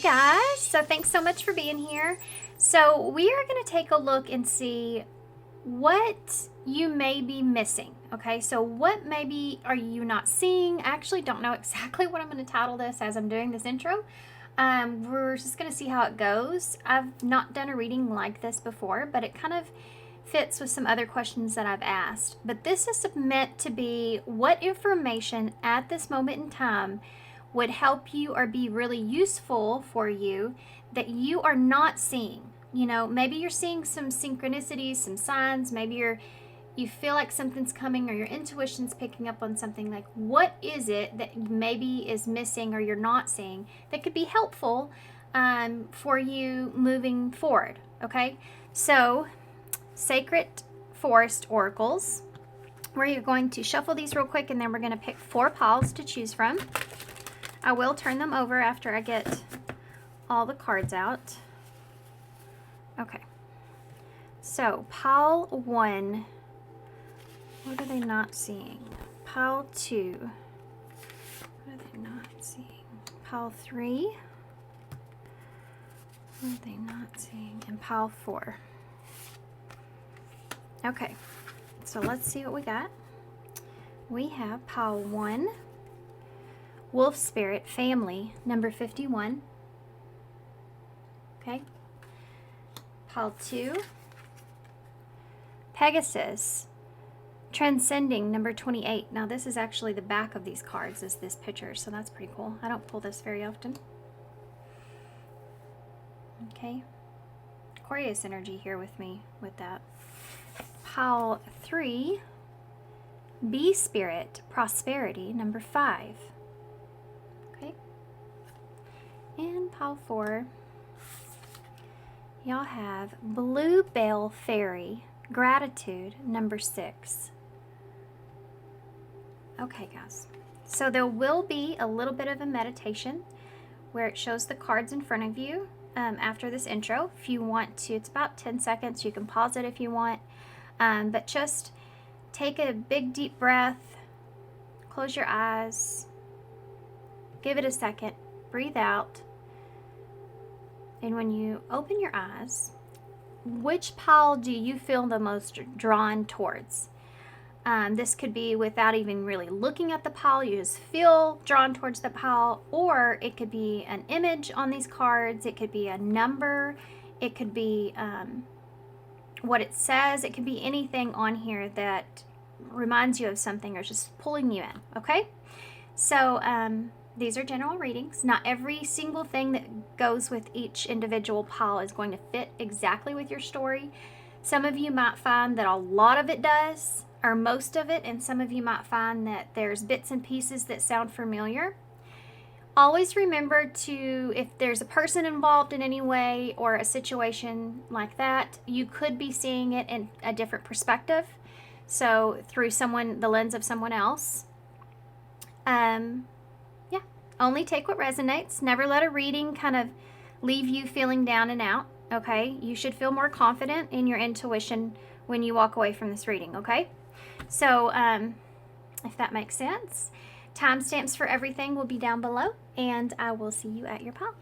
guys, so thanks so much for being here. So we are going to take a look and see what you may be missing. Okay, so what maybe are you not seeing? I actually don't know exactly what I'm going to title this as I'm doing this intro. We're just going to see how it goes. I've not done a reading like this before, but it kind of fits with some other questions that I've asked. But this is meant to be what information at this moment in time would help you or be really useful for you that you are not seeing. You know, maybe you're seeing some synchronicities, some signs, maybe you feel like something's coming or your intuition's picking up on something. Like, what is it that maybe is missing or you're not seeing that could be helpful for you moving forward? Okay, so Sacred Forest Oracles. We're going to shuffle these real quick, and then we're going to pick 4 piles to choose from. I will turn them over after I get all the cards out. Okay, so pile 1, what are they not seeing? Pile 2, what are they not seeing? Pile 3, what are they not seeing? And pile 4. Okay, so let's see what we got. We have pile 1, Wolf Spirit Family, number 51. Okay. Pile 2, Pegasus Transcending, number 28. Now this is actually the back of these cards, is this picture, so that's pretty cool. I don't pull this very often. Okay. Aquarius energy here with me with that. Pile 3, Bee Spirit Prosperity, number 5. Okay. And pile 4, y'all have Bluebell Fairy Gratitude, number 6. Okay, guys. So there will be a little bit of a meditation where it shows the cards in front of you after this intro. If you want to, it's about 10 seconds. You can pause it if you want. But just take a big deep breath, close your eyes, give it a second, breathe out, and when you open your eyes, which pile do you feel the most drawn towards? This could be without even really looking at the pile, you just feel drawn towards the pile, or it could be an image on these cards, it could be a number, it could be what it says, it could be anything on here that reminds you of something or just pulling you in. Okay, so these are general readings. Not every single thing that goes with each individual pile is going to fit exactly with your story. Some of you might find that a lot of it does, or most of it, and some of you might find that there's bits and pieces that sound familiar. Always remember to, if there's a person involved in any way or a situation like that, you could be seeing it in a different perspective. So through the lens of someone else. Yeah, only take what resonates. Never let a reading kind of leave you feeling down and out. Okay, you should feel more confident in your intuition when you walk away from this reading. Okay, so if that makes sense. Timestamps for everything will be down below, and I will see you at your pile.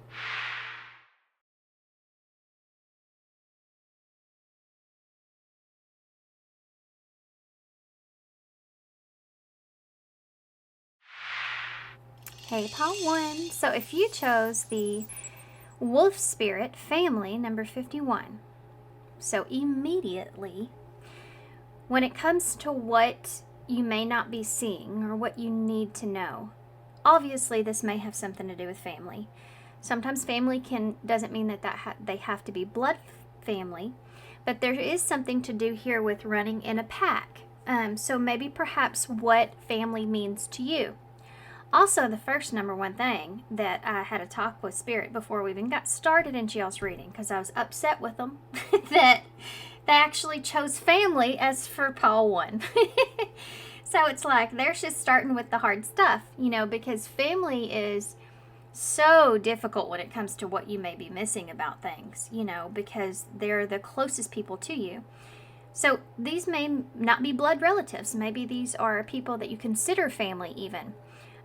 Okay, pile 1. So if you chose the Wolf Spirit Family, number 51, so immediately, when it comes to what you may not be seeing or what you need to know, obviously this may have something to do with family. Sometimes family doesn't mean that they have to be blood family, but there is something to do here with running in a pack. So maybe perhaps what family means to you. Also, the first number one thing that I had a talk with Spirit before we even got started in y'all's reading, because I was upset with them that they actually chose family as for pile 1. So it's like they're just starting with the hard stuff, you know, because family is so difficult when it comes to what you may be missing about things, you know, because they're the closest people to you. So these may not be blood relatives. Maybe these are people that you consider family even.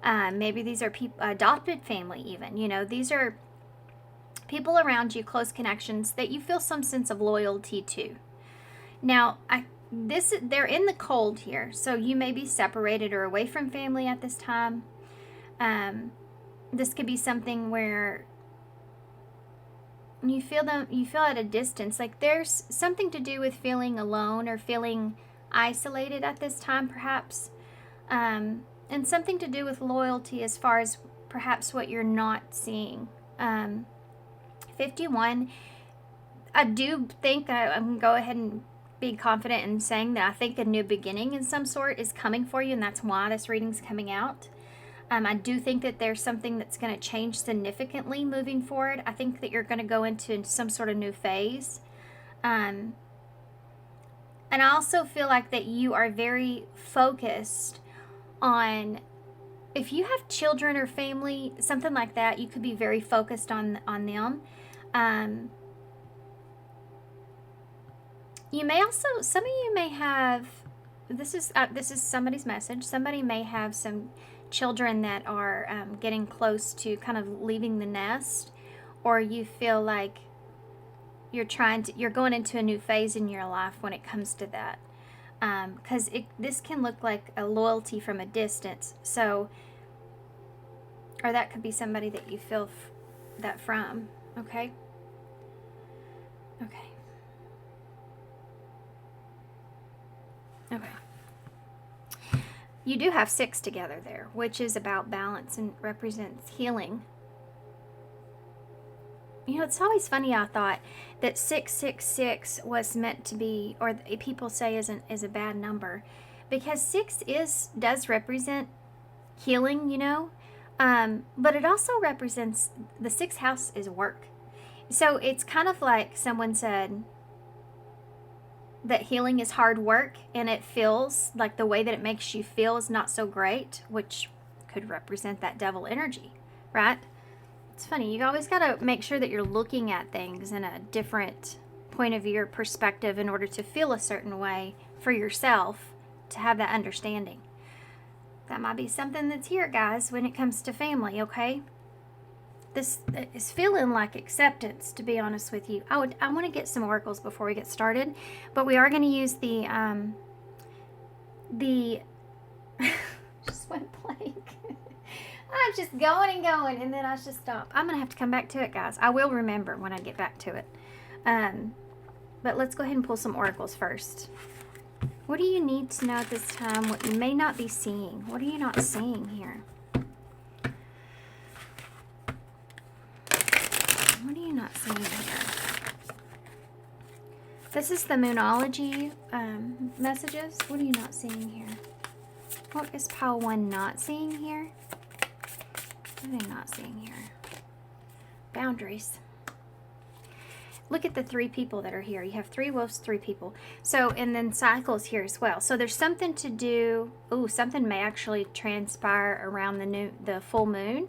Maybe these are adopted family even. You know, these are people around you, close connections that you feel some sense of loyalty to. Now, they're in the cold here, so you may be separated or away from family at this time. This could be something where you feel at a distance, like there's something to do with feeling alone or feeling isolated at this time, perhaps, and something to do with loyalty as far as perhaps what you're not seeing. 51, I do think I'm going to go ahead and be confident in saying that I think a new beginning in some sort is coming for you, and that's why this reading's coming out. I do think that there's something that's going to change significantly moving forward. I think that you're going to go into some sort of new phase. And I also feel like that you are very focused on, if you have children or family, something like that, you could be very focused on them. You may also, some of you may have, this is somebody's message. Somebody may have some children that are getting close to kind of leaving the nest, or you feel like you're going into a new phase in your life when it comes to that, because this can look like a loyalty from a distance. So, or that could be somebody that you feel that from. Okay. You do have 6 together there, which is about balance and represents healing. You know, it's always funny, I thought, that 666 was meant to be, or people say is a bad number, because 6 does represent healing, you know, but it also represents, the 6th house is work. So it's kind of like someone said that healing is hard work, and it feels like the way that it makes you feel is not so great, which could represent that devil energy, right? It's funny, you always got to make sure that you're looking at things in a different point of view or perspective in order to feel a certain way for yourself, to have that understanding. That might be something that's here, guys, when it comes to family, okay? This is feeling like acceptance, to be honest with you. I want to get some oracles before we get started, but we are going to use the just went blank. I'm just going and going, and then I just stop. I'm going to have to come back to it, guys. I will remember when I get back to it. But let's go ahead and pull some oracles first. What do you need to know at this time? What you may not be seeing? What are you not seeing here? What are you not seeing here? This is the Moonology messages. What are you not seeing here? What is pile 1 not seeing here? What are they not seeing here? Boundaries. Look at the 3 people that are here. You have 3 wolves, 3 people. So, and then cycles here as well. So there's something to do. Ooh, something may actually transpire around the full moon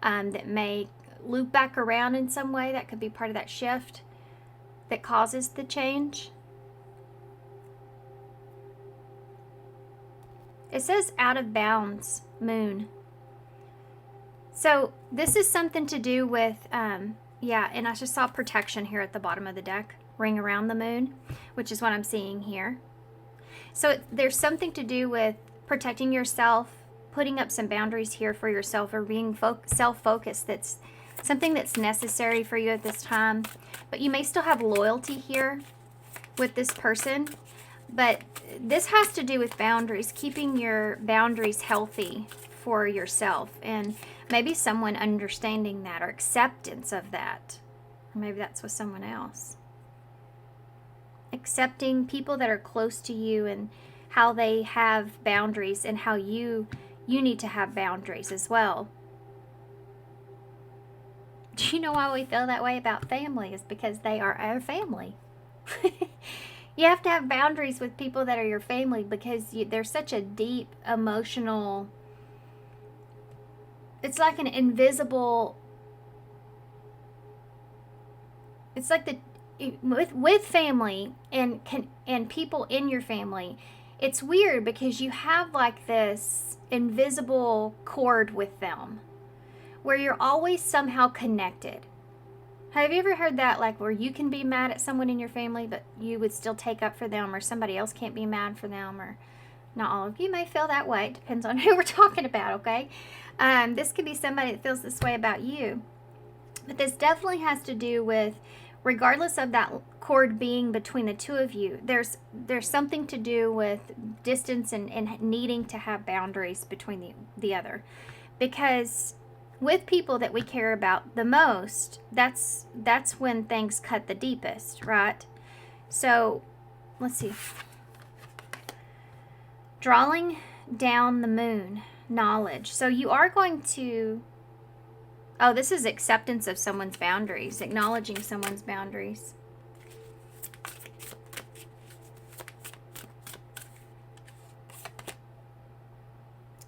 that may loop back around in some way. That could be part of that shift that causes the change. It says out of bounds moon. So this is something to do with, yeah, and I just saw protection here at the bottom of the deck, ring around the moon, which is what I'm seeing here. So there's something to do with protecting yourself, putting up some boundaries here for yourself, or being self-focused. That's something that's necessary for you at this time. But you may still have loyalty here with this person. But this has to do with boundaries, keeping your boundaries healthy for yourself. And maybe someone understanding that or acceptance of that. Or maybe that's with someone else. Accepting people that are close to you and how they have boundaries, and how you need to have boundaries as well. Do you know why we feel that way about family? Is because they are our family. You have to have boundaries with people that are your family, because there's such a deep emotional, it's like an invisible, it's like with family and people in your family, it's weird because you have like this invisible cord with them where you're always somehow connected. Have you ever heard that, like, where you can be mad at someone in your family, but you would still take up for them, or somebody else can't be mad for them, or not all of you may feel that way. It depends on who we're talking about, okay? This could be somebody that feels this way about you. But this definitely has to do with, regardless of that cord being between the two of you, there's something to do with distance and needing to have boundaries between the other. Because with people that we care about the most, that's when things cut the deepest, right? So, let's see. Drawing down the moon, knowledge. So you are going to, oh, this is acceptance of someone's boundaries, acknowledging someone's boundaries.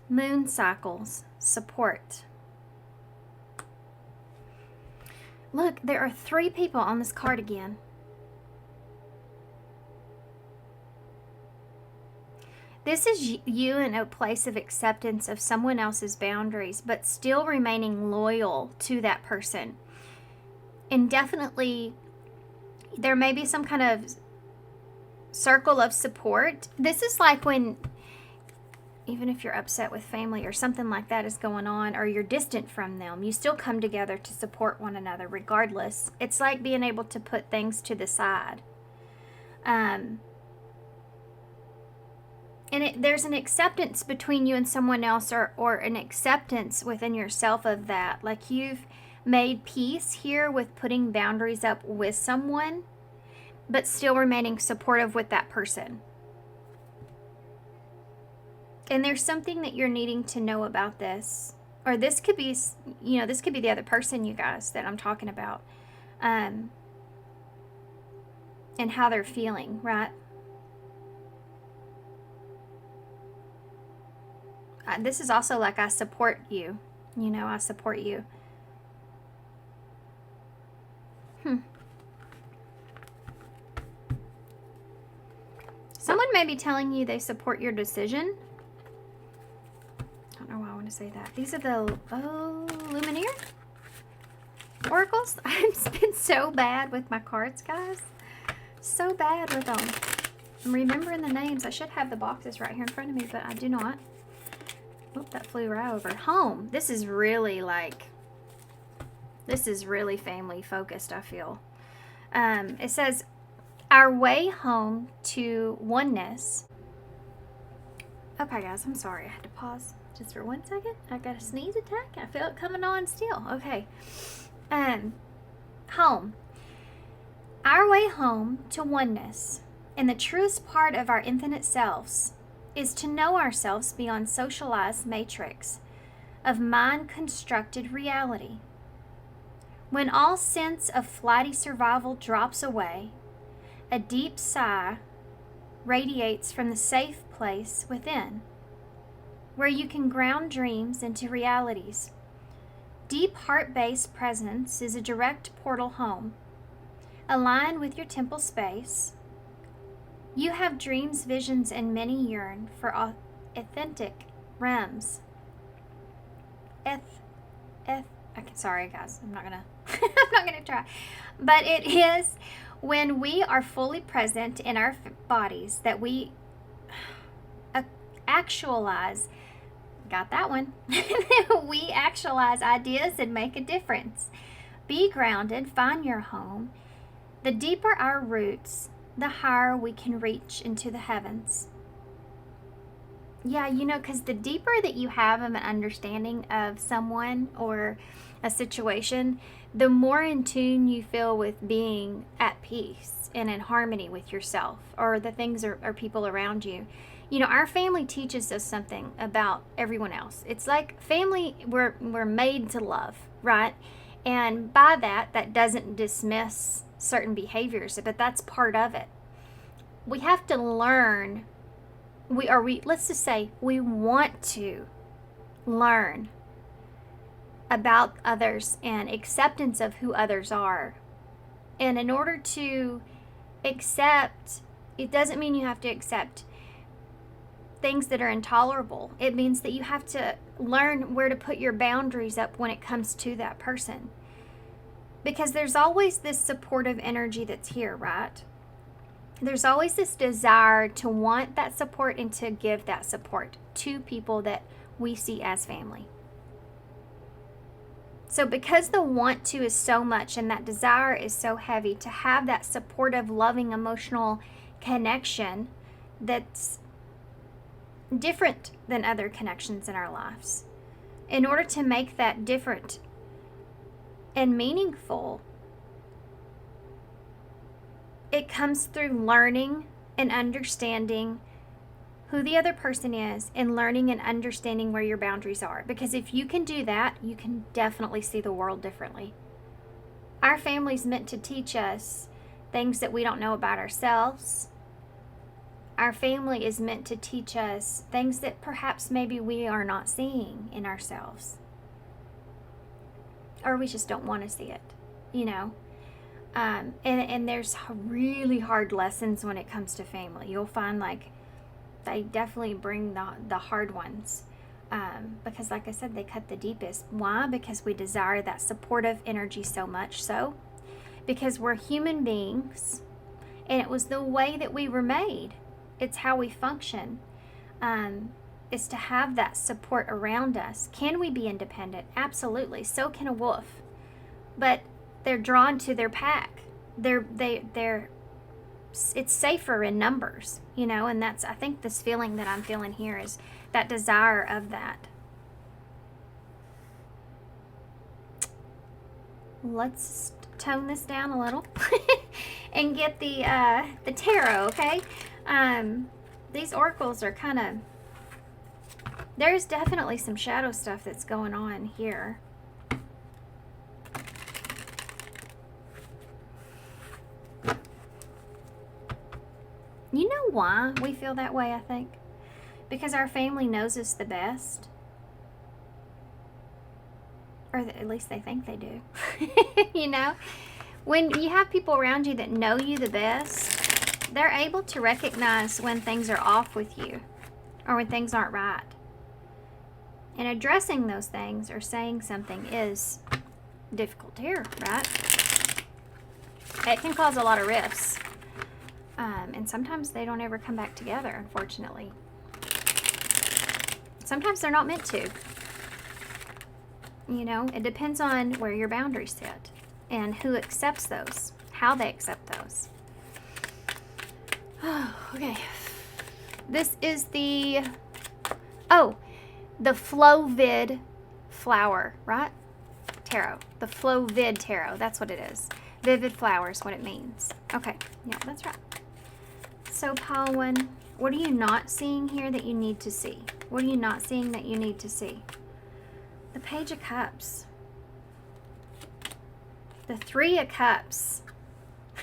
Moon cycles, support. Look, there are 3 people on this card again. This is you in a place of acceptance of someone else's boundaries, but still remaining loyal to that person. And definitely, there may be some kind of circle of support. This is like when, even if you're upset with family or something like that is going on, or you're distant from them, you still come together to support one another regardless. It's like being able to put things to the side. And there's an acceptance between you and someone else, or an acceptance within yourself of that. Like, you've made peace here with putting boundaries up with someone, but still remaining supportive with that person. And there's something that you're needing to know about this. Or this could be, this could be the other person, you guys, that I'm talking about. And how they're feeling, right? This is also like, I support you. I support you. Someone may be telling you they support your decision. I don't know why I want to say that. These are the Lumineer oracles. I've been so bad with my cards, guys. So bad with them. I'm remembering the names. I should have the boxes right here in front of me, but I do not. Oh, that flew right over. Home. This is really family focused, I feel. It says, our way home to oneness. Okay, guys, I'm sorry. I had to pause just for 1 second. I got a sneeze attack. I feel it coming on still. Okay. Home. Our way home to oneness, and the truest part of our infinite selves, is to know ourselves beyond socialized matrix of mind-constructed reality. When all sense of flighty survival drops away, a deep sigh radiates from the safe place within, where you can ground dreams into realities. Deep heart-based presence is a direct portal home. Align with your temple space. You have dreams, visions, and many yearn for authentic realms. Sorry, guys. I'm not gonna try. But it is when we are fully present in our bodies that we actualize. Got that one. We actualize ideas and make a difference. Be grounded. Find your home. The deeper our roots, the higher we can reach into the heavens. Yeah, because the deeper that you have of an understanding of someone or a situation, the more in tune you feel with being at peace and in harmony with yourself or the things or people around you. Our family teaches us something about everyone else. It's like family, we're made to love, right? And by that doesn't dismiss certain behaviors, but that's part of it. We have to learn, let's just say we want to learn about others and acceptance of who others are. And in order to accept, it doesn't mean you have to accept things that are intolerable. It means that you have to learn where to put your boundaries up when it comes to that person. Because there's always this supportive energy that's here, right? There's always this desire to want that support and to give that support to people that we see as family. So because the want to is so much and that desire is so heavy to have that supportive, loving, emotional connection that's different than other connections in our lives, in order to make that different and meaningful, it comes through learning and understanding who the other person is and learning and understanding where your boundaries are. Because if you can do that, you can definitely see the world differently. Our family's meant to teach us things that we don't know about ourselves. Our family is meant to teach us things that perhaps maybe we are not seeing in ourselves. Or we just don't want to see it, you know. And there's really hard lessons when it comes to family. You'll find like they definitely bring the hard ones. Because like I said, they cut the deepest. Why? Because we desire that supportive energy so much so. Because we're human beings. And it was the way that we were made. It's how we function. Is to have that support around us. Can we be independent? Absolutely. So can a wolf. But they're drawn to their pack. It's safer in numbers, you know, and that's, I think this feeling that I'm feeling here is that desire of that. Let's tone this down a little and get the tarot, okay? These oracles are kind of, there's definitely some shadow stuff that's going on here. You know why we feel that way, I think? Because our family knows us the best. Or at least they think they do. You know? When you have people around you that know you the best, they're able to recognize when things are off with you. Or when things aren't right. And addressing those things or saying something is difficult here, right? It can cause a lot of rifts. And sometimes they don't ever come back together, unfortunately. Sometimes they're not meant to. You know, it depends on where your boundaries sit and who accepts those, how they accept those. Oh, okay. This is the Flovid flower, right? Tarot. The Flovid tarot. That's what it is. Vivid flower is what it means. Okay. Yeah, that's right. So, Polwyn, what are you not seeing here that you need to see? What are you not seeing that you need to see? The Page of Cups. The Three of Cups.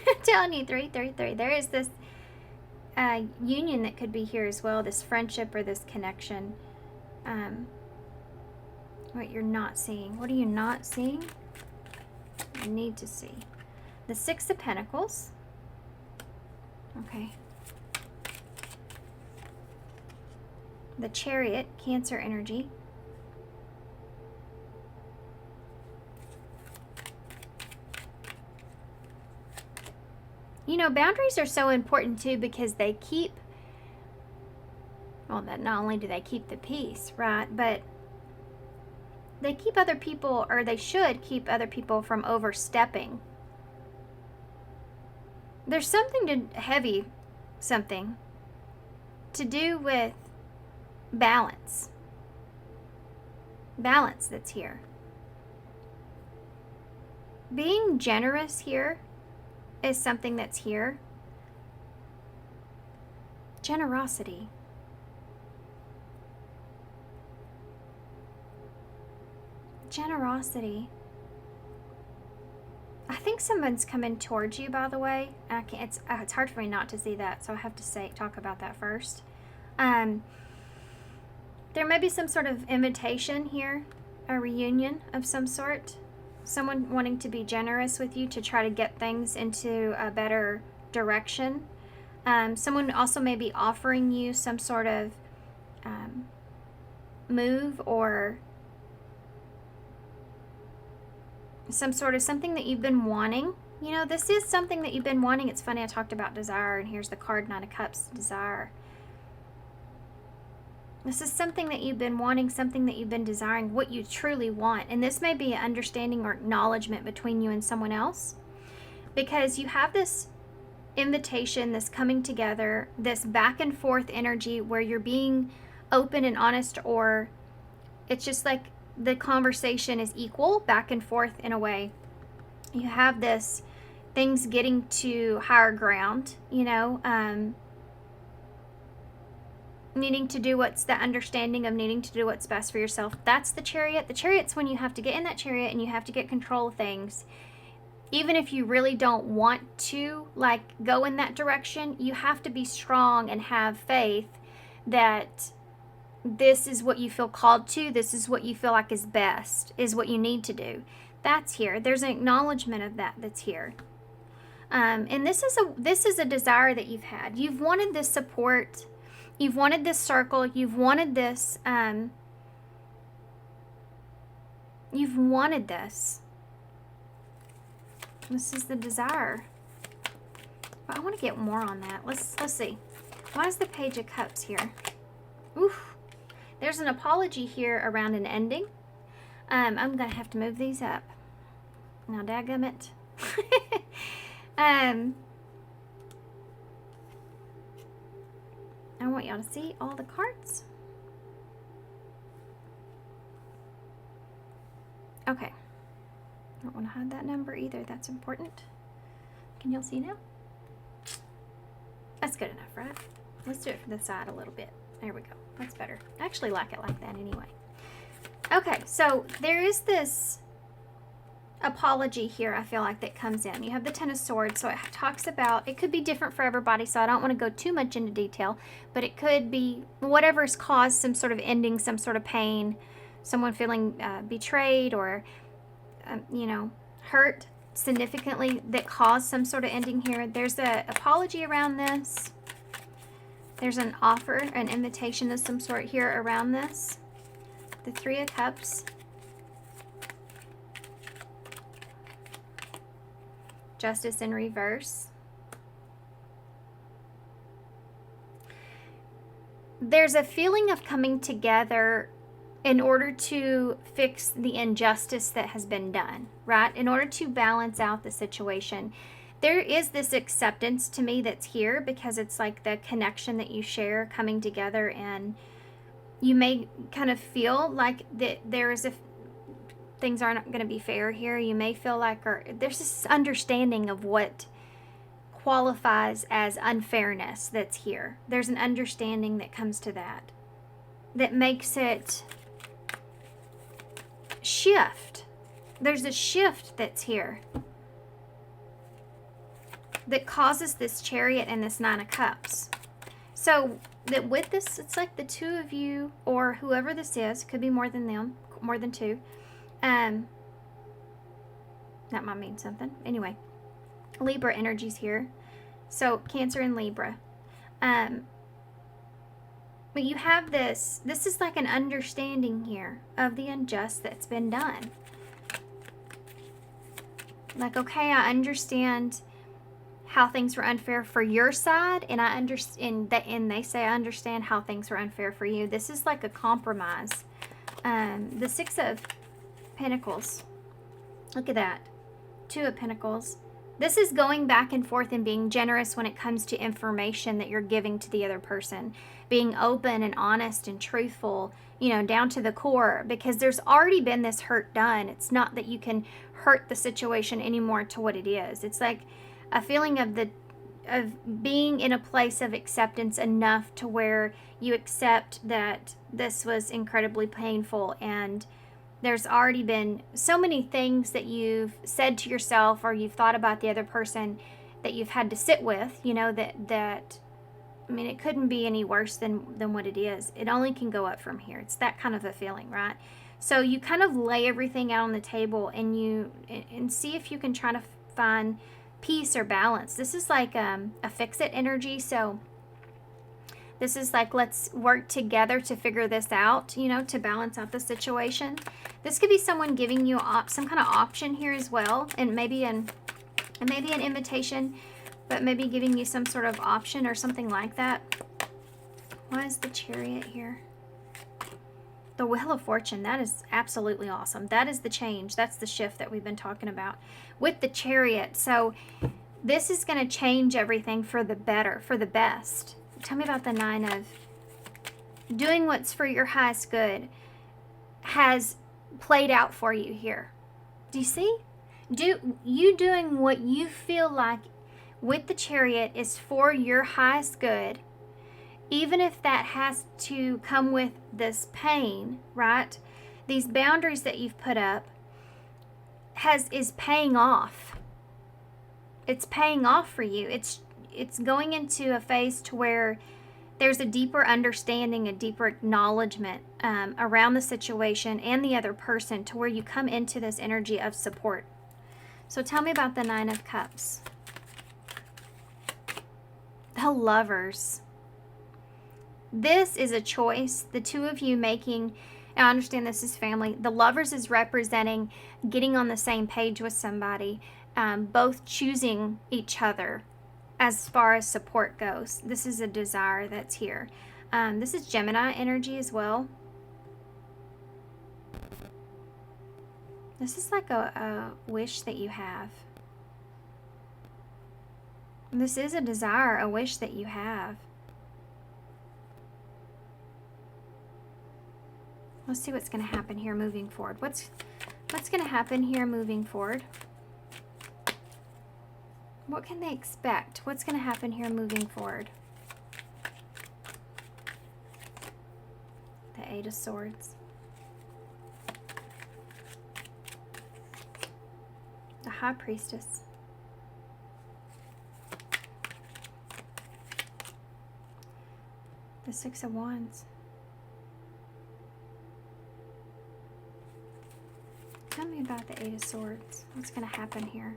I'm telling you, 333. There is this union that could be here as well. This friendship or this connection. What you're not seeing. What are you not seeing? You need to see. The Six of Pentacles. Okay. The Chariot, Cancer energy. You know, boundaries are so important too because they keep, well, that not only do they keep the peace, right, but they keep other people, or they should keep other people from overstepping. There's something something to do with balance. Balance that's here. Being generous here is something that's here. Generosity. Generosity. I think someone's coming towards you, by the way. It's hard for me not to see that, so I have to talk about that first. There may be some sort of invitation here, a reunion of some sort. Someone wanting to be generous with you to try to get things into a better direction. Someone also may be offering you some sort of move or some sort of something that you've been wanting. You know, this is something that you've been wanting. It's funny, I talked about desire, and here's the card, Nine of Cups, desire. This is something that you've been wanting, something that you've been desiring, what you truly want. And this may be an understanding or acknowledgement between you and someone else, because you have this invitation, this coming together, this back and forth energy where you're being open and honest, or it's just like the conversation is equal back and forth in a way. You have this things getting to higher ground, you know, needing to do what's the understanding of needing to do what's best for yourself. That's the Chariot. The Chariot's when you have to get in that chariot and you have to get control of things. Even if you really don't want to, like, go in that direction, you have to be strong and have faith that this is what you feel called to. This is what you feel like is best, is what you need to do. That's here. There's an acknowledgement of that that's here. And this is a desire that you've had. You've wanted this support. You've wanted this circle. You've wanted this. You've wanted this. This is the desire. But I want to get more on that. Let's see. Why is the Page of Cups here? Oof. There's an apology here around an ending. I'm going to have to move these up. Now, dadgummit. I want y'all to see all the cards. Okay. I don't want to hide that number either. That's important. Can y'all see now? That's good enough, right? Let's do it from the side a little bit. There we go. That's better. I actually like it like that anyway. Okay, so there is this apology here, I feel like, that comes in. You have the Ten of Swords, so it talks about, it could be different for everybody, so I don't want to go too much into detail, but it could be whatever's caused some sort of ending, some sort of pain, someone feeling betrayed or, you know, hurt significantly that caused some sort of ending here. There's an apology around this. There's an offer, an invitation of some sort here around this. The Three of Cups. Justice in reverse. There's a feeling of coming together in order to fix the injustice that has been done, right? In order to balance out the situation. There is this acceptance to me that's here because it's like the connection that you share coming together, and you may kind of feel like that there is a things aren't going to be fair here. You may feel like, or there's this understanding of what qualifies as unfairness that's here. There's an understanding that comes to that makes it shift. There's a shift that's here that causes this Chariot and this Nine of Cups. So that with this, it's like the two of you, or whoever this is, could be more than them, more than two. That might mean something. Anyway, Libra energy's here. So Cancer and Libra. But you have this is like an understanding here of the unjust that's been done. Like, okay, I understand how things were unfair for your side, and I understand that, and they say I understand how things were unfair for you. This is like a compromise. The Six of Pentacles. Look at that. Two of Pentacles. This is going back and forth and being generous when it comes to information that you're giving to the other person. Being open and honest and truthful, you know, down to the core, because there's already been this hurt done. It's not that you can hurt the situation anymore to what it is. It's like a feeling of being in a place of acceptance enough to where you accept that this was incredibly painful, and there's already been so many things that you've said to yourself or you've thought about the other person that you've had to sit with, you know, that I mean, it couldn't be any worse than what it is. It only can go up from here. It's that kind of a feeling, right? So you kind of lay everything out on the table and see if you can try to find peace or balance. This is like a fix-it energy. So This is like, let's work together to figure this out, you know, to balance out the situation. This could be someone giving you some kind of option here as well, and maybe an invitation, but maybe giving you some sort of option or something like that. Why is the Chariot here? The Wheel of Fortune, that is absolutely awesome. That is the change. That's the shift that we've been talking about with the Chariot. So this is going to change everything for the better, for the best. Tell me about the 9 of doing what's for your highest good has played out for you here. Do you see? You doing what you feel like with the Chariot is for your highest good, even if that has to come with this pain, right? These boundaries that you've put up is paying off. It's paying off for you. It's going into a phase to where there's a deeper understanding, a deeper acknowledgement around the situation and the other person, to where you come into this energy of support. So tell me about the 9 of Cups. The Lovers. This is a choice. The two of you making, I understand this is family. The Lovers is representing getting on the same page with somebody, both choosing each other as far as support goes. This is a desire that's here. This is Gemini energy as well. This is like a wish that you have. This is a desire, a wish that you have. Let's see what's going to happen here moving forward. What's going to happen here moving forward? What can they expect? What's going to happen here moving forward? The 8 of Swords. The High Priestess. The 6 of Wands. Tell me about the 8 of Swords. What's going to happen here?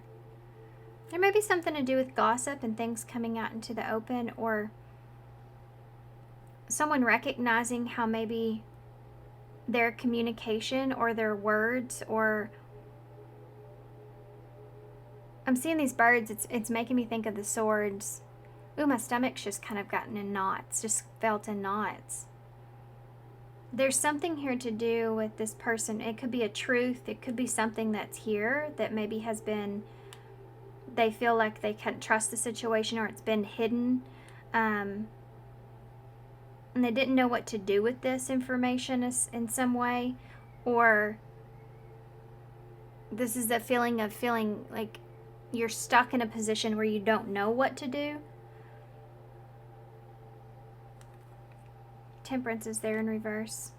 There may be something to do with gossip and things coming out into the open, or someone recognizing how maybe their communication or their words, or I'm seeing these birds. It's making me think of the swords. Ooh, my stomach's just kind of gotten in knots, just felt in knots. There's something here to do with this person. It could be a truth. It could be something that's here that maybe has been, they feel like they can't trust the situation, or it's been hidden. And they didn't know what to do with this information in some way. Or this is a feeling of feeling like you're stuck in a position where you don't know what to do. Temperance is there in reverse.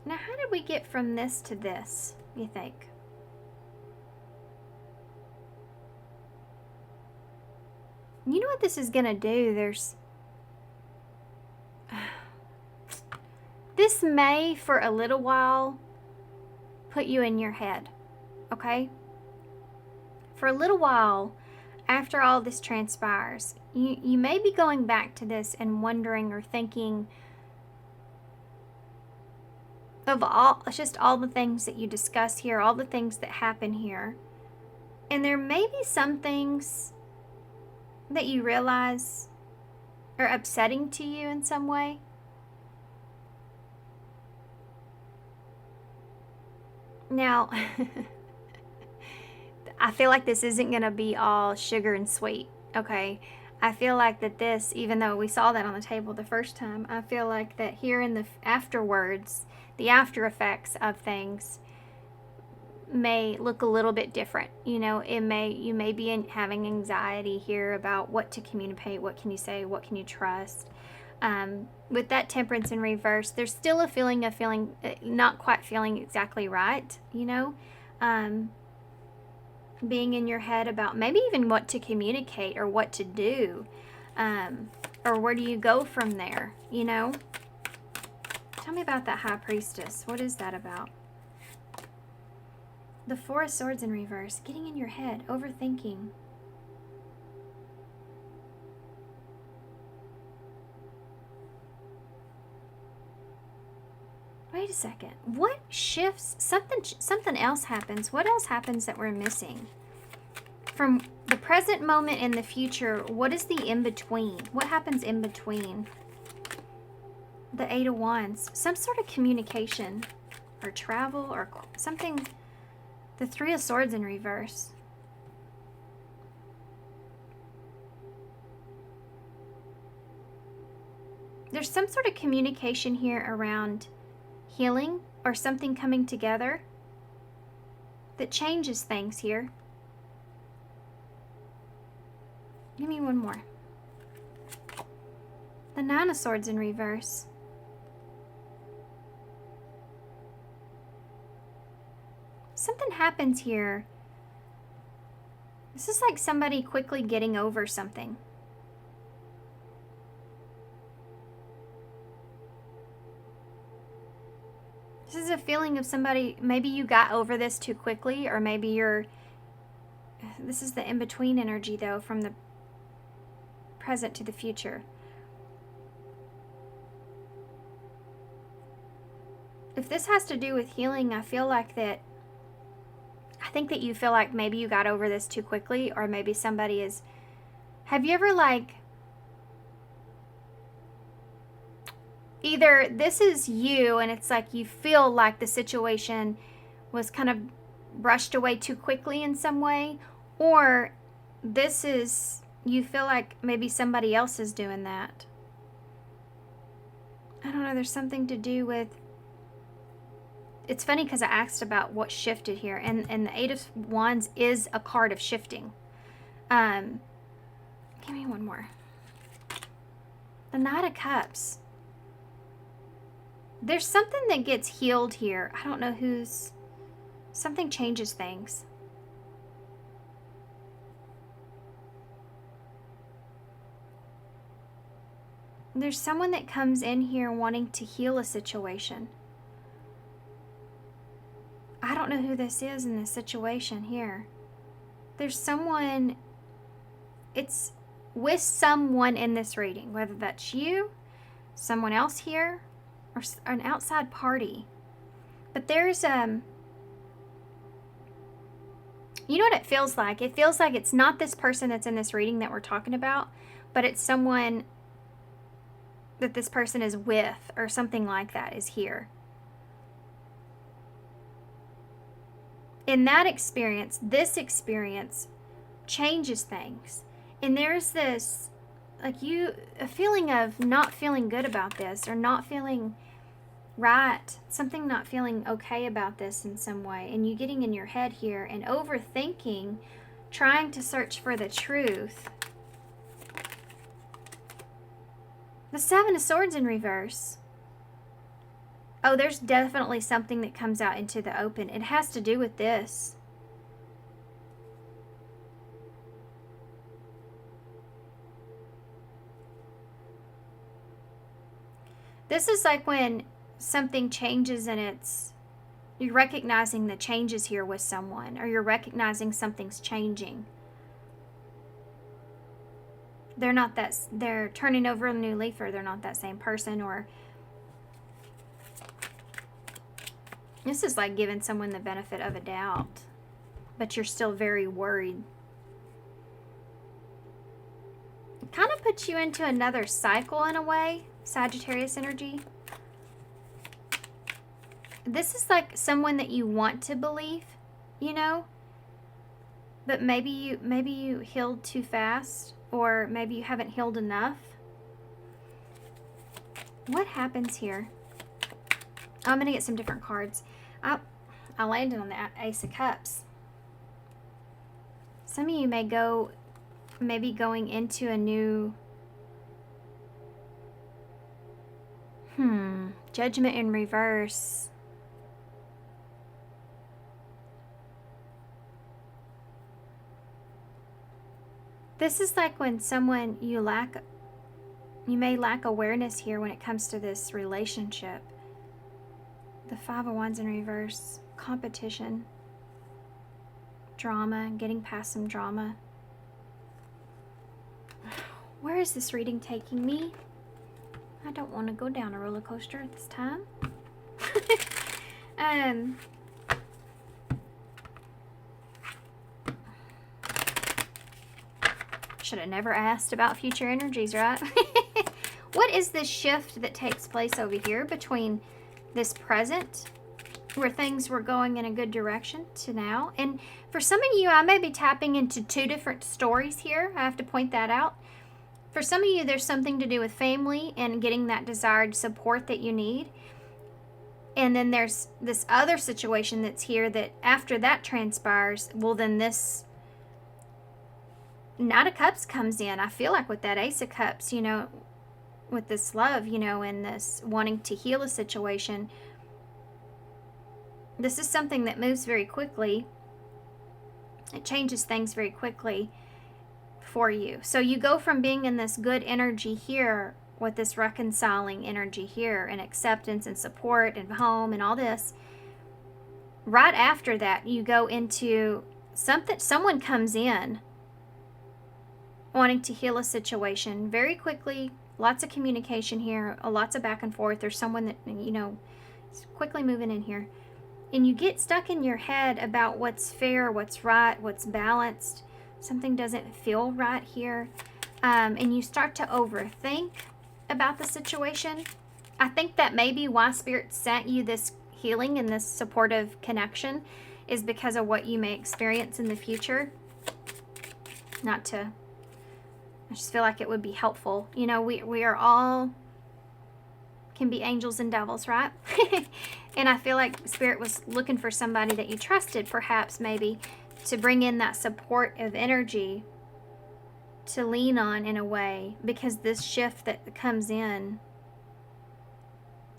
Now, how did we get from this to this, you think? You know what this is going to do? This may, for a little while, put you in your head, okay? For a little while, after all this transpires, you may be going back to this and wondering or thinking of all the things that you discuss here, all the things that happen here. And there may be some things that you realize are upsetting to you in some way. Now, I feel like this isn't going to be all sugar and sweet, okay? I feel like that this, even though we saw that on the table the first time, I feel like that here in the afterwards, the after effects of things may look a little bit different. You know, you may be having anxiety here about what to communicate, what can you say, what can you trust. With that Temperance in reverse, there's still a feeling of not quite feeling exactly right, you know? Being in your head about maybe even what to communicate or what to do, or where do you go from there, you know? Tell me about that High Priestess. What is that about? The 4 of Swords in reverse, getting in your head, overthinking. Wait a second. What shifts? Something else happens. What else happens that we're missing? From the present moment and the future, what is the in-between? What happens in between? The Eight of Wands. Some sort of communication or travel or something. The Three of Swords in reverse. There's some sort of communication here around healing or something coming together that changes things here. Give me one more. The Nine of Swords in reverse. Something happens here. This is like somebody quickly getting over something. This is a feeling of somebody, maybe you got over this too quickly, or maybe you're, this is the in-between energy though, from the present to the future. If this has to do with healing, I think that you feel like maybe you got over this too quickly, or maybe somebody is, have you ever like, either this is you and it's like you feel like the situation was kind of brushed away too quickly in some way, or this is, you feel like maybe somebody else is doing that. I don't know, there's something to do with, it's funny because I asked about what shifted here, and the Eight of Wands is a card of shifting. Give me one more. The Knight of Cups. There's something that gets healed here. I don't know who's, something changes things. There's someone that comes in here wanting to heal a situation. I don't know who this is in this situation here. There's someone, it's with someone in this reading, whether that's you, someone else here, or an outside party. But there's, you know what it feels like? It feels like it's not this person that's in this reading that we're talking about, but it's someone that this person is with, or something like that is here. In that experience, this experience changes things. And there's this, like a feeling of not feeling good about this, or not feeling right, something not feeling okay about this in some way. And you getting in your head here and overthinking, trying to search for the truth. The Seven of Swords in reverse. Oh, there's definitely something that comes out into the open. It has to do with this. This is like when something changes and you're recognizing the changes here with someone, or you're recognizing something's changing. They're turning over a new leaf, or they're not that same person, or this is like giving someone the benefit of a doubt, but you're still very worried. It kind of puts you into another cycle in a way, Sagittarius energy. This is like someone that you want to believe, you know, but maybe you healed too fast, or maybe you haven't healed enough. What happens here? I'm going to get some different cards. I landed on the Ace of Cups. Some of you may maybe going into a new Judgment in reverse. This is like when someone you may lack awareness here when it comes to this relationship. The Five of Wands in reverse. Competition. Drama. Getting past some drama. Where is this reading taking me? I don't want to go down a roller coaster at this time. Should have never asked about future energies, right? What is this shift that takes place over here between this present, where things were going in a good direction, to now? And for some of you, I may be tapping into two different stories here. I have to point that out. For some of you, there's something to do with family and getting that desired support that you need. And then there's this other situation that's here that after that transpires, well, then this Knight of Cups comes in. I feel like with that Ace of Cups, you know, with this love, you know, and this wanting to heal a situation, this is something that moves very quickly. It changes things very quickly for you. So you go from being in this good energy here with this reconciling energy here and acceptance and support and home and all this. Right after that, you go into someone comes in wanting to heal a situation very quickly. Lots of communication here, lots of back and forth. There's someone that, you know, is quickly moving in here. And you get stuck in your head about what's fair, what's right, what's balanced. Something doesn't feel right here. And you start to overthink about the situation. I think that maybe why Spirit sent you this healing and this supportive connection is because of what you may experience in the future. I just feel like it would be helpful. You know, we are all can be angels and devils, right? And I feel like Spirit was looking for somebody that you trusted, perhaps, maybe, to bring in that support of energy to lean on in a way, because this shift that comes in,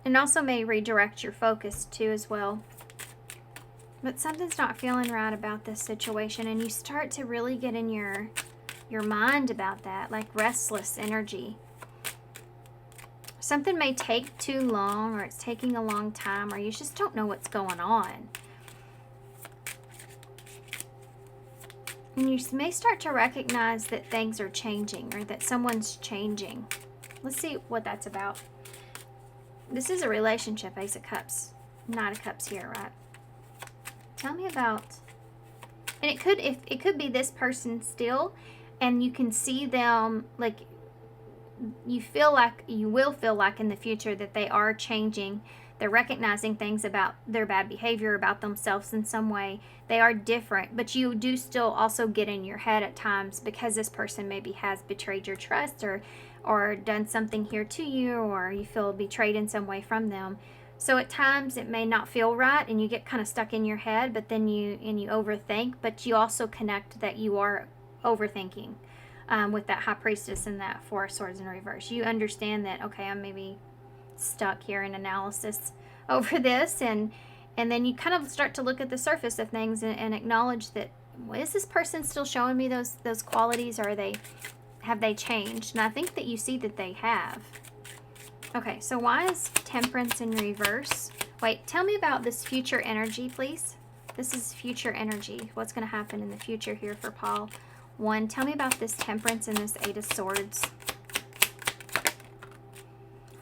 and also may redirect your focus too as well. But something's not feeling right about this situation, and you start to really get in your mind about that, like restless energy. Something may take too long, or it's taking a long time, or you just don't know what's going on. And you may start to recognize that things are changing, or that someone's changing. Let's see what that's about. This is a relationship, Ace of Cups, Knight of Cups here, right? Tell me about, and it could be this person still, and you can see them, like, you will feel like in the future that they are changing. They're recognizing things about their bad behavior, about themselves in some way. They are different, but you do still also get in your head at times because this person maybe has betrayed your trust or done something here to you, or you feel betrayed in some way from them. So at times it may not feel right and you get kind of stuck in your head, but then you overthink, but you also connect that you are overthinking with that High Priestess and that Four of Swords in reverse. You understand that, okay, I'm maybe stuck here in analysis over this, and then you kind of start to look at the surface of things and acknowledge that, well, is this person still showing me those qualities, or have they changed? And I think that you see that they have. Okay, so why is Temperance in reverse? Wait, tell me about this future energy, please. This is future energy. What's going to happen in the future here for Paul? 1, tell me about this Temperance and this 8 of Swords.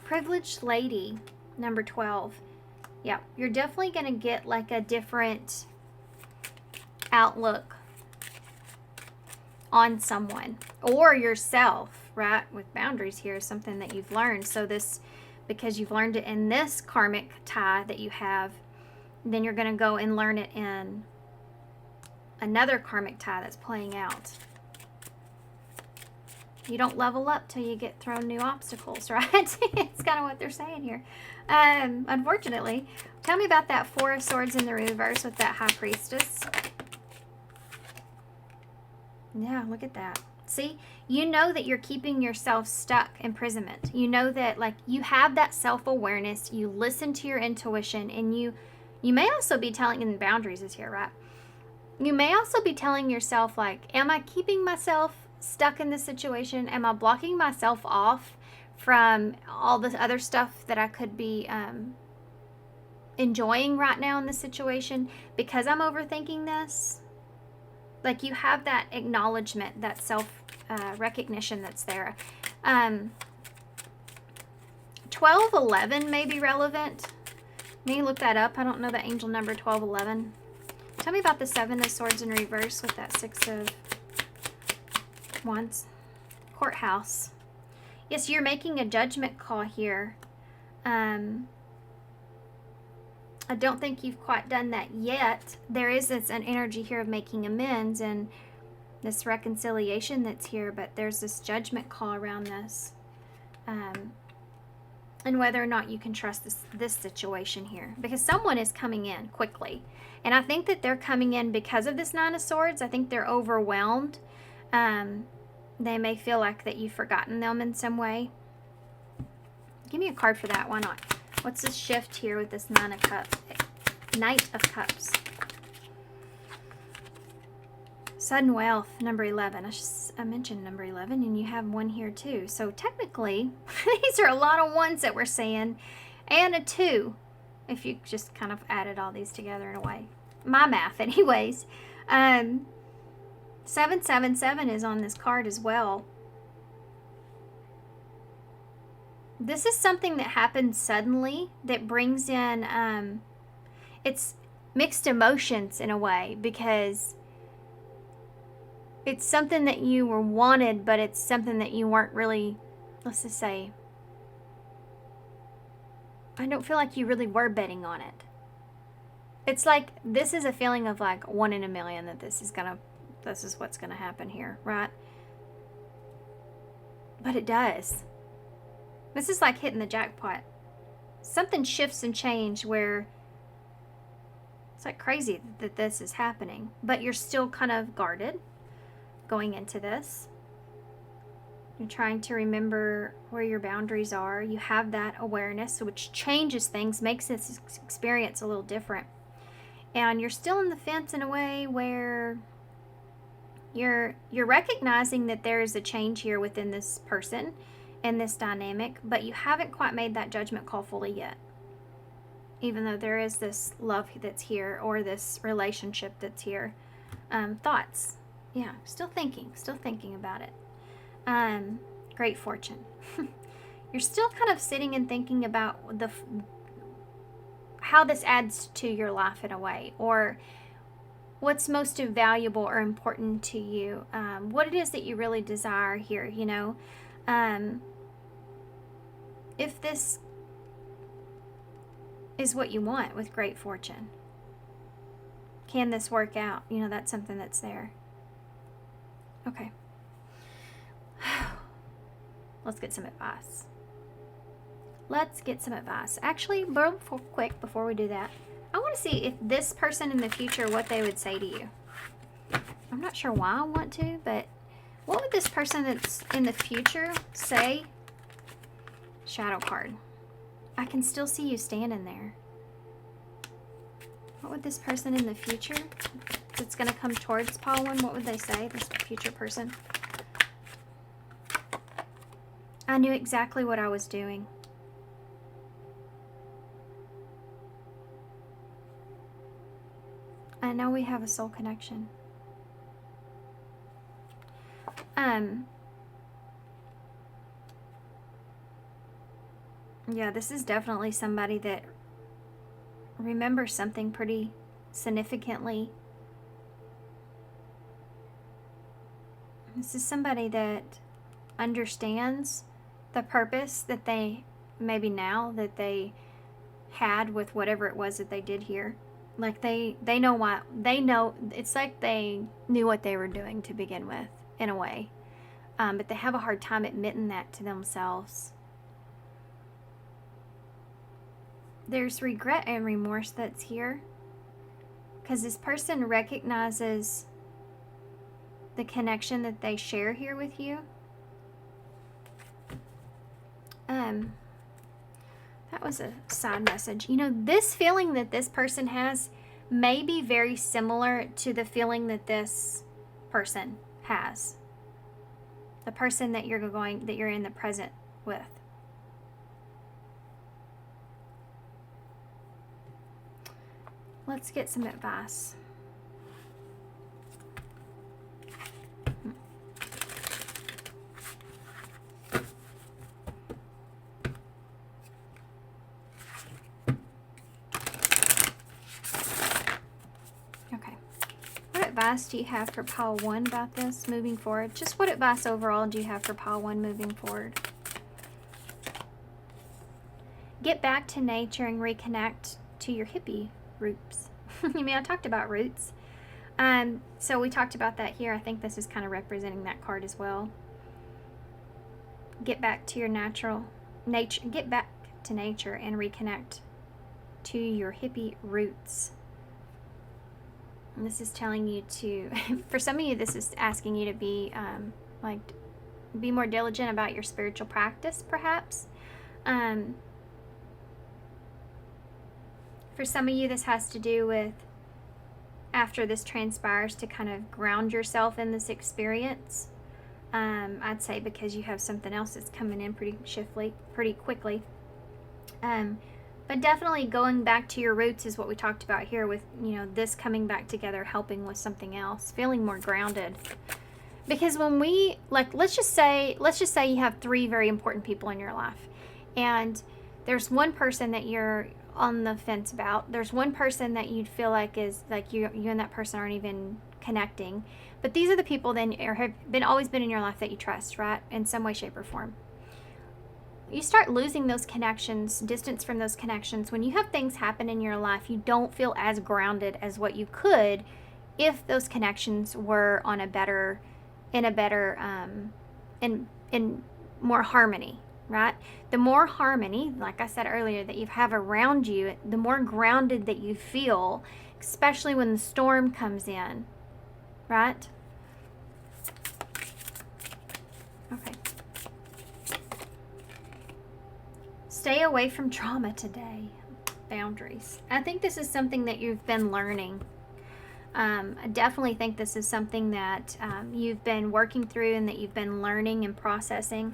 Privileged Lady, number 12. Yeah, you're definitely going to get like a different outlook on someone or yourself, right? With boundaries here is something that you've learned. So this, because you've learned it in this karmic tie that you have, then you're going to go and learn it in another karmic tie that's playing out. You don't level up till you get thrown new obstacles, right? It's kind of what they're saying here. Unfortunately. Tell me about that Four of Swords in the reverse with that High Priestess. Yeah, look at that. See, you know that you're keeping yourself stuck, imprisonment. You know that, like, you have that self-awareness. You listen to your intuition, and you may also be telling, and boundaries is here, right? You may also be telling yourself, like, am I keeping myself stuck in this situation? Am I blocking myself off from all this other stuff that I could be enjoying right now in this situation because I'm overthinking this? Like, you have that acknowledgement, that self recognition that's there. 1211 may be relevant. Let me look that up. I don't know the angel number 1211. Tell me about the Seven of Swords in reverse with that Six of Wands. Courthouse. Yes, you're making a judgment call here. I don't think you've quite done that yet. There is an energy here of making amends and this reconciliation that's here, but there's this judgment call around this. And whether or not you can trust this situation here. Because someone is coming in quickly. And I think that they're coming in because of this Nine of Swords. I think they're overwhelmed. They may feel like that you've forgotten them in some way. Give me a card for that. Why not? What's this shift here with this Nine of Cups? Knight of Cups. Sudden wealth, number 11. I mentioned number 11, and you have one here too. So technically, these are a lot of ones that we're seeing, and a 2, if you just kind of added all these together in a way. My math, anyways. 777 is on this card as well. This is something that happens suddenly that brings in, it's mixed emotions in a way, because it's something that you were wanted, but it's something that you weren't really, let's just say, I don't feel like you really were betting on it. It's like, this is a feeling of like 1 in a million that this is what's gonna happen here, right? But it does. This is like hitting the jackpot. Something shifts and changes where it's like crazy that this is happening, but you're still kind of guarded going into this. You're trying to remember where your boundaries are. You have that awareness, which changes things, makes this experience a little different. And you're still on the fence in a way where you're recognizing that there is a change here within this person and this dynamic, but you haven't quite made that judgment call fully yet. Even though there is this love that's here, or this relationship that's here. Thoughts. Yeah, still thinking about it. Great fortune. You're still kind of sitting and thinking about how this adds to your life in a way, or what's most valuable or important to you, what it is that you really desire here, you know. If this is what you want with great fortune, can this work out? You know, that's something that's there. Okay. Let's get some advice. Actually, before we do that, I want to see if this person in the future, what they would say to you. I'm not sure why I want to, but what would this person that's in the future say? Shadow card. I can still see you standing there. What would this person in the future that's going to come towards Paulin, what would they say, this future person? I knew exactly what I was doing. I know we have a soul connection. Yeah, this is definitely somebody that remembers something pretty significantly. This is somebody that understands the purpose that they, maybe now, that they had with whatever it was that they did here. Like they know why, they know, it's like they knew what they were doing to begin with, in a way. But they have a hard time admitting that to themselves. There's regret and remorse that's here, because this person recognizes the connection that they share here with you. That was a side message. You know, this feeling that this person has may be very similar to the feeling that this person has. The person that you're in the present with. Let's get some advice. advice do you have for pile 1 about this moving forward? Just what advice overall do you have for pile 1 moving forward? Get back to nature and reconnect to your hippie roots. I mean, I talked about roots. So we talked about that here. I think this is kind of representing that card as well. Get back to your natural nature. Get back to nature and reconnect to your hippie roots. And this is telling you to, for some of you, this is asking you to be be more diligent about your spiritual practice, perhaps. For some of you, this has to do with, after this transpires, to kind of ground yourself in this experience. I'd say because you have something else that's coming in pretty quickly. But definitely going back to your roots is what we talked about here with, you know, this coming back together, helping with something else, feeling more grounded. Because when we, like, let's just say you have 3 very important people in your life, and there's one person that you're on the fence about. There's one person that you'd feel like is like you and that person aren't even connecting. But these are the people then have always been in your life that you trust, right? In some way, shape, or form. You start losing those connections, distance from those connections. When you have things happen in your life, you don't feel as grounded as what you could if those connections were on in more harmony, right? The more harmony, like I said earlier, that you have around you, the more grounded that you feel, especially when the storm comes in, right? Okay. Stay away from trauma today. Boundaries. I think this is something that you've been learning. I definitely think this is something that you've been working through and that you've been learning and processing.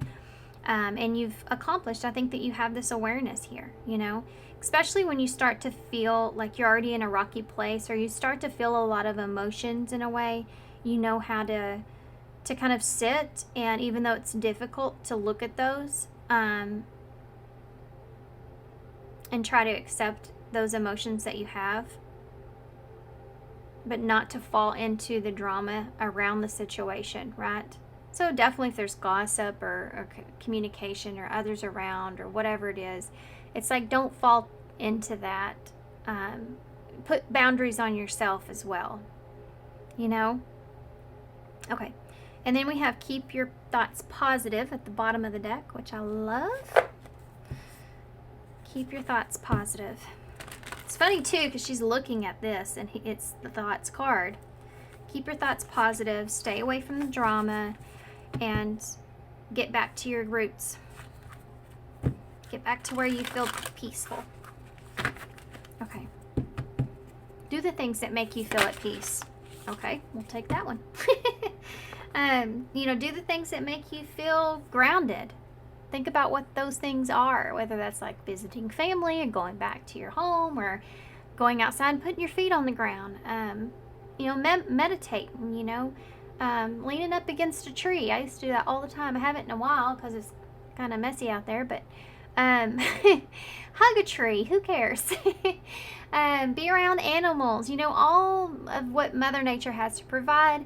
And you've accomplished. I think that you have this awareness here, you know, especially when you start to feel like you're already in a rocky place, or you start to feel a lot of emotions in a way, you know how to kind of sit, and even though it's difficult to look at those, and try to accept those emotions that you have, but not to fall into the drama around the situation, right? So definitely if there's gossip or communication or others around or whatever it is, it's like don't fall into that. Put boundaries on yourself as well, you know? Okay. And then we have keep your thoughts positive at the bottom of the deck, which I love. Keep your thoughts positive. It's funny too because she's looking at this and it's the thoughts card. Keep your thoughts positive. Stay away from the drama. And get back to your roots. Get back to where you feel peaceful. Okay. Do the things that make you feel at peace. Okay, we'll take that one. You know, do the things that make you feel grounded. Think about what those things are, whether that's like visiting family or going back to your home or going outside and putting your feet on the ground. You know, meditate, you know. Leaning up against a tree. I used to do that all the time. I haven't in a while because it's kind of messy out there, but hug a tree. Who cares? Be around animals. You know, all of what Mother Nature has to provide,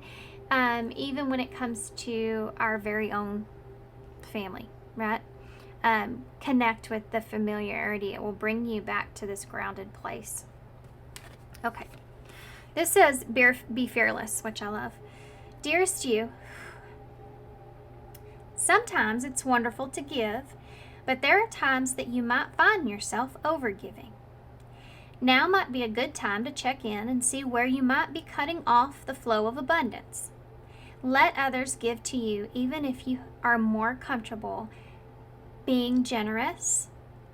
even when it comes to our very own family, right? Connect with the familiarity. It will bring you back to this grounded place. Okay. This says, be fearless, which I love. Dearest you, sometimes it's wonderful to give, but there are times that you might find yourself overgiving. Now might be a good time to check in and see where you might be cutting off the flow of abundance. Let others give to you, even if you are more comfortable being generous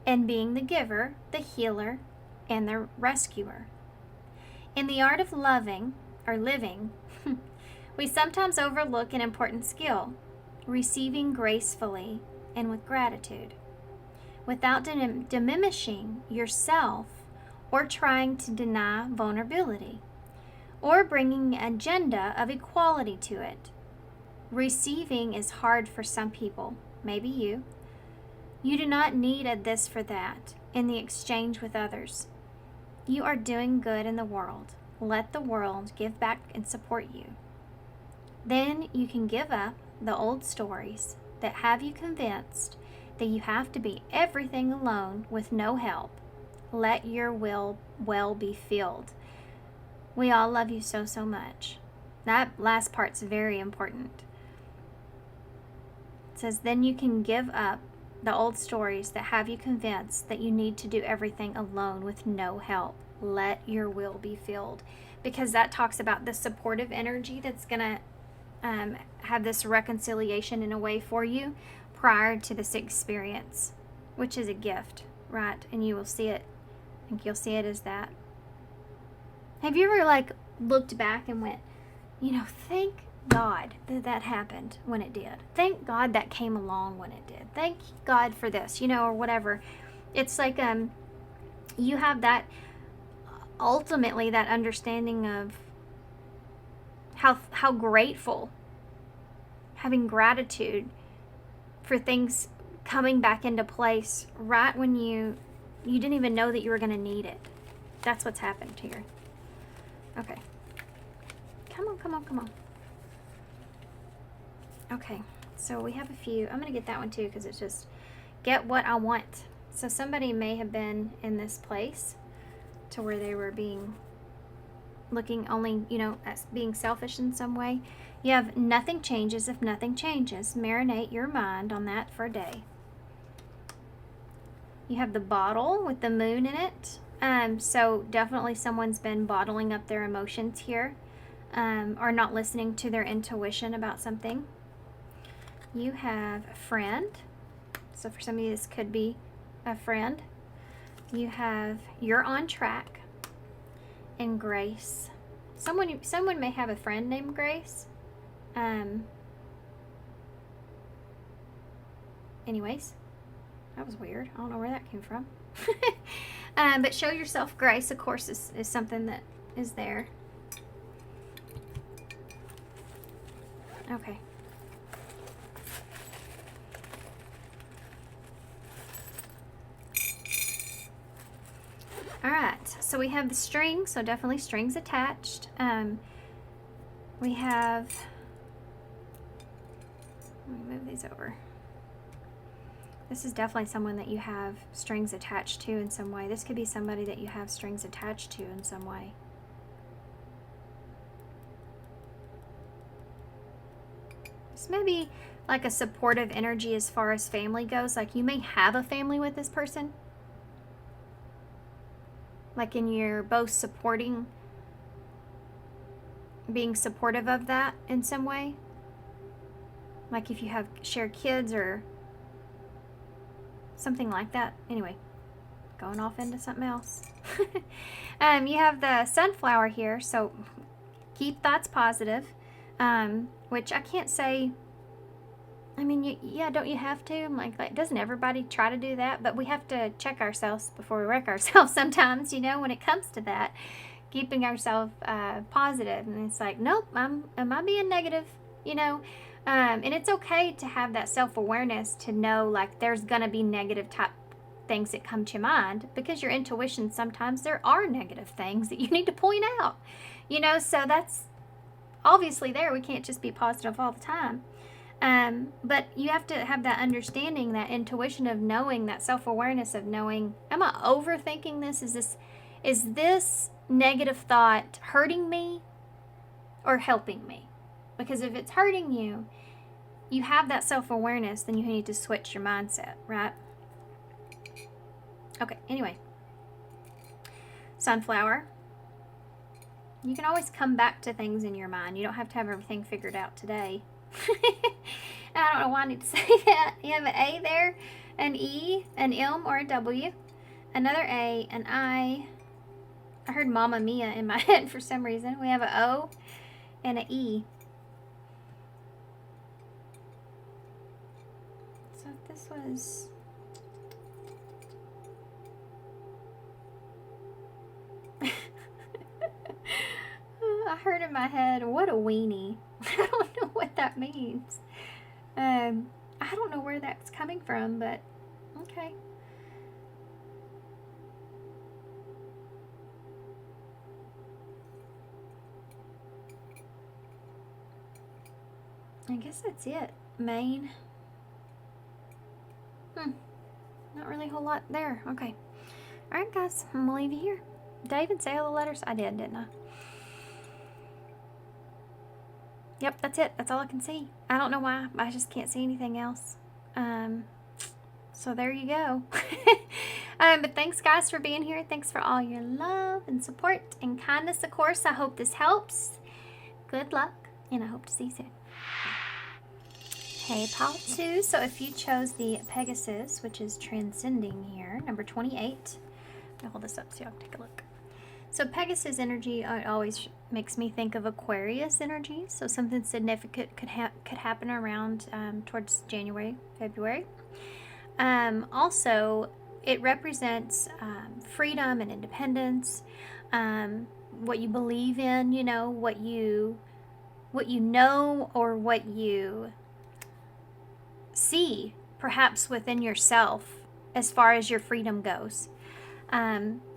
and being the giver, the healer, and the rescuer. In the art of loving or living, we sometimes overlook an important skill, receiving gracefully and with gratitude, without diminishing yourself or trying to deny vulnerability, or bringing an agenda of equality to it. Receiving is hard for some people, maybe you. You do not need a this for that in the exchange with others. You are doing good in the world, let the world give back and support you. Then you can give up the old stories that have you convinced that you have to be everything alone with no help. Let your will well be filled. We all love you so, so much. That last part's very important. It says, then you can give up the old stories that have you convinced that you need to do everything alone with no help. Let your will be filled. Because that talks about the supportive energy that's going to have this reconciliation in a way for you prior to this experience, which is a gift, right? And you will see it. I think you'll see it as that. Have you ever like looked back and went, thank God that happened when it did. Thank God that came along when it did. Thank God for this, or whatever. It's like you have that, ultimately, that understanding of how grateful, having gratitude for things coming back into place right when you didn't even know that you were going to need it. That's what's happened here. Okay. Come on. Okay, so we have a few. I'm going to get that one too because it's just get what I want. So somebody may have been in this place to where they were looking only, as being selfish in some way. You have nothing changes if nothing changes. Marinate your mind on that for a day. You have the bottle with the moon in it. So definitely someone's been bottling up their emotions here, or not listening to their intuition about something. You have a friend. So for some of you, this could be a friend. You have you're on track. And Grace. Someone may have a friend named Grace. Anyways, that was weird. I don't know where that came from. But show yourself grace, of course, is something that is there. Okay. All right, so we have the string, so definitely strings attached. We have, let me move these over. This is definitely someone that you have strings attached to in some way. This could be somebody that you have strings attached to in some way. This may be like a supportive energy as far as family goes. Like you may have a family with this person. Like and you're both supporting, being supportive of that in some way. Like if you have shared kids or something like that. Anyway, going off into something else. You have the sunflower here, so keep thoughts positive, which I can't say, I mean, yeah, don't you have to? I'm like, doesn't everybody try to do that? But we have to check ourselves before we wreck ourselves sometimes, when it comes to that, keeping ourselves positive. And it's like, nope, am I being negative? And it's okay to have that self-awareness to know, like, there's going to be negative type things that come to your mind, because your intuition, sometimes there are negative things that you need to point out, so that's obviously there. We can't just be positive all the time. But you have to have that understanding, that intuition of knowing, that self-awareness of knowing, am I overthinking this? Is this negative thought hurting me or helping me? Because if it's hurting you, you have that self-awareness, then you need to switch your mindset, right? Okay, anyway. Sunflower. You can always come back to things in your mind. You don't have to have everything figured out today. I don't know why I need to say that. You have an A there, an E, an M, or a W, another A, an I. I heard Mama Mia in my head for some reason. We have an O and an E. So if this was... I heard in my head, what a weenie. I don't know what that means. I don't know where that's coming from, but okay. I guess that's it. Main. Not really a whole lot there. Okay. All right, guys. I'm going to leave you here. Did I even say all the letters? I did, didn't I? Yep, that's it. That's all I can see. I don't know why. I just can't see anything else. So there you go. But thanks, guys, for being here. Thanks for all your love and support and kindness, of course. I hope this helps. Good luck, and I hope to see you soon. Hey, pile 2. So if you chose the Pegasus, which is Transcending here, number 28. I'll hold this up so y'all can take a look. So Pegasus energy always makes me think of Aquarius energy. So something significant could happen around towards January, February. Also, it represents freedom and independence, what you believe in, you know, what you know, or what you see perhaps within yourself as far as your freedom goes.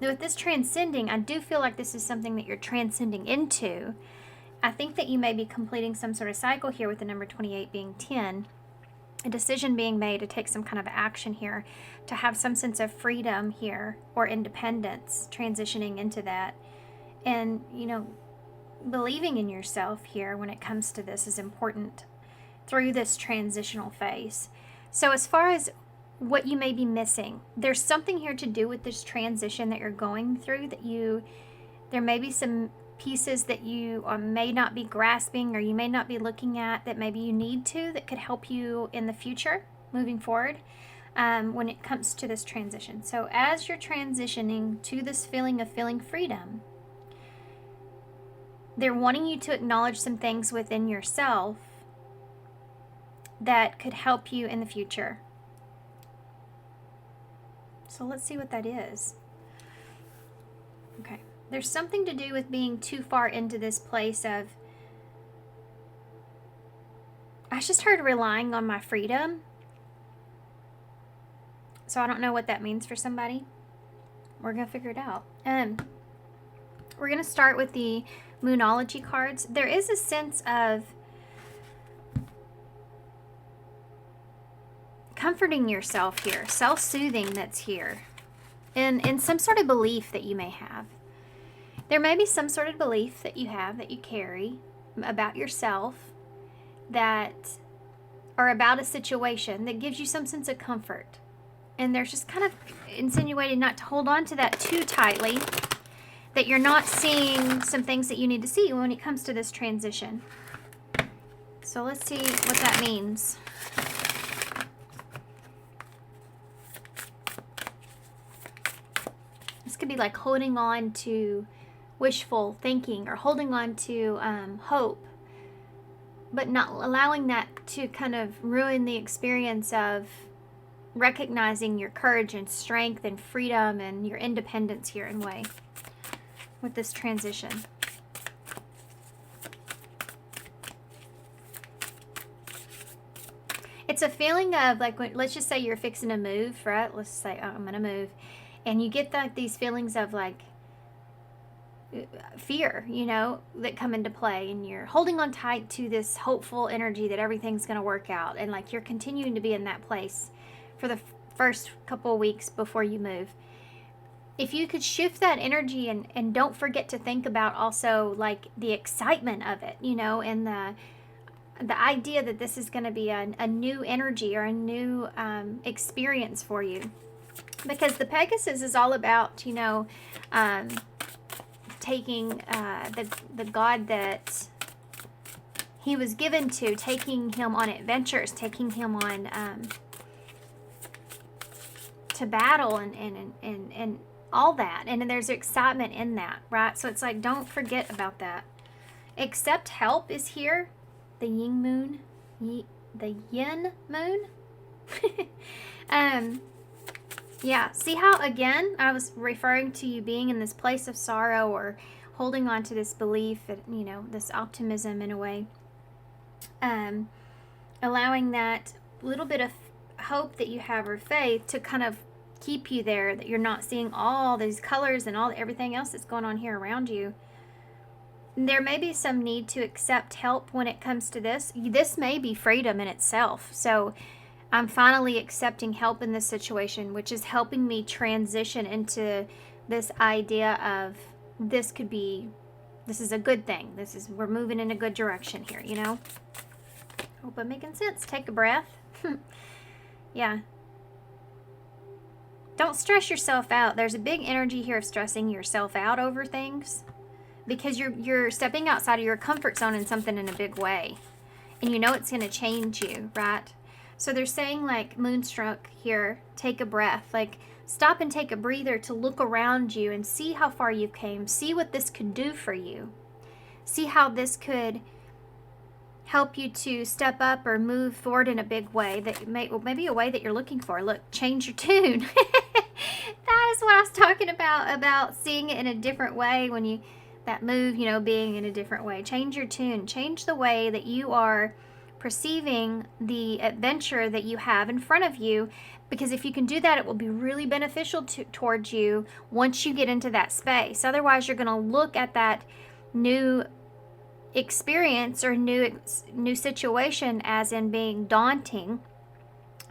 With this transcending, I do feel like this is something that you're transcending into. I think that you may be completing some sort of cycle here with the number 28 being 10. A decision being made to take some kind of action here, to have some sense of freedom here or independence, transitioning into that. And, you know, believing in yourself here when it comes to this is important through this transitional phase. So as far as what you may be missing, there's something here to do with this transition that you're going through, that there may be some pieces that you may not be grasping, or you may not be looking at, that maybe you need to, that could help you in the future moving forward when it comes to this transition. So as you're transitioning to this feeling of feeling freedom, they're wanting you to acknowledge some things within yourself that could help you in the future. So let's see what that is. Okay. There's something to do with being too far into this place of, I just heard relying on my freedom. So I don't know what that means for somebody. We're going to figure it out. We're going to start with the Moonology cards. There is a sense of comforting yourself here, self-soothing that's here, in some sort of belief that you may have. There may be some sort of belief that you have, that you carry about yourself, that, or about a situation that gives you some sense of comfort. And there's just kind of insinuated not to hold on to that too tightly, that you're not seeing some things that you need to see when it comes to this transition. So let's see what that means. This could be like holding on to wishful thinking, or holding on to hope, but not allowing that to kind of ruin the experience of recognizing your courage and strength and freedom and your independence here in a way with this transition. It's a feeling of like, let's just say you're fixing to move, right? Let's say, oh, I'm going to move. And you get like these feelings of like fear, you know, that come into play, and you're holding on tight to this hopeful energy that everything's going to work out, and like you're continuing to be in that place for the first couple of weeks before you move. If you could shift that energy, and don't forget to think about also like the excitement of it, you know, and the idea that this is going to be a new energy or a new experience for you. Because the Pegasus is all about, you know, taking the God that he was given to, taking him on adventures, taking him on to battle, and all that. And there's excitement in that, right? So it's like, don't forget about that. Accept help is here. The yin moon. The yin moon. Yeah, see how, again, I was referring to you being in this place of sorrow, or holding on to this belief, that, you know, this optimism in a way. Allowing that little bit of hope that you have, or faith, to kind of keep you there, that you're not seeing all these colors and everything else that's going on here around you. there may be some need to accept help when it comes to this. This may be freedom in itself. So I'm finally accepting help in this situation, which is helping me transition into this idea of this is a good thing. We're moving in a good direction here, you know? Hope I'm making sense. Take a breath. Yeah. Don't stress yourself out. There's a big energy here of stressing yourself out over things because you're stepping outside of your comfort zone in something in a big way. And you know it's going to change you, right? So they're saying, like, Moonstruck here, take a breath. Like, stop and take a breather to look around you and see how far you've came. See what this could do for you. See how this could help you to step up or move forward in a big way, that maybe a way that you're looking for. Look, change your tune. That is what I was talking about seeing it in a different way when you, that move, you know, being in a different way. Change your tune. Change the way that you are perceiving the adventure that you have in front of you, because if you can do that, it will be really beneficial towards you once you get into that space. Otherwise, you're going to look at that new experience or new situation as in being daunting,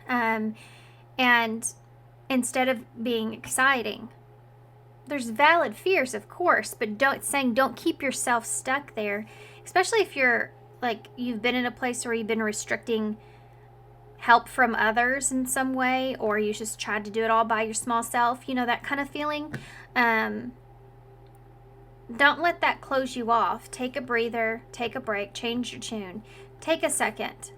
and instead of being exciting. There's valid fears, of course, but don't keep yourself stuck there, especially if you're like you've been in a place where you've been restricting help from others in some way, or you just tried to do it all by your small self, you know, that kind of feeling. Don't let that close you off. Take a breather, take a break, change your tune, take a second.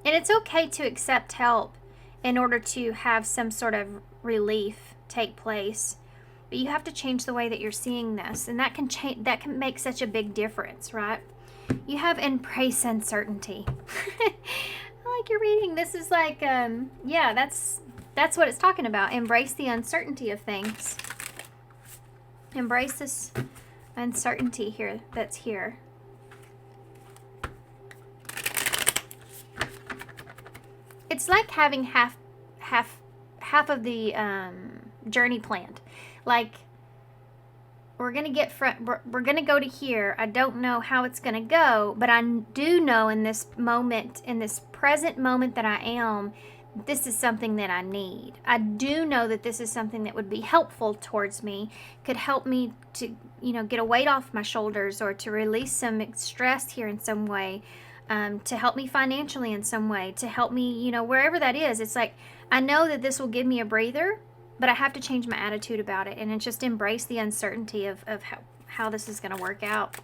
And it's okay to accept help in order to have some sort of relief take place. But you have to change the way that you're seeing this, and that can make such a big difference, right? You have embrace uncertainty. I like your reading. This is like, yeah, that's what it's talking about. Embrace the uncertainty of things. Embrace this uncertainty here that's here. It's like having half of the journey planned. Like, we're gonna go to here. I don't know how it's gonna go, but I do know in this moment, in this present moment that I am, this is something that I need. I do know that this is something that would be helpful towards me, could help me to, you know, get a weight off my shoulders, or to release some stress here in some way, to help me financially in some way, to help me, you know, wherever that is. It's like, I know that this will give me a breather, but I have to change my attitude about it, and then just embrace the uncertainty of how this is going to work out.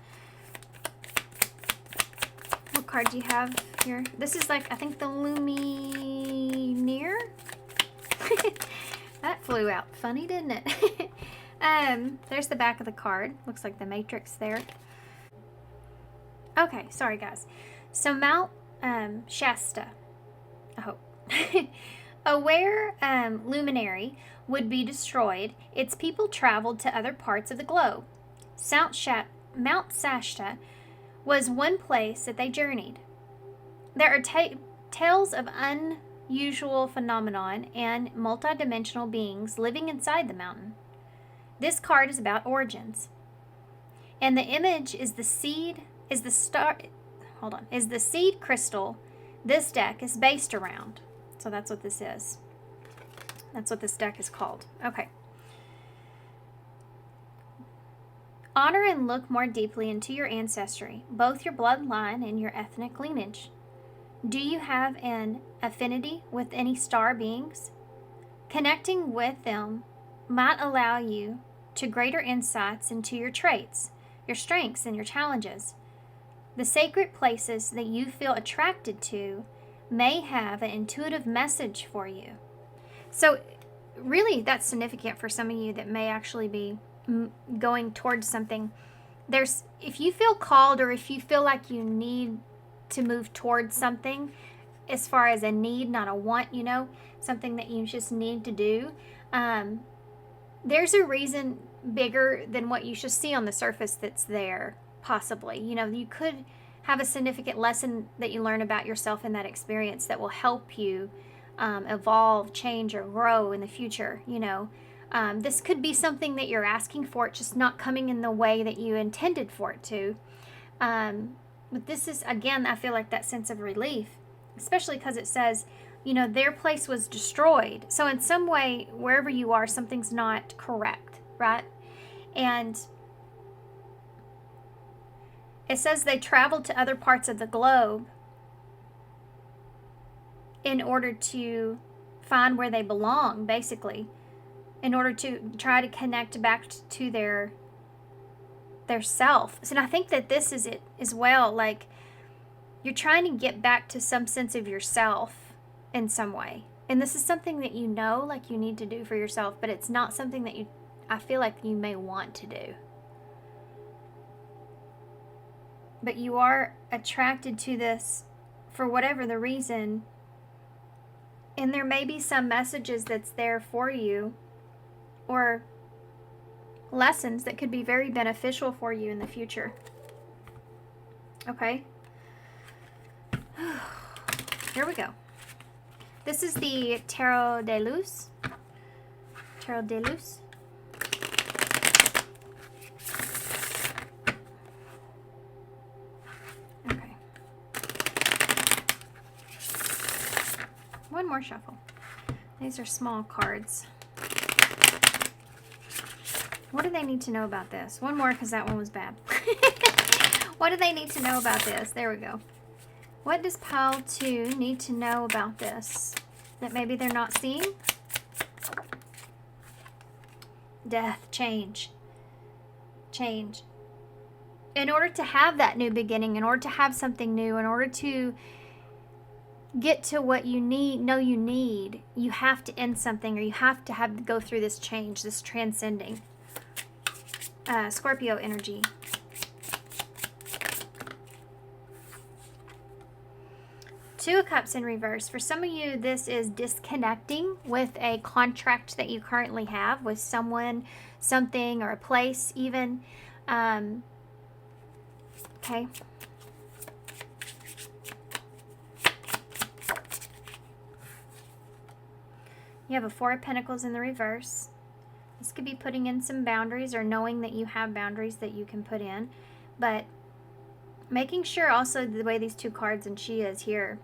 What card do you have here? This is like, I think the Lumineer. That flew out funny, didn't it? There's the back of the card. Looks like the Matrix there. Okay, sorry guys. So Mount Shasta, I hope. Aware luminary would be destroyed. Its people traveled to other parts of the globe. Mount Shasta was one place that they journeyed. There are tales of unusual phenomenon and multidimensional beings living inside the mountain. This card is about origins. And the image is the seed crystal this deck is based around. So that's what this is. That's what this deck is called. Okay. Honor and look more deeply into your ancestry, both your bloodline and your ethnic lineage. Do you have an affinity with any star beings? Connecting with them might allow you to greater insights into your traits, your strengths, and your challenges. The sacred places that you feel attracted to may have an intuitive message for you. So really, that's significant for some of you that may actually be going towards something. If you feel called, or if you feel like you need to move towards something, as far as a need, not a want, you know, something that you just need to do, there's a reason bigger than what you should see on the surface that's there, possibly. You know, you could have a significant lesson that you learn about yourself in that experience that will help you evolve, change, or grow in the future, you know. This could be something that you're asking for, it's just not coming in the way that you intended for it to. But this is, again, I feel like that sense of relief, especially because it says, you know, their place was destroyed. So in some way, wherever you are, something's not correct, right? And it says they traveled to other parts of the globe in order to find where they belong, basically, in order to try to connect back to their self. So I think that this is it as well. Like, you're trying to get back to some sense of yourself in some way. And this is something that you know, like, you need to do for yourself, but it's not something that I feel like you may want to do. But you are attracted to this for whatever the reason. And there may be some messages that's there for you, or lessons that could be very beneficial for you in the future. Okay. Here we go. This is the Tarot de Luz. Tarot de Luz. Okay. One more shuffle. These are small cards. What do they need to know about this? One more, because that one was bad. What do they need to know about this? There we go. What does pile 2 need to know about this that maybe they're not seeing? Death, change. Change. In order to have that new beginning, in order to have something new, in order to get to what you need, you have to end something, or you have to go through this change, this transcending. Scorpio energy. Two of Cups in reverse. For some of you, this is disconnecting with a contract that you currently have with someone, something, or a place even. Okay. You have a Four of Pentacles in the reverse. This could be putting in some boundaries, or knowing that you have boundaries that you can put in. But making sure also the way these two cards, and she is here,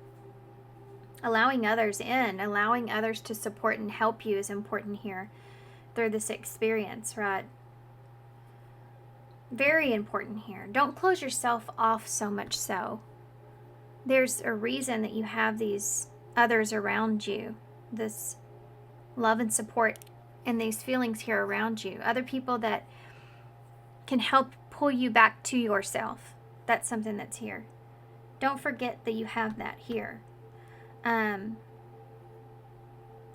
allowing others in, allowing others to support and help you is important here through this experience, right? Very important here. Don't close yourself off so much so. There's a reason that you have these others around you, this love and support and these feelings here around you. Other people that can help pull you back to yourself. That's something that's here. Don't forget that you have that here.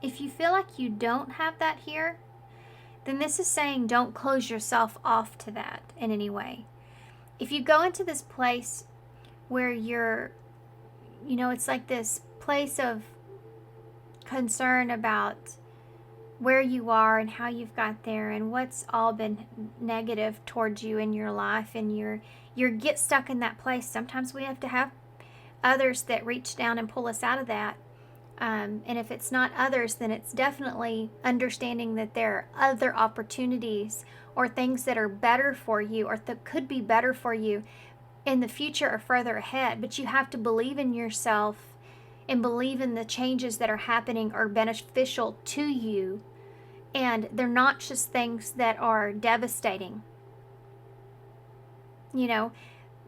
If you feel like you don't have that here, then this is saying don't close yourself off to that in any way. If you go into this place where you're, you know, it's like this place of concern about where you are and how you've got there and what's all been negative towards you in your life, and you get stuck in that place. Sometimes we have to have others that reach down and pull us out of that. And if it's not others, then it's definitely understanding that there are other opportunities or things that are better for you, or that could be better for you in the future or further ahead. But you have to believe in yourself and believe in the changes that are happening are beneficial to you. And they're not just things that are devastating. You know,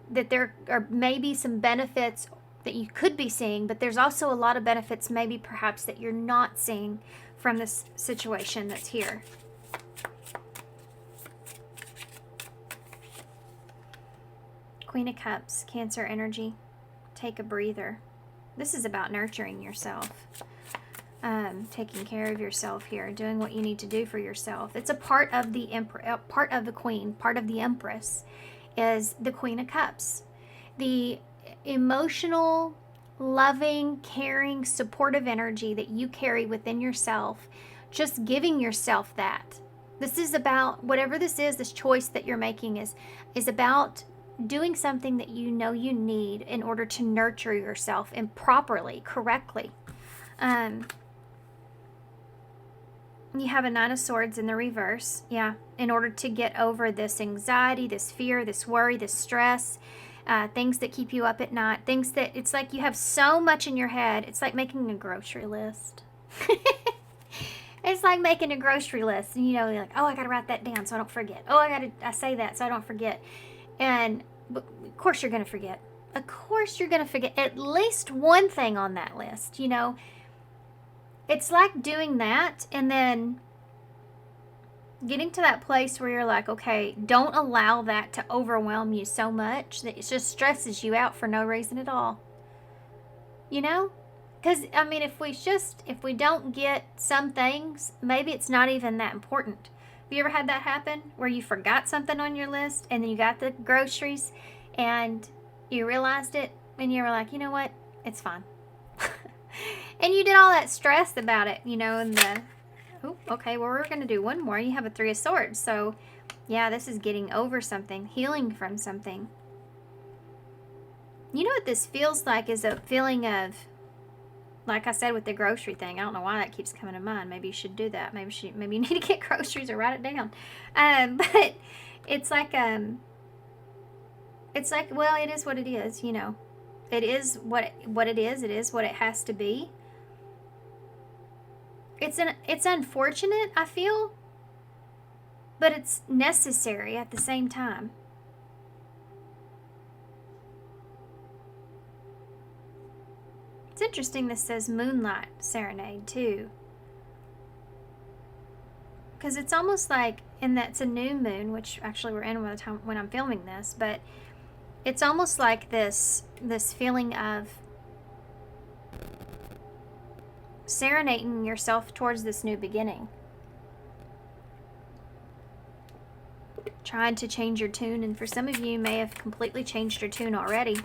that there are maybe some benefits that you could be seeing, but there's also a lot of benefits maybe perhaps that you're not seeing from this situation that's here. Queen of Cups, Cancer energy. Take a breather. This is about nurturing yourself. Taking care of yourself here, doing what you need to do for yourself. It's a part of the part of the Queen, part of the Empress is the Queen of Cups. The emotional, loving, caring, supportive energy that you carry within yourself, just giving yourself that. This is about, whatever this is, this choice that you're making is about doing something that you know you need in order to nurture yourself and properly, correctly. You have a Nine of Swords in the reverse. Yeah, in order to get over this anxiety, this fear, this worry, this stress, things that keep you up at night, things that it's like you have so much in your head. It's like making a grocery list. It's like making a grocery list, and you're like, oh, I gotta write that down so I don't forget. Oh, I say that so I don't forget. And of course you're gonna forget. Of course you're gonna forget at least one thing on that list. It's like doing that and then getting to that place where you're like, okay, don't allow that to overwhelm you so much that it just stresses you out for no reason at all. Because, I mean, if we don't get some things, maybe it's not even that important. Have you ever had that happen where you forgot something on your list and then you got the groceries and you realized it and you were like, you know what? It's fine. And you did all that stress about it, okay, well, we're going to do one more. You have a Three of Swords. So, yeah, this is getting over something, healing from something. You know what this feels like is a feeling of, like I said with the grocery thing, I don't know why that keeps coming to mind. Maybe you should do that. Maybe you need to get groceries or write it down. But it's like, well, it is what it is, It is what it is. It is what it has to be. It's unfortunate, I feel, but it's necessary at the same time. It's interesting this says Moonlight Serenade too. Because it's almost like, and that's a new moon, which actually we're in when I'm filming this, but it's almost like this feeling of serenading yourself towards this new beginning. Trying to change your tune, and for some of you may have completely changed your tune already.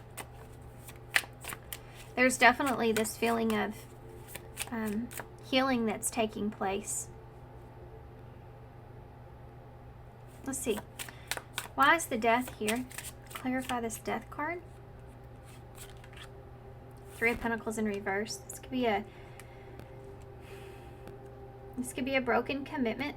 There's definitely this feeling of healing that's taking place. Let's see. Why is the Death here? Clarify this Death card. Three of Pentacles in reverse. This could be a broken commitment.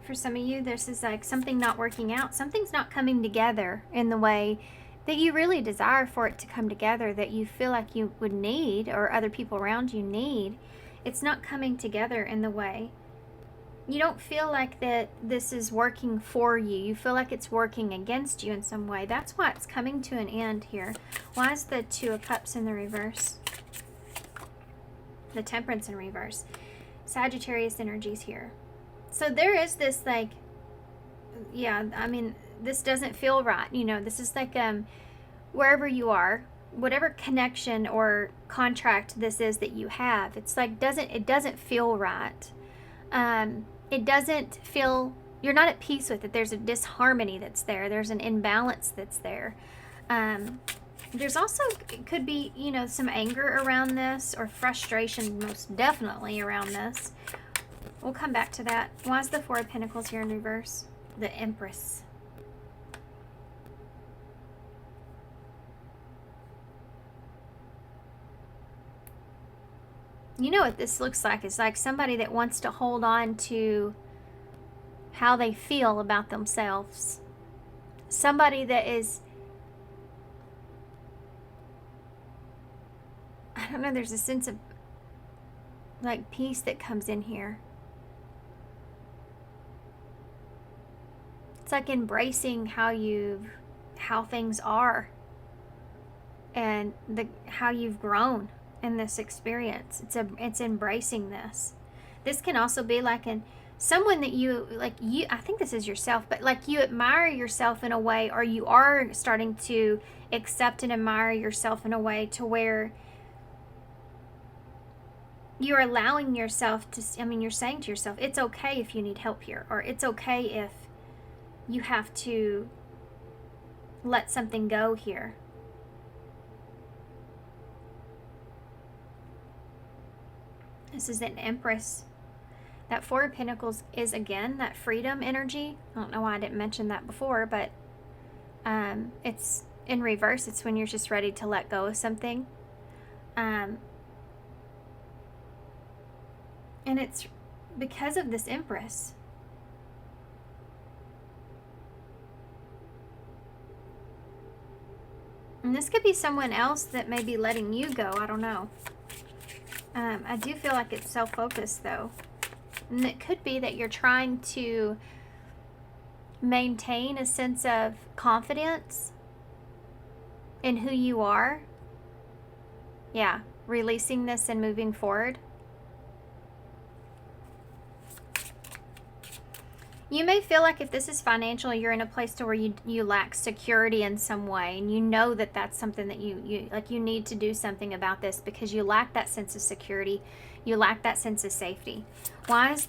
For some of you, this is like something not working out. Something's not coming together in the way that you really desire for it to come together, that you feel like you would need, or other people around you need. It's not coming together in the way. You don't feel like that this is working for you. You feel like it's working against you in some way. That's why it's coming to an end here. Why is the Two of Cups in the reverse? The Temperance in reverse. Sagittarius energies here. So there is this like, yeah, I mean, this doesn't feel right. This is like wherever you are, whatever connection or contract this is that you have, it's like it doesn't feel right. It doesn't feel, you're not at peace with it. There's a disharmony that's there. There's an imbalance that's there. There's also, it could be, some anger around this, or frustration most definitely around this. We'll come back to that. Why is the Four of Pentacles here in reverse? The Empress. You know what this looks like? It's like somebody that wants to hold on to how they feel about themselves. Somebody that is, I don't know, there's a sense of like peace that comes in here. It's like embracing how things are, and how you've grown in this experience. It's embracing this. This can also be like someone that I think this is yourself, but like you admire yourself in a way, or you are starting to accept and admire yourself in a way to where you're allowing yourself to, you're saying to yourself, it's okay if you need help here, or it's okay if you have to let something go here. This is an Empress. That Four of Pentacles is, again, that freedom energy. I don't know why I didn't mention that before, but it's in reverse. It's when you're just ready to let go of something. And it's because of this Empress. And this could be someone else that may be letting you go. I don't know. I do feel like it's self-focused, though. And it could be that you're trying to maintain a sense of confidence in who you are. Yeah, releasing this and moving forward. You may feel like if this is financial, you're in a place to where you lack security in some way, and you know that that's something that you need to do something about this because you lack that sense of security, you lack that sense of safety. Why is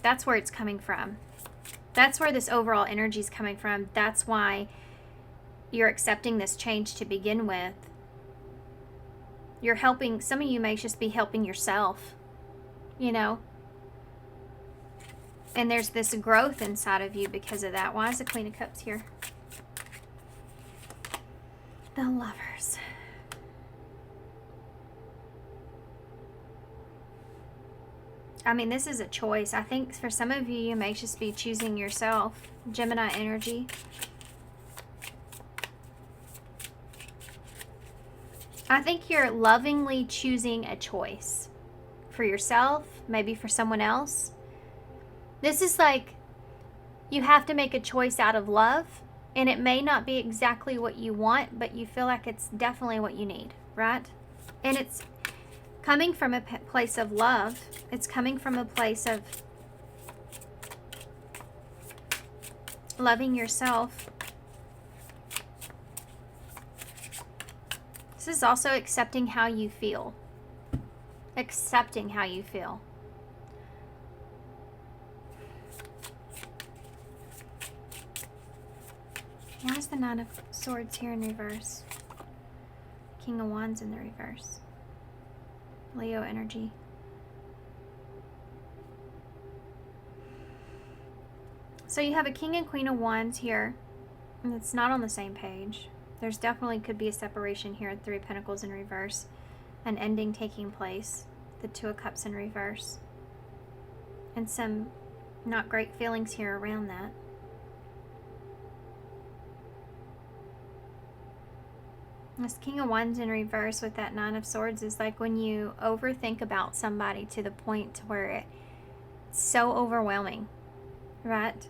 that's where it's coming from. That's where this overall energy is coming from. That's why you're accepting this change to begin with. You're helping, some of you may just be helping yourself, you know. And there's this growth inside of you because of that. Why is the Queen of Cups here? The Lovers. I mean, this is a choice. I think for some of you, you may just be choosing yourself. Gemini energy. I think you're lovingly choosing a choice for yourself, maybe for someone else. This is like you have to make a choice out of love, and it may not be exactly what you want, but you feel like it's definitely what you need, right? And it's coming from a place of love. It's coming from a place of loving yourself. This is also accepting how you feel. Accepting how you feel. Why is the Nine of Swords here in reverse? King of Wands in the reverse. Leo energy. So you have a King and Queen of Wands here, and it's not on the same page. There's definitely could be a separation here at Three of Pentacles in reverse. An ending taking place. The Two of Cups in reverse. And some not great feelings here around that. This King of Wands in reverse with that Nine of Swords is like when you overthink about somebody to the point to where it's so overwhelming, right?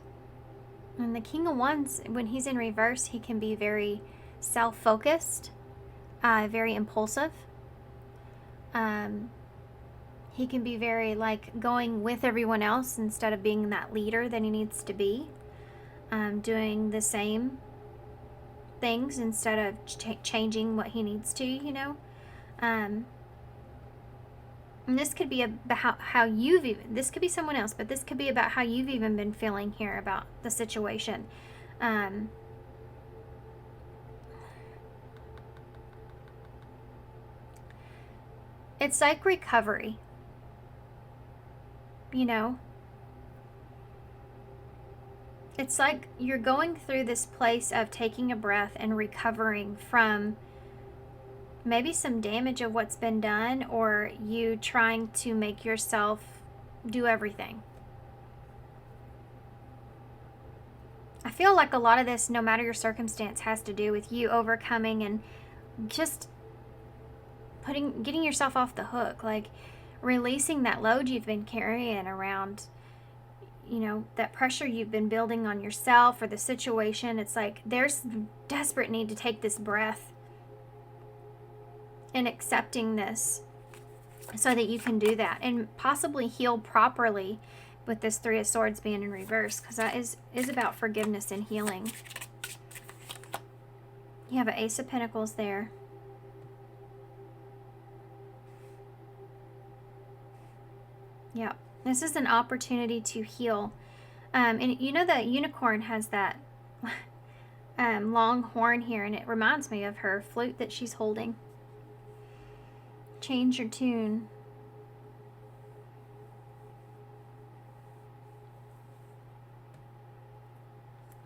And the King of Wands, when he's in reverse, he can be very self-focused, very impulsive. He can be very like going with everyone else instead of being that leader that he needs to be, doing the same things instead of changing what he needs to, you know. And this could be about how you've even, this could be someone else, but this could be about how you've even been feeling here about the situation. It's like recovery, you know. It's like you're going through this place of taking a breath and recovering from maybe some damage of what's been done, or you trying to make yourself do everything. I feel like a lot of this, no matter your circumstance, has to do with you overcoming and just getting yourself off the hook, like releasing that load you've been carrying around, you know, that pressure you've been building on yourself or the situation. It's like there's desperate need to take this breath and accepting this so that you can do that and possibly heal properly with this Three of Swords being in reverse, because that is about forgiveness and healing. You have an Ace of Pentacles there. Yeah, this is an opportunity to heal. And you know that unicorn has that long horn here, and it reminds me of her flute that she's holding. Change your tune.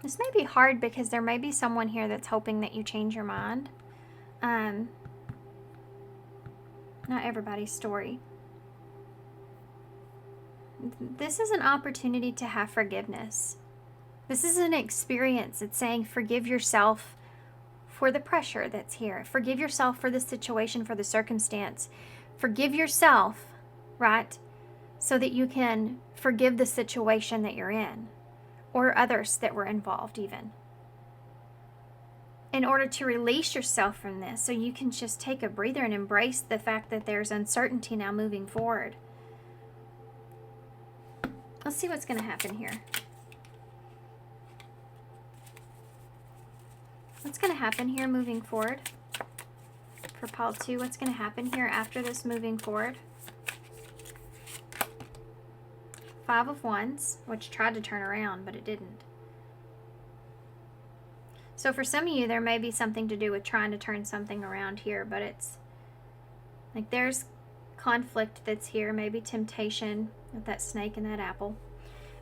This may be hard because there may be someone here that's hoping that you change your mind. Not everybody's story. This is an opportunity to have forgiveness. This is an experience. It's saying forgive yourself for the pressure that's here. Forgive yourself for the situation, for the circumstance. Forgive yourself, right? So that you can forgive the situation that you're in, or others that were involved even. In order to release yourself from this, so you can just take a breather and embrace the fact that there's uncertainty now moving forward. Let's see what's going to happen here. What's going to happen here moving forward? For pile 2, what's going to happen here after this moving forward? 5 of Wands, which tried to turn around, but it didn't. So for some of you, there may be something to do with trying to turn something around here, but it's like there's conflict that's here, maybe temptation with that snake and that apple.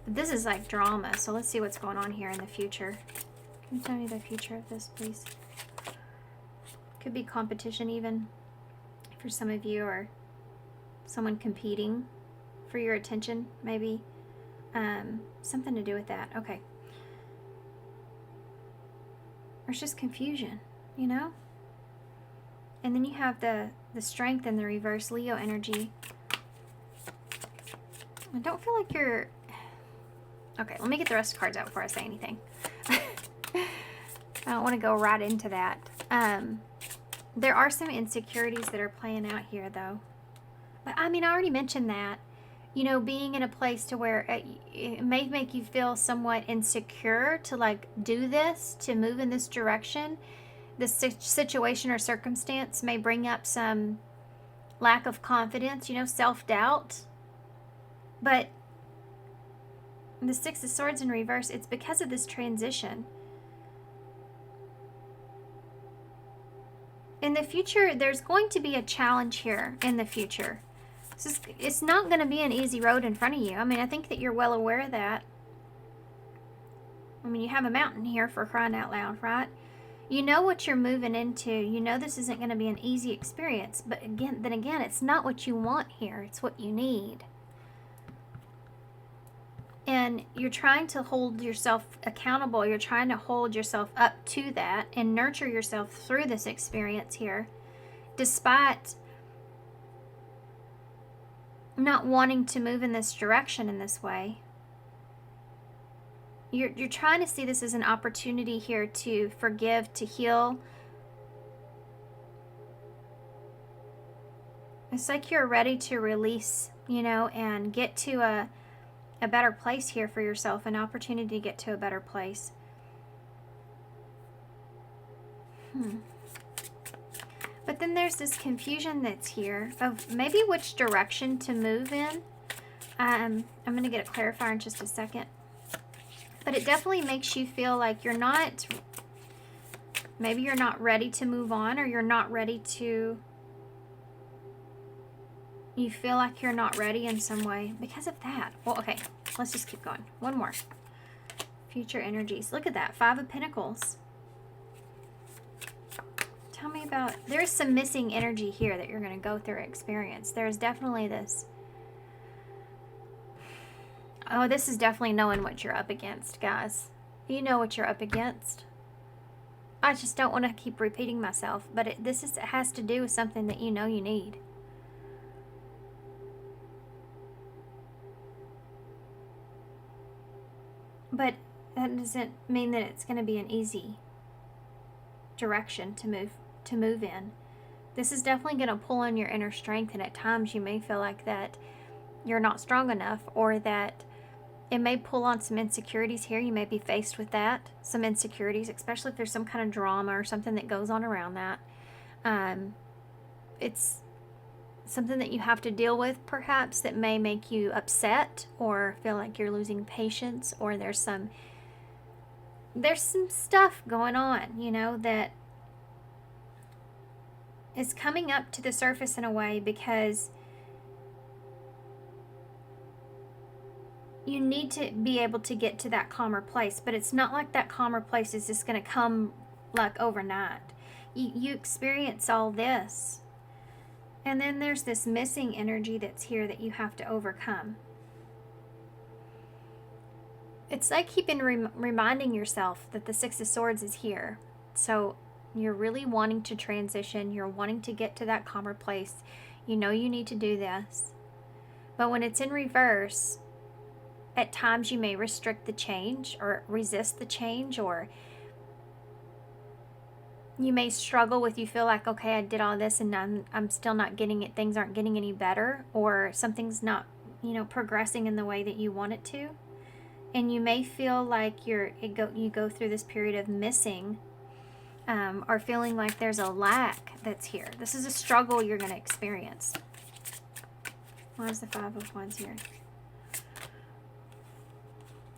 But this is like drama, so let's see what's going on here in the future. Can you tell me the future of this, please? Could be competition even for some of you, or someone competing for your attention, maybe. Something to do with that. Okay. Or it's just confusion, you know? And then you have the strength and the reverse Leo energy. I don't feel like you're... Okay, let me get the rest of the cards out before I say anything. I don't want to go right into that. There are some insecurities that are playing out here, though. But, I mean, I already mentioned that. You know, being in a place to where it may make you feel somewhat insecure to, like, do this, to move in this direction. This situation or circumstance may bring up some lack of confidence, you know, self-doubt. But the 6 of Swords in reverse, it's because of this transition. In the future, there's going to be a challenge here in the future. It's not going to be an easy road in front of you. I mean, I think that you're well aware of that. I mean, you have a mountain here, for crying out loud, right? You know what you're moving into. You know this isn't going to be an easy experience. But again, it's not what you want here. It's what you need. And you're trying to hold yourself accountable. You're trying to hold yourself up to that and nurture yourself through this experience here, despite not wanting to move in this direction in this way. You're trying to see this as an opportunity here to forgive, to heal. It's like you're ready to release, you know, and get to a better place here for yourself, an opportunity to get to a better place. But then there's this confusion that's here of maybe which direction to move in. I'm going to get a clarifier in just a second. But it definitely makes you feel like you're not, maybe you're not ready to move on, or you're not ready to, you feel like you're not ready in some way because of that. Well, okay, let's just keep going. One more. Future energies. Look at that. 5 of Pentacles. Tell me about, there's some missing energy here that you're going to go through experience. There's definitely this. Oh, this is definitely knowing what you're up against, guys. You know what you're up against. I just don't want to keep repeating myself, but it has to do with something that you know you need. But that doesn't mean that it's going to be an easy direction to move in. This is definitely going to pull on your inner strength, and at times you may feel like that you're not strong enough, or that it may pull on some insecurities here. You may be faced with that, some insecurities, especially if there's some kind of drama or something that goes on around that. It's something that you have to deal with, perhaps, that may make you upset or feel like you're losing patience, or there's some stuff going on, you know, that is coming up to the surface in a way because you need to be able to get to that calmer place. But it's not like that calmer place is just going to come like overnight. You experience all this, and then there's this missing energy that's here that you have to overcome. it's like keeping reminding yourself that the Six of Swords is here. So you're really wanting to transition. You're wanting to get to that calmer place. You know you need to do this. But when it's in reverse, at times you may restrict the change or resist the change, or you may struggle with, you feel like, okay, I did all this and I'm still not getting it. Things aren't getting any better, or something's not, progressing in the way that you want it to. And you may feel like you go through this period of missing, or feeling like there's a lack that's here. This is a struggle you're going to experience. Why is the Five of Wands here?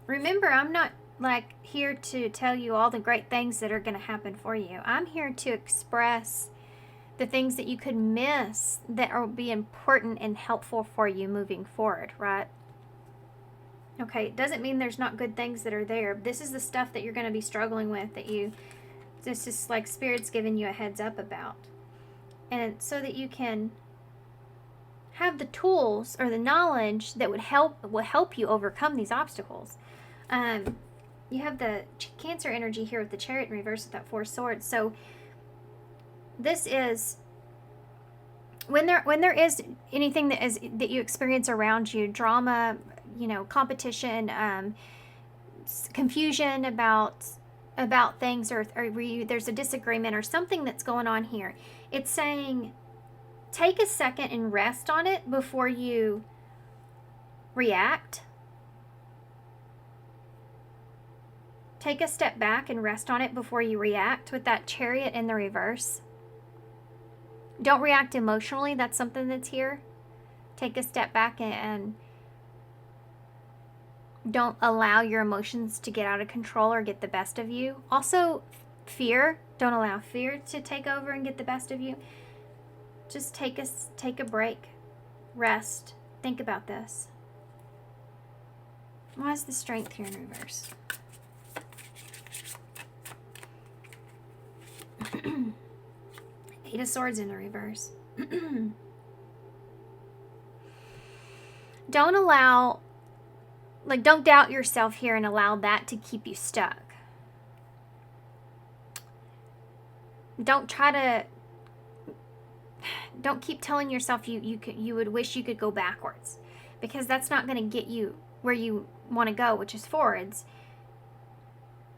Remember, I'm not like here to tell you all the great things that are going to happen for you. I'm here to express the things that you could miss that will be important and helpful for you moving forward, right? Okay, it doesn't mean there's not good things that are there. This is the stuff that you're going to be struggling with, this is like Spirit's giving you a heads up about. And so that you can have the tools or the knowledge that will help you overcome these obstacles. You have the Cancer energy here with the Chariot in reverse with that Four of Swords. So this is when there is anything that you experience around you, drama, competition, confusion about things, or there's a disagreement or something that's going on here. It's saying take a second and rest on it before you react. Take a step back and rest on it before you react with that Chariot in the reverse. Don't react emotionally. That's something that's here. Take a step back and don't allow your emotions to get out of control or get the best of you. Also, fear. Don't allow fear to take over and get the best of you. Just take a break. Rest. Think about this. Why is the Strength here in reverse? Eight of Swords in the reverse. Don't doubt yourself here and allow that to keep you stuck. Don't keep telling yourself you would wish you could go backwards, because that's not going to get you where you want to go, which is forwards.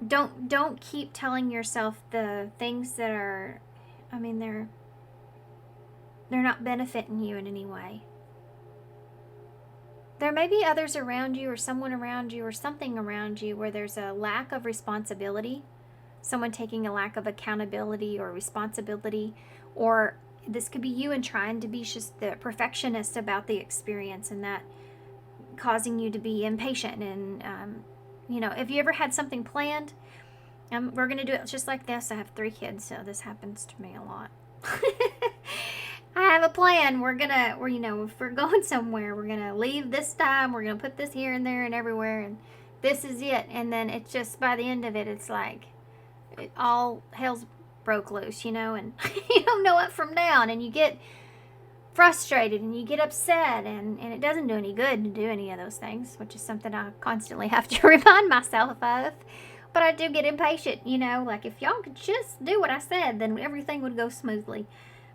Don't keep telling yourself the things that are, they're not benefiting you in any way. There may be others around you, or someone around you, or something around you where there's a lack of responsibility, someone taking a lack of accountability or responsibility, or this could be you and trying to be just the perfectionist about the experience, and that causing you to be impatient. And if you ever had something planned, we're going to do it just like this. I have 3 kids, so this happens to me a lot. I have a plan. If we're going somewhere, we're going to leave this time. We're going to put this here and there and everywhere, and this is it. And then it's just, by the end of it, it's like all hell's broke loose, and you don't know up from down, and you get frustrated and you get upset, and it doesn't do any good to do any of those things, which is something I constantly have to remind myself of. But I do get impatient, like if y'all could just do what I said, then everything would go smoothly.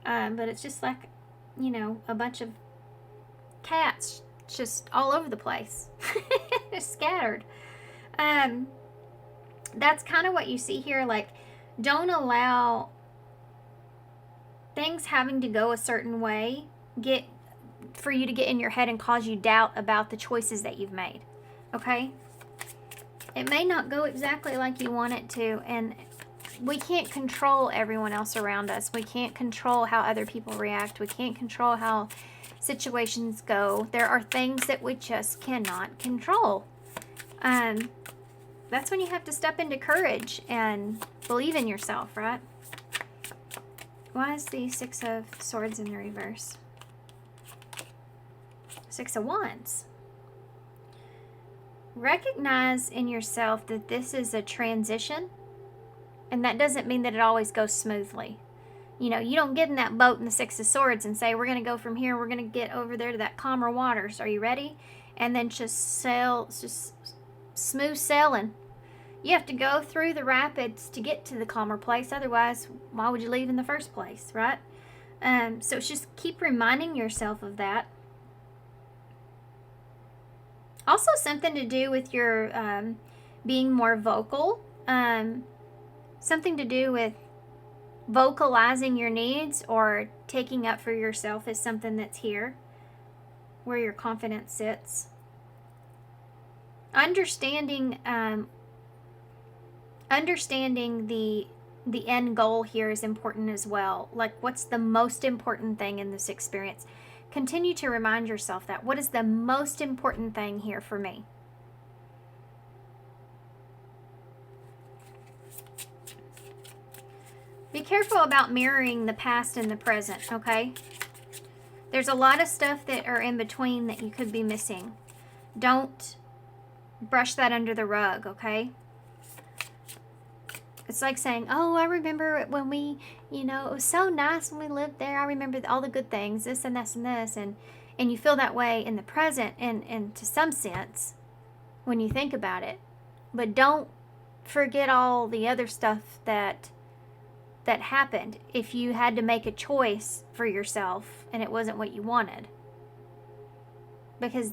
But it's just like, a bunch of cats just all over the place. Scattered. That's kind of what you see here. Like, don't allow things having to go a certain way for you to get in your head and cause you doubt about the choices that you've made. Okay? It may not go exactly like you want it to, and we can't control everyone else around us. We can't control how other people react. We can't control how situations go. There are things that we just cannot control. That's when you have to step into courage and believe in yourself, right? Why is the Six of Swords in the reverse? Six of Wands. Recognize in yourself that this is a transition, and that doesn't mean that it always goes smoothly. You don't get in that boat in the Six of Swords and say, we're going to go from here, we're going to get over there to that calmer waters. Are you ready? And then just smooth sailing. You have to go through the rapids to get to the calmer place. Otherwise, why would you leave in the first place, right? So it's just keep reminding yourself of that. Also, something to do with your being more vocal. Something to do with vocalizing your needs or taking up for yourself is something that's here, where your confidence sits. Understanding the end goal here is important as well. Like, what's the most important thing in this experience? Continue to remind yourself that. What is the most important thing here for me? Be careful about mirroring the past and the present, okay? There's a lot of stuff that are in between that you could be missing. Don't brush that under the rug, okay? It's like saying, oh, I remember when we, it was so nice when we lived there. I remember all the good things, this and this and this. And you feel that way in the present and to some sense when you think about it. But don't forget all the other stuff that happened if you had to make a choice for yourself and it wasn't what you wanted. Because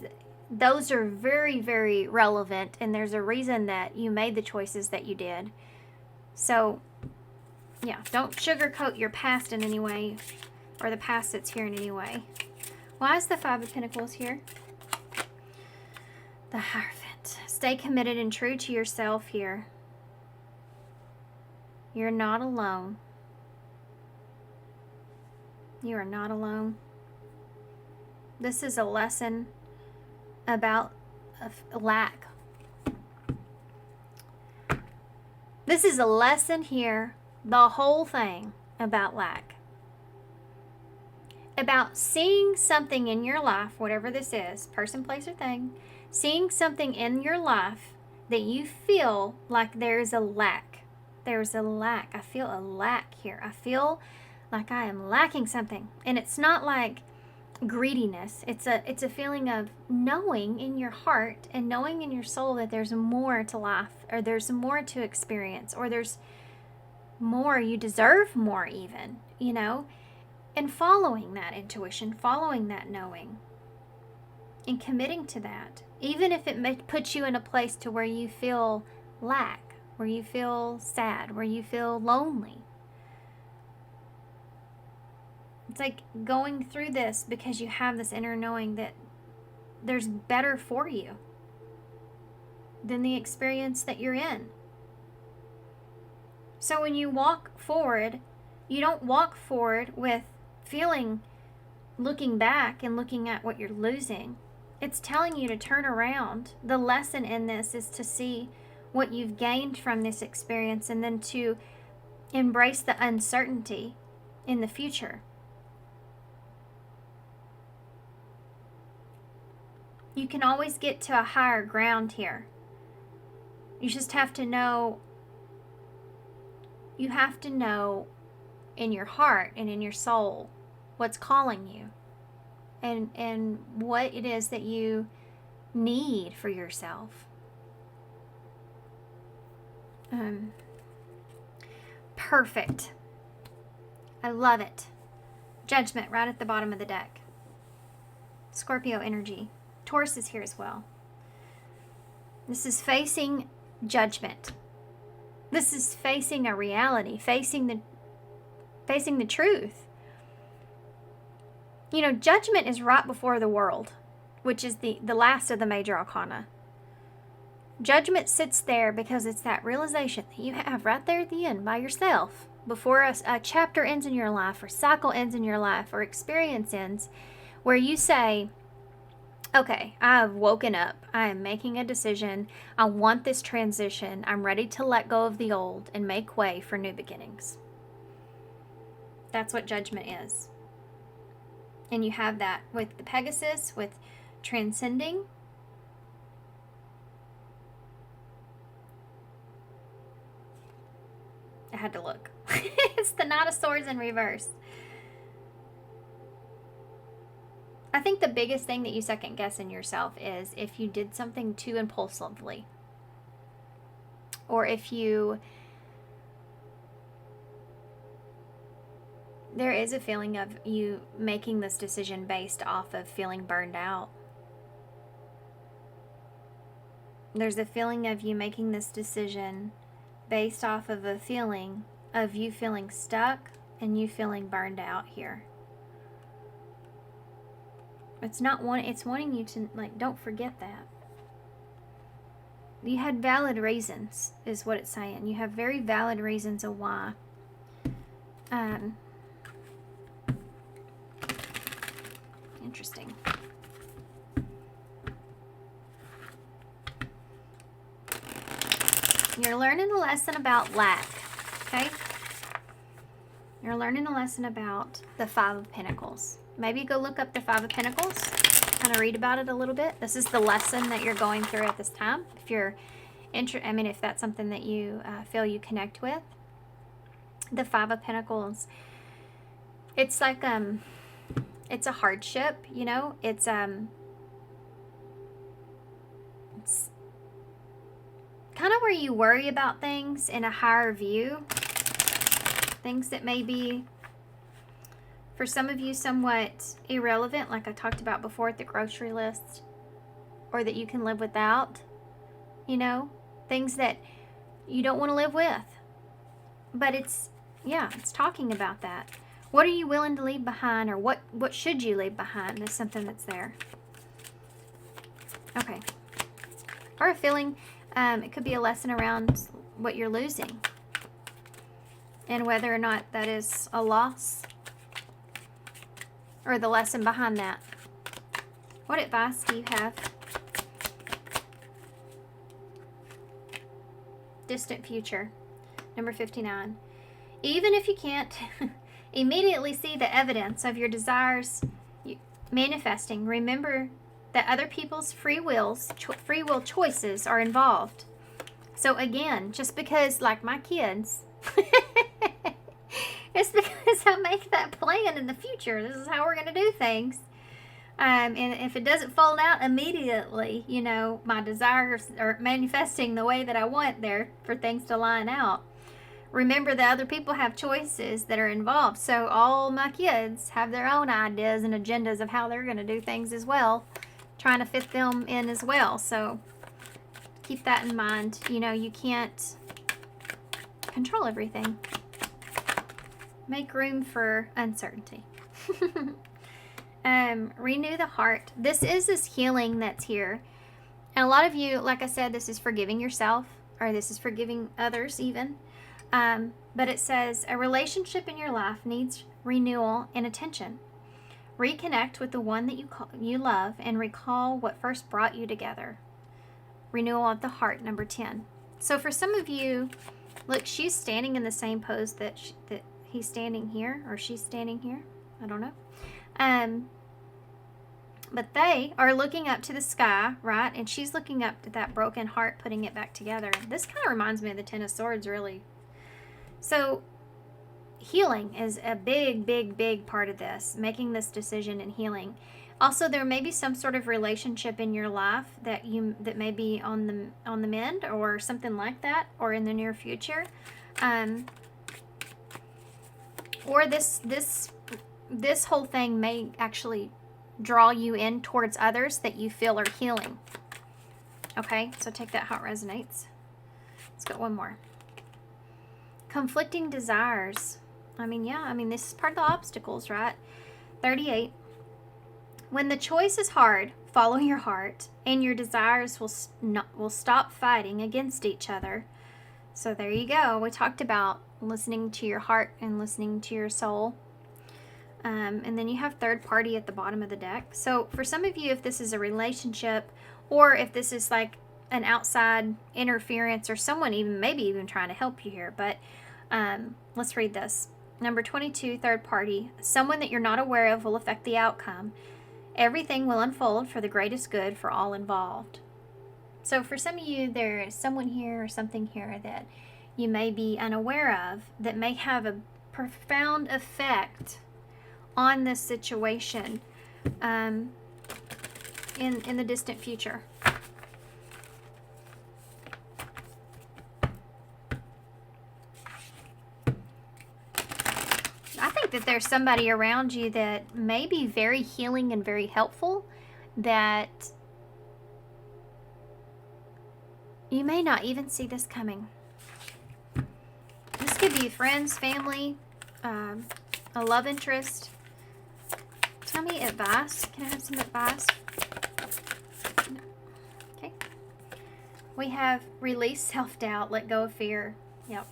those are very, very relevant, and there's a reason that you made the choices that you did. So, yeah, don't sugarcoat your past in any way, or the past that's here in any way. Why is the Five of Pentacles here? The Hierophant. Stay committed and true to yourself here. You're not alone. You are not alone. This is a lesson about lack. This is a lesson here, the whole thing about lack. About seeing something in your life, whatever this is, person, place, or thing, seeing something in your life that you feel like there's a lack. There's a lack. I feel a lack here. I feel like I am lacking something. And it's not like greediness. It's a feeling of knowing in your heart and knowing in your soul that there's more to life, or there's more to experience, or there's more, you deserve more even, and following that intuition, following that knowing, and committing to that, even if it puts you in a place to where you feel lack, where you feel sad, where you feel lonely. It's like going through this because you have this inner knowing that there's better for you than the experience that you're in. So when you walk forward, you don't walk forward with looking back and looking at what you're losing. It's telling you to turn around. The lesson in this is to see what you've gained from this experience and then to embrace the uncertainty in the future. You can always get to a higher ground here. You just have to know, in your heart and in your soul what's calling you and what it is that you need for yourself. Perfect. I love it. Judgment right at the bottom of the deck. Scorpio energy. Taurus is here as well. This is facing judgment. This is facing a reality, facing the truth. Judgment is right before the world, which is the last of the major arcana. Judgment sits there because it's that realization that you have right there at the end by yourself, before a chapter ends in your life, or cycle ends in your life, or experience ends, where you say, okay, I have woken up. I am making a decision. I want this transition. I'm ready to let go of the old and make way for new beginnings. That's what judgment is. And you have that with the Pegasus, with Transcending. I had to look. It's the Knight of Swords in reverse. I think the biggest thing that you second guess in yourself is if you did something too impulsively. or if you, there is a feeling of you making this decision based off of feeling burned out. There's a feeling of you making this decision based off of a feeling of you feeling stuck and you feeling burned out here. It's wanting you to, like, don't forget that. You had valid reasons, is what it's saying. You have very valid reasons of why. Interesting. You're learning a lesson about lack, okay? You're learning a lesson about the Five of Pentacles. Maybe go look up the Five of Pentacles, kind of read about it a little bit. This is the lesson that you're going through at this time. If you're if that's something that you feel you connect with. The Five of Pentacles. It's like, it's a hardship, you know? It's kind of where you worry about things in a higher view. Things that may be, for some of you, somewhat irrelevant, like I talked about before at the grocery list, or that you can live without, you know, things that you don't want to live with. But it's talking about that. What are you willing to leave behind, or what should you leave behind is something that's there. Okay. Or a feeling, it could be a lesson around what you're losing, and whether or not that is a loss, or the lesson behind that. What advice do you have? Distant future, number 59. Even if you can't immediately see the evidence of your desires manifesting, remember that other people's free will choices are involved. So again, just because, like my kids, it's because I make that plan in the future. This is how we're going to do things. And if it doesn't fold out immediately, you know, my desires are manifesting the way that I want there for things to line out. Remember that other people have choices that are involved. So all my kids have their own ideas and agendas of how they're going to do things as well, trying to fit them in as well. So keep that in mind. You know, you can't control everything. Make room for uncertainty. Renew the heart. This is this healing that's here. And a lot of you, like I said, this is forgiving yourself, or this is forgiving others even. But it says a relationship in your life needs renewal and attention. Reconnect with the one that you love and recall what first brought you together. Renewal of the heart, number 10. So for some of you, look, she's standing in the same pose that he's standing here, or she's standing here. I don't know. But they are looking up to the sky, right? And she's looking up to that broken heart, putting it back together. This kind of reminds me of the Ten of Swords, really. So healing is a big, big, big part of this, making this decision and healing. Also, there may be some sort of relationship in your life that may be on the mend, or something like that, or in the near future. Or this whole thing may actually draw you in towards others that you feel are healing. Okay, so take that how it resonates. Let's go one more. Conflicting desires. I mean, this is part of the obstacles, right? 38. When the choice is hard, follow your heart, and your desires will stop fighting against each other. So there you go. We talked about listening to your heart and listening to your soul. And then you have third party at the bottom of the deck. So for some of you, if this is a relationship, or if this is like an outside interference, or someone maybe even trying to help you here, but let's read this. Number 22, third party. Someone that you're not aware of will affect the outcome. Everything will unfold for the greatest good for all involved. So for some of you, there is someone here or something here that you may be unaware of that may have a profound effect on this situation in the distant future. like that there's somebody around you that may be very healing and very helpful, that you may not even see this coming. This could be friends, family, a love interest. Tell me advice. Can I have some advice? No. Okay. We have release self-doubt, let go of fear. Yep.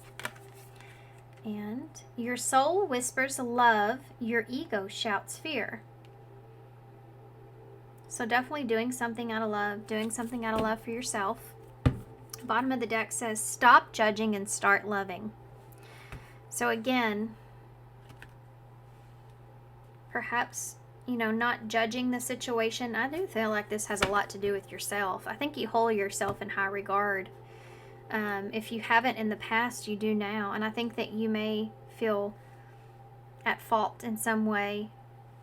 And your soul whispers love, your ego shouts fear. So definitely doing something out of love, doing something out of love for yourself. Bottom of the deck says, stop judging and start loving. So again, perhaps, you know, not judging the situation. I do feel like this has a lot to do with yourself. I think you hold yourself in high regard. If you haven't in the past, you do now. And I think that you may feel at fault in some way,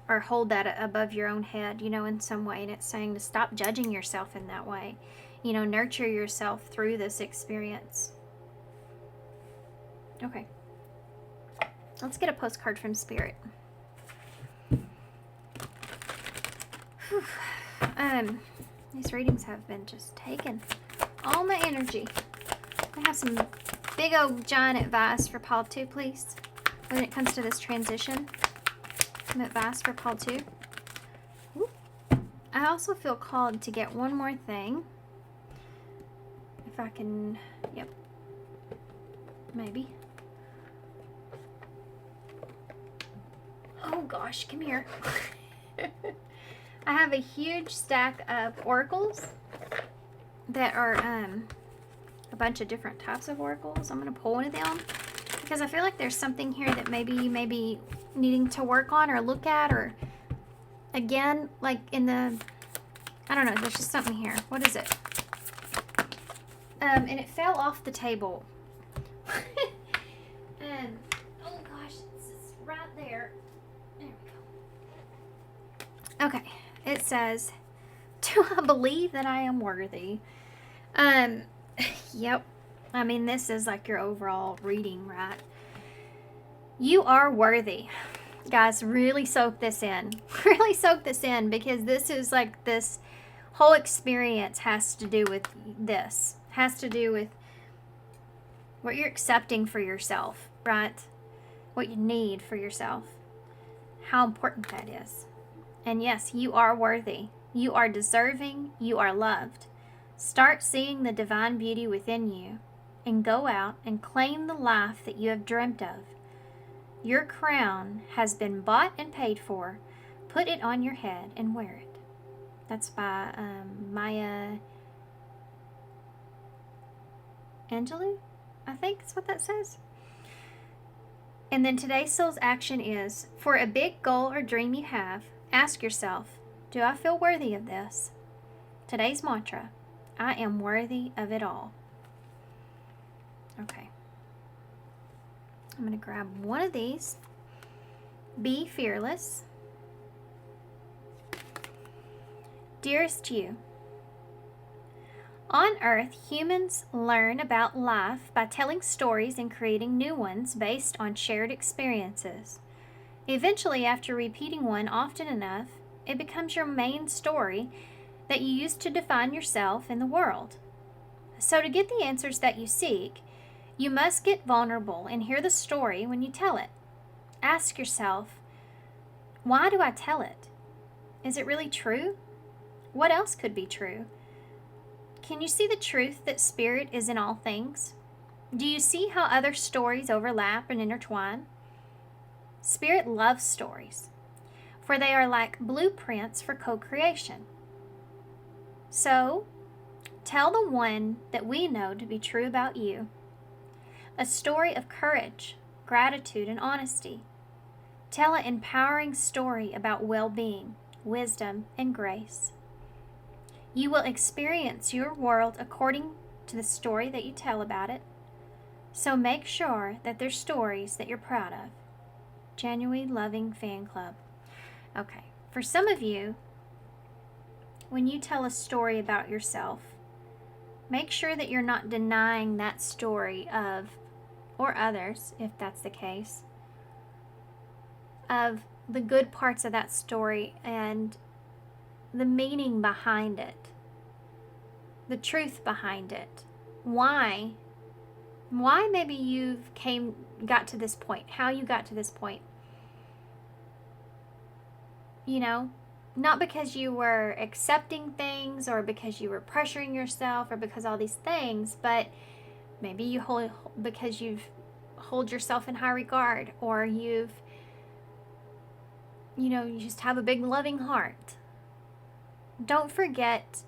or hold that above your own head, you know, in some way. And it's saying to stop judging yourself in that way. You know, nurture yourself through this experience. Okay. Let's get a postcard from Spirit. Whew. These readings have been just taking all my energy. I have some big old giant advice for Paul 2, please. When it comes to this transition, some advice for Paul 2. Ooh. I also feel called to get one more thing. If I can, yep, maybe. Oh gosh, come here. I have a huge stack of oracles that are a bunch of different types of oracles. I'm going to pull one of them because I feel like there's something here that maybe you may be needing to work on or look at, or again, like in the, I don't know, there's just something here. What is it? And it fell off the table. Oh gosh, it's right there. There we go. Okay, it says, do I believe that I am worthy? Yep. I mean, this is like your overall reading, right? You are worthy. Guys, really soak this in. Really soak this in, because this is like, this whole experience has to do with this. Has to do with what you're accepting for yourself, right? What you need for yourself. How important that is. And yes, you are worthy. You are deserving. You are loved. Start seeing the divine beauty within you and go out and claim the life that you have dreamt of. Your crown has been bought and paid for. Put it on your head and wear it. That's by Maya Angelou, I think is what that says. And then today's soul's action is, for a big goal or dream you have, ask yourself, do I feel worthy of this? Today's mantra, I am worthy of it all. Okay. I'm going to grab one of these. Be fearless. Dearest you, on Earth, humans learn about life by telling stories and creating new ones based on shared experiences. Eventually, after repeating one often enough, it becomes your main story that you use to define yourself in the world. So to get the answers that you seek, you must get vulnerable and hear the story when you tell it. Ask yourself, why do I tell it? Is it really true? What else could be true? Can you see the truth that spirit is in all things? Do you see how other stories overlap and intertwine? Spirit loves stories, for they are like blueprints for co-creation. So, tell the one that we know to be true about you, a story of courage, gratitude, and honesty. Tell an empowering story about well-being, wisdom, and grace. You will experience your world according to the story that you tell about it. So make sure that they're stories that you're proud of. Genuine Loving Fan Club. Okay, for some of you, when you tell a story about yourself, make sure that you're not denying that story of, or others, if that's the case, of the good parts of that story and the meaning behind it, the truth behind it. Why maybe you've got to this point, how you got to this point. You know, not because you were accepting things or because you were pressuring yourself or because all these things, but maybe because you've hold yourself in high regard, or you just have a big loving heart. Don't forget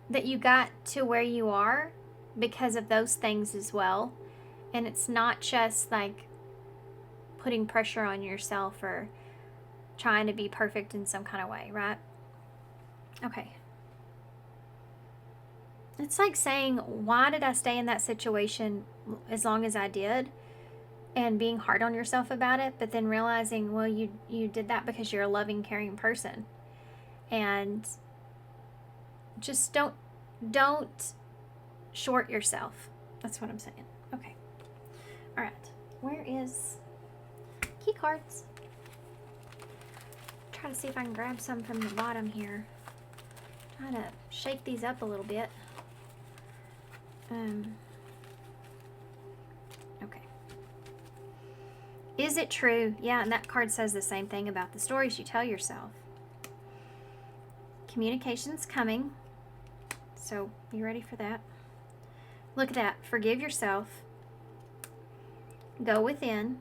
that you got to where you are because of those things as well. And it's not just like putting pressure on yourself or trying to be perfect in some kind of way, right? Okay. It's like saying, why did I stay in that situation as long as I did? And being hard on yourself about it, but then realizing, well, you did that because you're a loving, caring person. And just don't short yourself. That's what I'm saying. Okay. All right. Where is key cards? Try to see if I can grab some from the bottom here. Try to shake these up a little bit. Okay. Is it true? Yeah, and that card says the same thing about the stories you tell yourself. Communication's coming. So, you ready for that? Look at that. Forgive yourself. Go within.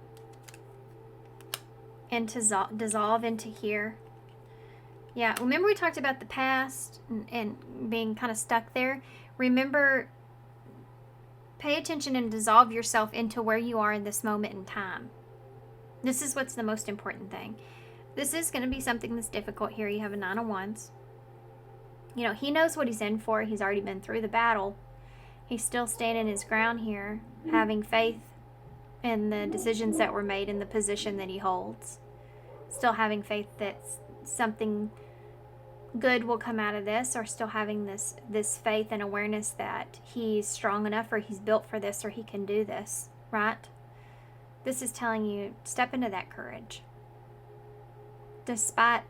And to dissolve into here. Yeah, remember we talked about the past and being kind of stuck there? Remember, pay attention and dissolve yourself into where you are in this moment in time. This is what's the most important thing. This is going to be something that's difficult here. You have a 9 of Wands. You know, he knows what he's in for. He's already been through the battle. He's still standing his ground here, having faith in the decisions that were made in the position that he holds. Still having faith that something good will come out of this, or still having this faith and awareness that he's strong enough, or he's built for this, or he can do this, right? This is telling you, step into that courage. Despite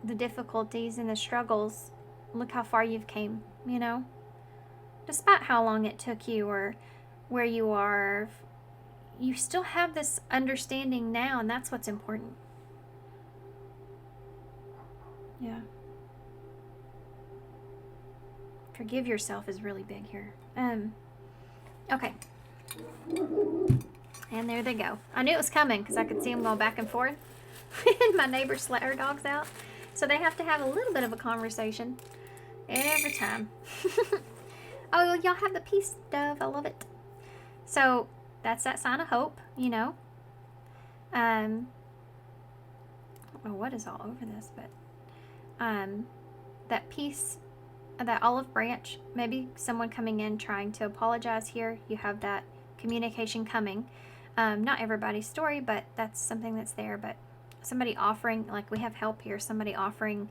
the difficulties and the struggles, look how far you've came, you know? Despite how long it took you or where you are, you still have this understanding now, and that's what's important. Yeah. Forgive yourself is really big here. Okay. And there they go. I knew it was coming because I could see them going back and forth. And my neighbors let her dogs out. So they have to have a little bit of a conversation every time. Oh, y'all have the peace dove. I love it. So that's that sign of hope, you know. I don't know what is all over this, but that peace, that olive branch, maybe someone coming in trying to apologize here. You have that communication coming. Not everybody's story, but that's something that's there. But somebody offering, like we have help here, somebody offering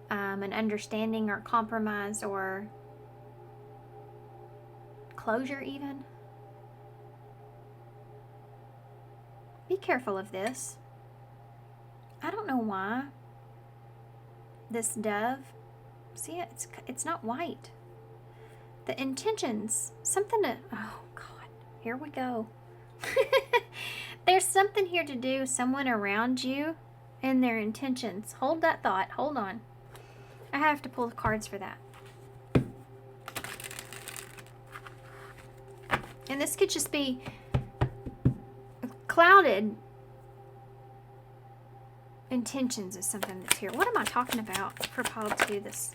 an understanding or compromise or closure even. Be careful of this. I don't know why this dove, see, it's not white. The intentions, something to, oh God, here we go. There's something here to do, someone around you and their intentions. Hold that thought, hold on. I have to pull the cards for that. And this could just be clouded intentions is something that's here. What am I talking about for pile 2? This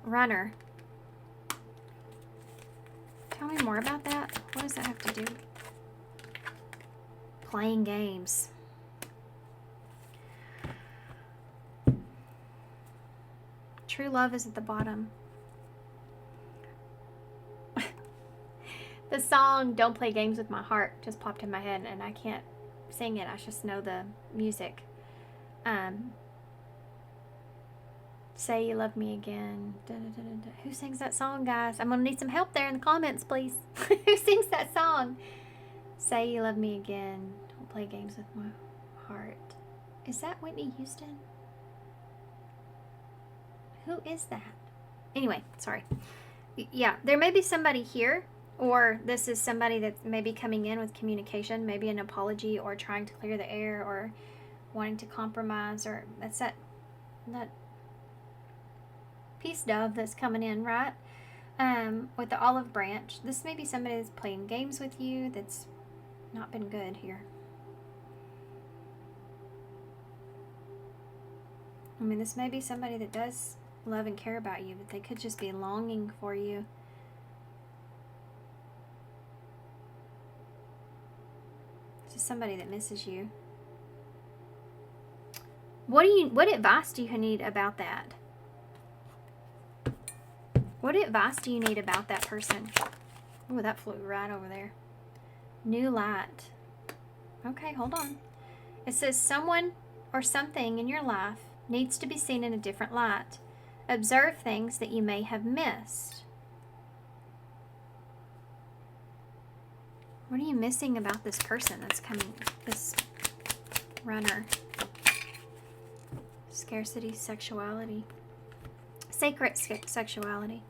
runner. Tell me more about that. What does that have to do? Playing games. True love is at the bottom. The song Don't Play Games With My Heart just popped in my head, and I can't sing it. I just know the music. Say You Love Me Again. Da, da, da, da. Who sings that song, guys? I'm going to need some help there in the comments, please. Who sings that song? Say You Love Me Again. Don't play games with my heart. Is that Whitney Houston? Who is that? Anyway, sorry. Yeah, there may be somebody here, or this is somebody that may be coming in with communication, maybe an apology or trying to clear the air or wanting to compromise, or that's that peace dove that's coming in, right? With the olive branch. This may be somebody that's playing games with you that's not been good here. I mean, this may be somebody that does love and care about you, but they could just be longing for you. It's just somebody that misses you. What advice do you need about that? What advice do you need about that person? Oh, that flew right over there. New light. Okay, hold on. It says someone or something in your life needs to be seen in a different light. Observe things that you may have missed. What are you missing about this person that's coming, this runner? Scarcity, sexuality. Sacred sexuality.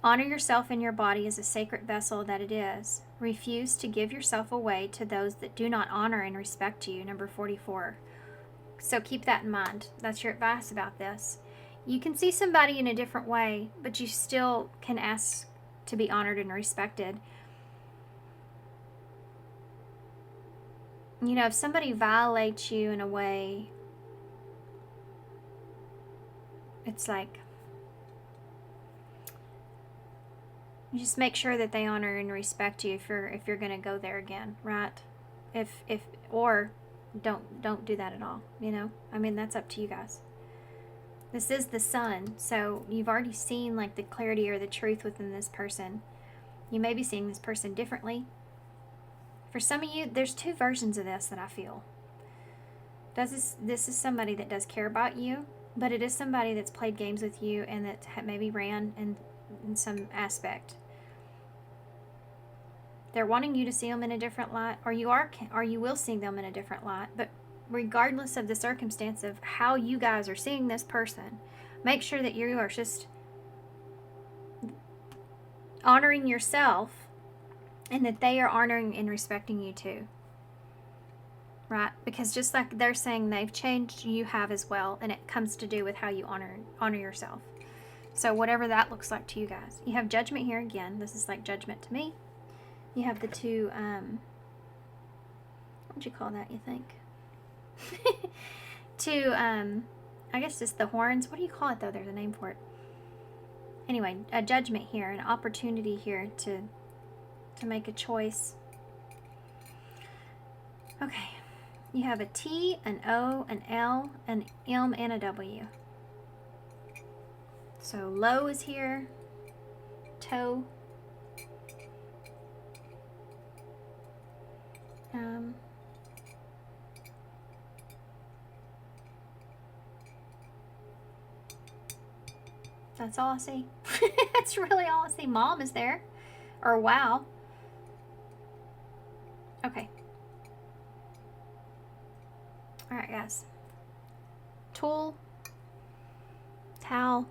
Honor yourself and your body as a sacred vessel that it is. Refuse to give yourself away to those that do not honor and respect you. Number 44. So keep that in mind. That's your advice about this. You can see somebody in a different way, but you still can ask to be honored and respected. You know, if somebody violates you in a way, it's like, you just make sure that they honor and respect you if you're going to go there again, right? Or don't do that at all, you know? I mean, that's up to you guys. This is the sun, so you've already seen like the clarity or the truth within this person. You may be seeing this person differently. For some of you, there's two versions of this that I feel. This is somebody that does care about you, but it is somebody that's played games with you and that maybe ran in some aspect. They're wanting you to see them in a different light, or you will see them in a different light. But regardless of the circumstance of how you guys are seeing this person, make sure that you are just honoring yourself and that they are honoring and respecting you too. Right? Because just like they're saying they've changed, you have as well, and it comes to do with how you honor yourself. So whatever that looks like to you guys. You have judgment here again. This is like judgment to me. You have the two, what would you call that, you think? Two, I guess it's the horns. What do you call it, though? There's a name for it. Anyway, a judgment here, an opportunity here to make a choice. Okay. You have a T, an O, an L, an M, and a W. So low is here, toe. That's all I see. That's really all I see. Mom is there. Or wow. Okay. Alright, guys. Tool. Towel.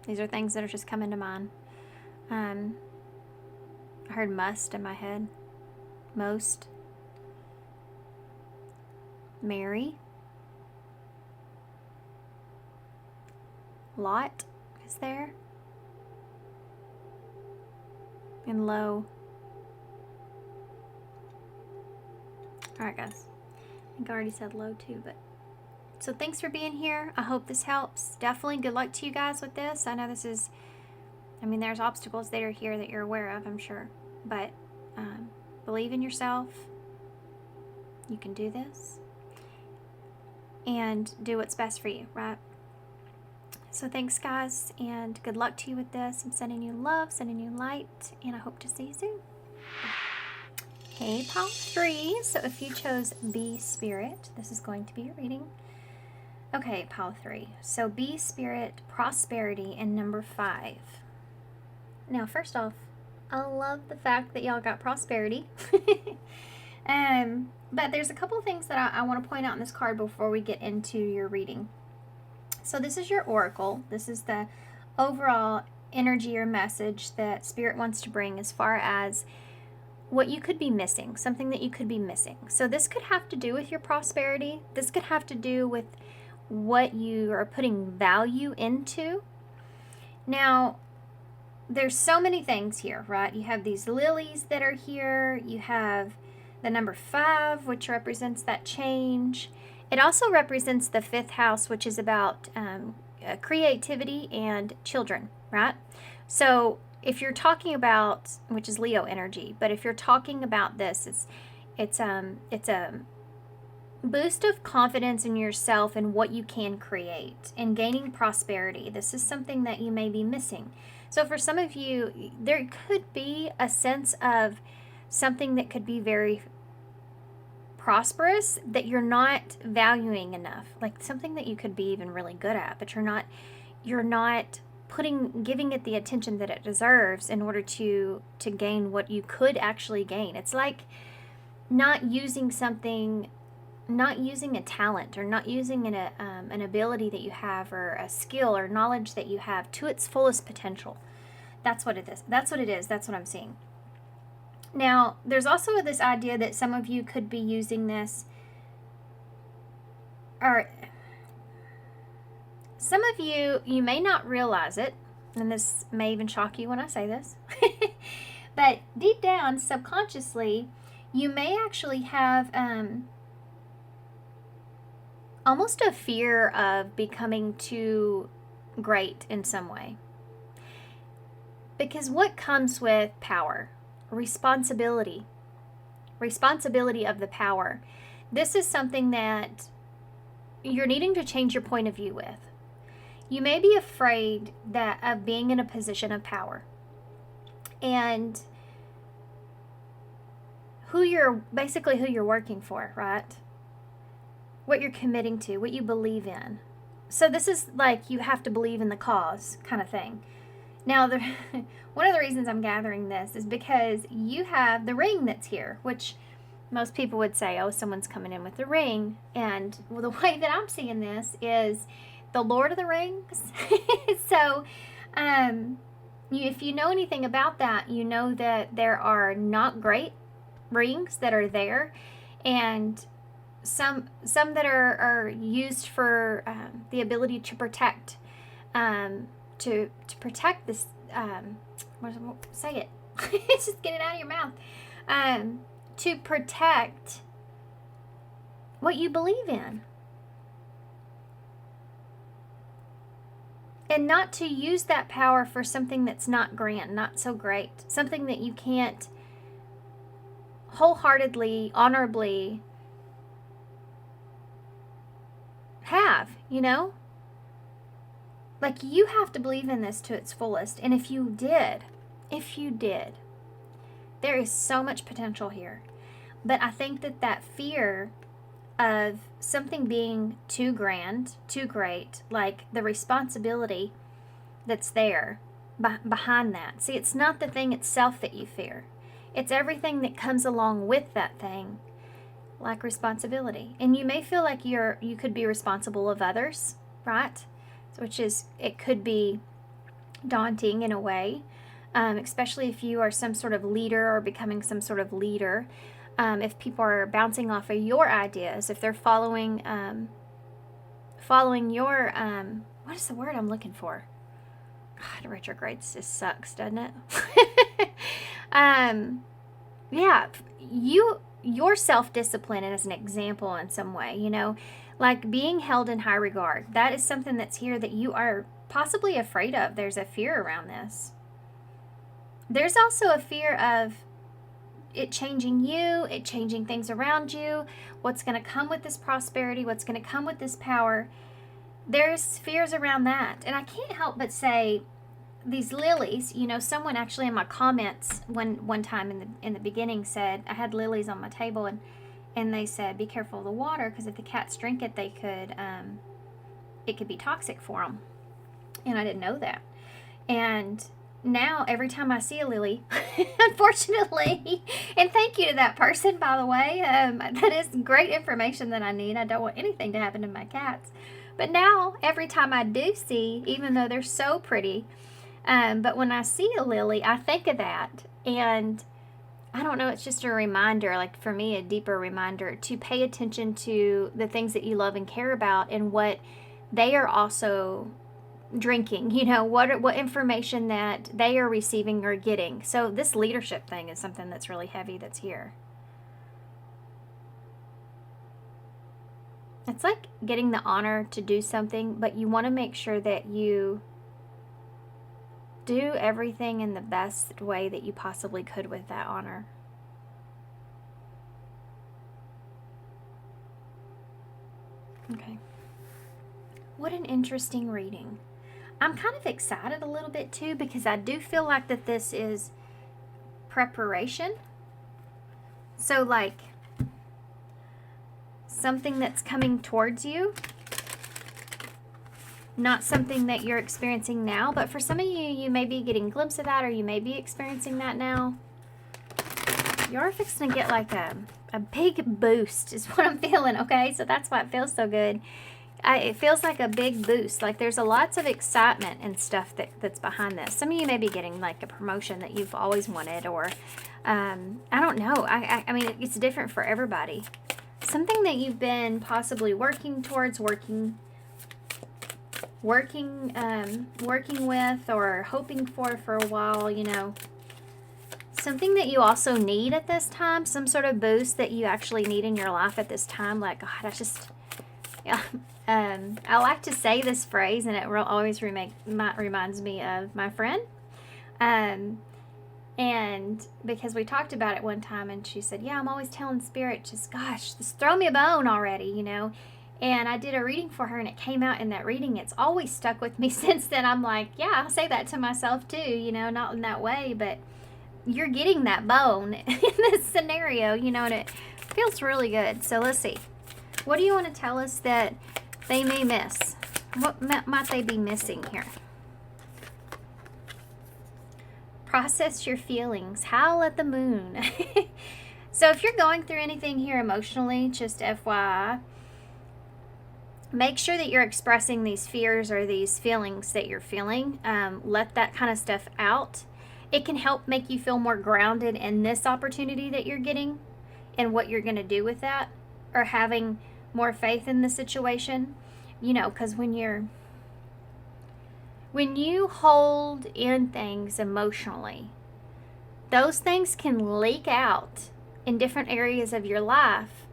These are things that are just coming to mind. I heard must in my head. Most. Mary. Lot is there. And low. Alright, guys. I think I already said low too, but so thanks for being here. I hope this helps. Definitely good luck to you guys with this. I know this is, I mean, there's obstacles that are here that you're aware of, I'm sure. But believe in yourself. You can do this. And do what's best for you, right? So thanks, guys, and good luck to you with this. I'm sending you love, sending you light, and I hope to see you soon. Okay, pile 3. So if you chose B Spirit, this is going to be your reading. Okay, pile 3. So B Spirit, prosperity, and number 5. Now, first off, I love the fact that y'all got prosperity. But there's a couple of things that I want to point out in this card before we get into your reading. So this is your oracle. This is the overall energy or message that Spirit wants to bring as far as what you could be missing, something that you could be missing. So this could have to do with your prosperity. This could have to do with what you are putting value into. Now, there's so many things here, right? You have these lilies that are here. You have the number 5, which represents that change. It also represents the 5th house, which is about creativity and children, right? So if you're talking about, which is Leo energy, but if you're talking about this, it's a boost of confidence in yourself and what you can create and gaining prosperity. This is something that you may be missing. So for some of you, there could be a sense of something that could be very prosperous that you're not valuing enough, like something that you could be even really good at, but you're not giving it the attention that it deserves in order to gain what you could actually gain. It's like not using a talent, or not using an ability that you have, or a skill or knowledge that you have to its fullest potential. That's what it is. That's what I'm seeing. Now, there's also this idea that some of you could be using this, or some of you may not realize it, and this may even shock you when I say this, but deep down, subconsciously, you may actually have almost a fear of becoming too great in some way. Because what comes with power? Responsibility of the power. This is something that you're needing to change your point of view with. You may be afraid of being in a position of power, and who you're working for, right? What you're committing to, what you believe in. So this is like you have to believe in the cause kind of thing. Now, one of the reasons I'm gathering this is because you have the ring that's here, which most people would say, oh, someone's coming in with the ring. And well, the way that I'm seeing this is the Lord of the Rings. So if you know anything about that, you know that there are not great rings that are there, and some that are used for the ability to protect, to protect this, say it, just get it out of your mouth, to protect what you believe in, and not to use that power for something that's not grand, not so great, something that you can't wholeheartedly, honorably have, Like, you have to believe in this to its fullest. And if you did, there is so much potential here. But I think that fear of something being too grand, too great, like the responsibility that's there behind that. See, it's not the thing itself that you fear. It's everything that comes along with that thing, like responsibility. And you may feel like you could be responsible of others, right? It could be daunting in a way, especially if you are some sort of leader or becoming some sort of leader. If people are bouncing off of your ideas, if they're following your, what is the word I'm looking for? God, retrogrades just sucks, doesn't it? Yeah, your self-discipline as an example in some way, like being held in high regard. That is something that's here that you are possibly afraid of. There's a fear around this. There's also a fear of it changing you, it changing things around you, what's going to come with this prosperity, what's going to come with this power. There's fears around that. And I can't help but say, these lilies, someone actually in my comments one time in the beginning said, I had lilies on my table, and they said, be careful of the water, because if the cats drink it, it could be toxic for them. And I didn't know that. And now every time I see a lily, unfortunately, and thank you to that person, by the way, that is great information that I need. I don't want anything to happen to my cats. But now, every time I do see, even though they're so pretty, but when I see a lily, I think of that. And I don't know, it's just a reminder, like for me, a deeper reminder to pay attention to the things that you love and care about and what they are also drinking, what information that they are receiving or getting. So this leadership thing is something that's really heavy that's here. It's like getting the honor to do something, but you want to make sure that you do everything in the best way that you possibly could with that honor. Okay. What an interesting reading. I'm kind of excited a little bit too, because I do feel like that this is preparation. So like something that's coming towards you, not something that you're experiencing now, but for some of you, you may be getting a glimpse of that, or you may be experiencing that now. You're fixing to get like a big boost is what I'm feeling, okay? So that's why it feels so good. It feels like a big boost. Like there's lots of excitement and stuff that's behind this. Some of you may be getting like a promotion that you've always wanted, or I don't know. I mean, it's different for everybody. Something that you've been possibly working towards, working with, or hoping for a while, Something that you also need at this time, some sort of boost that you actually need in your life at this time. Like, God, I like to say this phrase, and it always reminds me of my friend. And because we talked about it one time, and she said, yeah, I'm always telling Spirit, just throw me a bone already, And I did a reading for her, and it came out in that reading. It's always stuck with me since then. I'm like, yeah, I say that to myself too, not in that way, but you're getting that bone in this scenario, and it feels really good. So let's see. What do you want to tell us that they may miss? What might they be missing here? Process your feelings. Howl at the moon. So if you're going through anything here emotionally, just FYI, make sure that you're expressing these fears or these feelings that you're feeling. Let that kind of stuff out. It can help make you feel more grounded in this opportunity that you're getting and what you're going to do with that, or having more faith in the situation. Because when you hold in things emotionally, those things can leak out in different areas of your life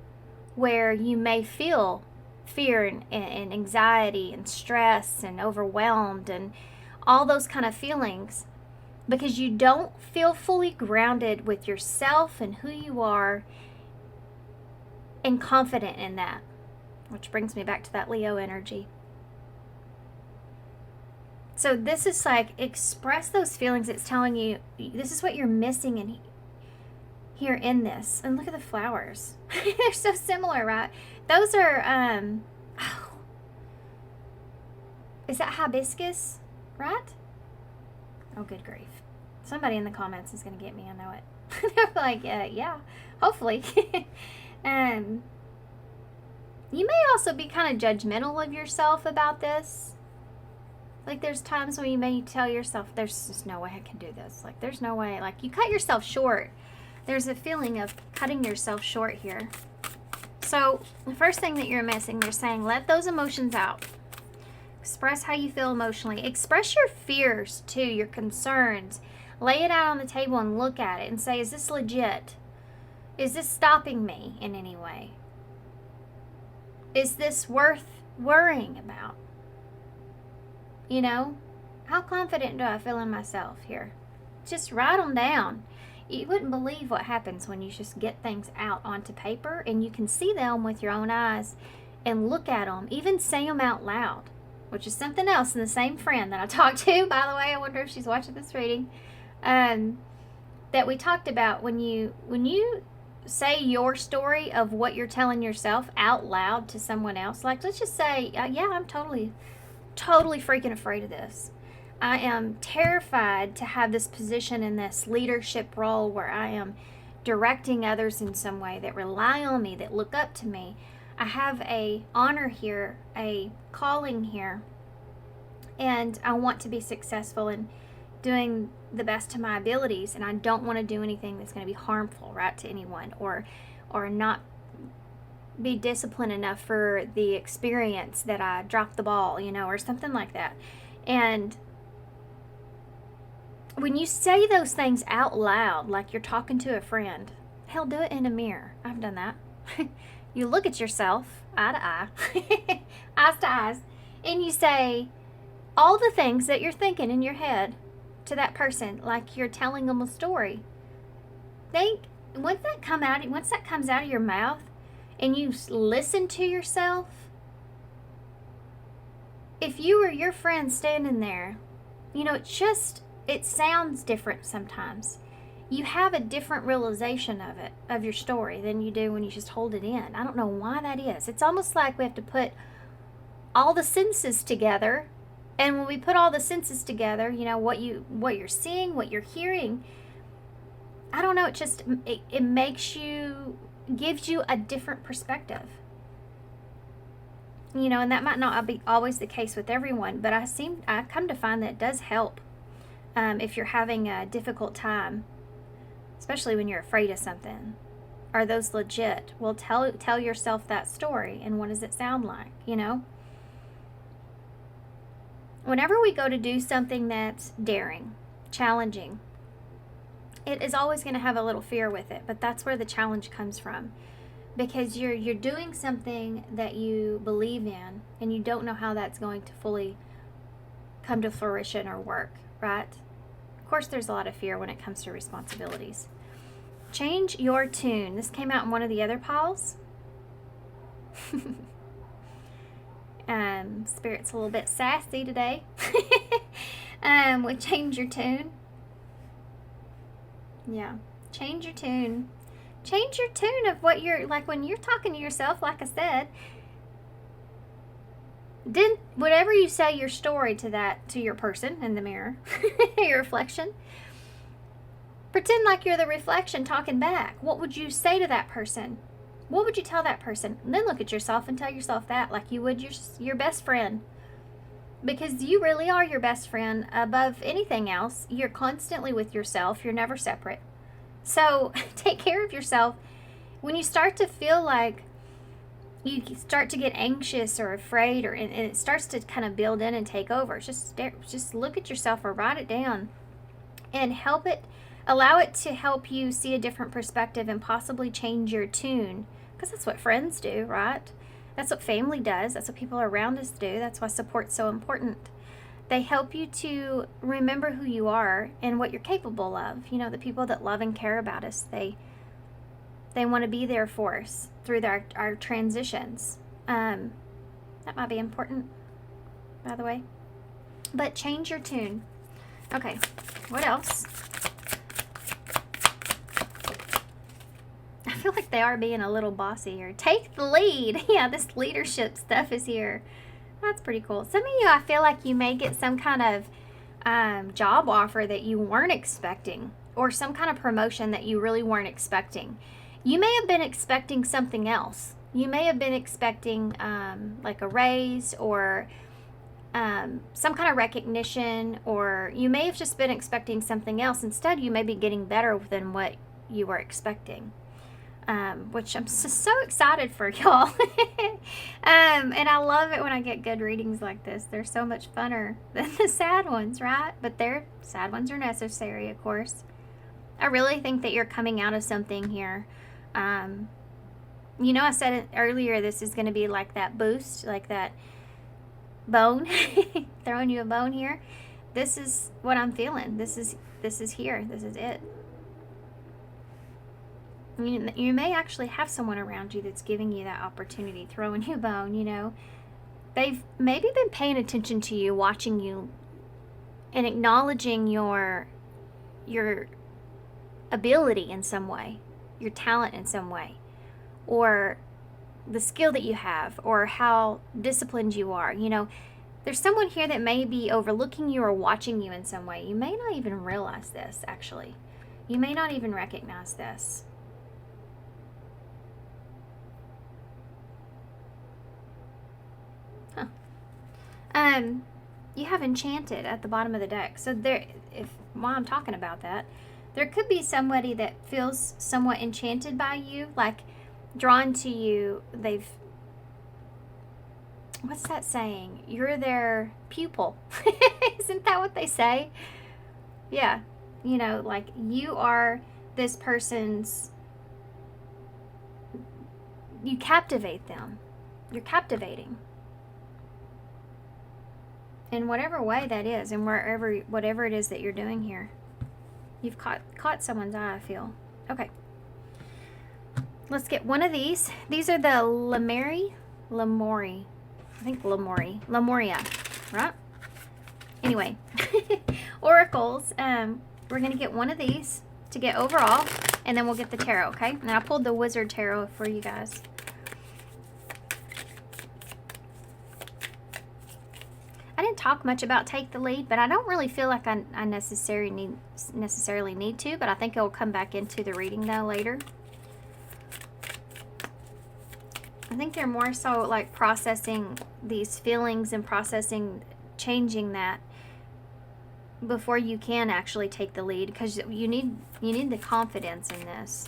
where you may feel fear and anxiety and stress and overwhelmed and all those kind of feelings, because you don't feel fully grounded with yourself and who you are and confident in that. Which brings me back to that Leo energy. So this is like, express those feelings. It's telling you this is what you're missing in here in this. And look at the flowers. They're so similar, right? Those are, is that hibiscus, right? Oh, good grief. Somebody in the comments is going to get me. I know it. They're like, yeah, hopefully. You may also be kind of judgmental of yourself about this. Like there's times when you may tell yourself, there's just no way I can do this. Like there's no way. Like you cut yourself short. There's a feeling of cutting yourself short here. So the first thing that you're missing, they're saying, let those emotions out. Express how you feel emotionally. Express your fears too, your concerns. Lay it out on the table and look at it and say, is this legit? Is this stopping me in any way? Is this worth worrying about? How confident do I feel in myself here? Just write them down. You wouldn't believe what happens when you just get things out onto paper and you can see them with your own eyes and look at them, even say them out loud, which is something else. And the same friend that I talked to, by the way, I wonder if she's watching this reading, that we talked about when you say your story of what you're telling yourself out loud to someone else. Like, let's just say, yeah, I'm totally freaking afraid of this. I am terrified to have this position in this leadership role where I am directing others in some way that rely on me, that look up to me. I have a honor here, a calling here, and I want to be successful in doing the best to my abilities, and I don't want to do anything that's going to be harmful, right, to anyone, or not be disciplined enough for the experience that I dropped the ball, you know, or something like that. And when you say those things out loud, like you're talking to a friend, hell, do it in a mirror. I've done that. You look at yourself, eye to eye, eyes to eyes, and you say all the things that you're thinking in your head to that person, like you're telling them a story. Think, once that comes out of your mouth, and you listen to yourself, if you were your friend standing there, you know, it sounds different sometimes. You have a different realization of it, of your story, than you do when you just hold it in. I don't know why that is. It's almost like we have to put all the senses together. And when we put all the senses together, you know, what you're seeing, what you're hearing, I don't know, it makes you, gives you a different perspective. You know, and that might not be always the case with everyone, but I come to find that it does help if you're having a difficult time, especially when you're afraid of something. Are those legit? Well, tell yourself that story, and what does it sound like, you know? Whenever we go to do something that's daring, challenging, it is always going to have a little fear with it, but that's where the challenge comes from. Because you're doing something that you believe in, and you don't know how that's going to fully come to fruition or work, right? Of course, there's a lot of fear when it comes to responsibilities. Change your tune. This came out in one of the other piles. Spirit's a little bit sassy today. With change your tune. Yeah, change your tune. Change your tune of what you're, like when you're talking to yourself, like I said, whatever you say your story to your person in the mirror, your reflection, pretend like you're the reflection talking back. What would you say to that person? What would you tell that person? And then look at yourself and tell yourself that like you would your best friend. Because you really are your best friend above anything else. You're constantly with yourself. You're never separate. So take care of yourself. When you start to feel like you start to get anxious or afraid, and it starts to kind of build in and take over, just look at yourself or write it down and allow it to help you see a different perspective and possibly change your tune. Because that's what friends do, right? That's what family does. That's what people around us do. That's why support's so important. They help you to remember who you are and what you're capable of. You know, the people that love and care about us, they want to be there for us through our transitions. That might be important, by the way. But change your tune. Okay, what else? I feel like they are being a little bossy here. Take the lead. Yeah, this leadership stuff is here. That's pretty cool. Some of you, I feel like you may get some kind of job offer that you weren't expecting, or some kind of promotion that you really weren't expecting. You may have been expecting something else. You may have been expecting like a raise, or some kind of recognition, or you may have just been expecting something else. Instead, you may be getting better than what you were expecting. Which I'm so excited for y'all. And I love it when I get good readings like this. They're so much funner than the sad ones, right? But sad ones are necessary, of course. I really think that you're coming out of something here. You know, I said it earlier, this is going to be like that boost, like that bone, throwing you a bone here. This is what I'm feeling. This is here. This is it. You may actually have someone around you that's giving you that opportunity, throwing you a bone, you know. They've maybe been paying attention to you, watching you, and acknowledging your ability in some way, your talent in some way, or the skill that you have, or how disciplined you are. You know, There's someone here that may be overlooking you or watching you in some way. You may not even realize this, actually. You may not even recognize this. Huh. You have Enchanted at the bottom of the deck. So there, while I'm talking about that, there could be somebody that feels somewhat enchanted by you, like drawn to you. What's that saying? You're their pupil. Isn't that what they say? Yeah. You know, like you are this person's, you captivate them. You're captivating. In whatever way that is, and whatever it is that you're doing here. You've caught someone's eye, I feel. Okay. Let's get one of these. These are the Lemoria, right? Anyway, oracles. We're going to get one of these to get overall, and then we'll get the tarot, okay? And I pulled the Wizard Tarot for you guys. I didn't talk much about Take the Lead, but I don't really feel like I necessarily need to, but I think it will come back into the reading, though, later. I think they're more so like processing these feelings and changing that before you can actually take the lead, because you need the confidence in this.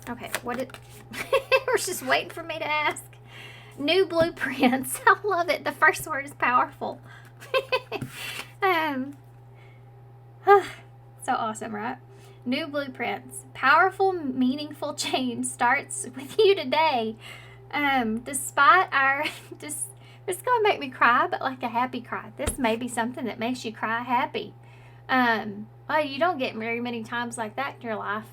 Okay, we're just waiting for me to ask. New blueprints. I love it. The first word is powerful. So awesome, right? New blueprints. Powerful, meaningful change starts with you today. Despite our this is gonna make me cry, but like a happy cry. This may be something that makes you cry happy. Oh, you don't get very many times like that in your life.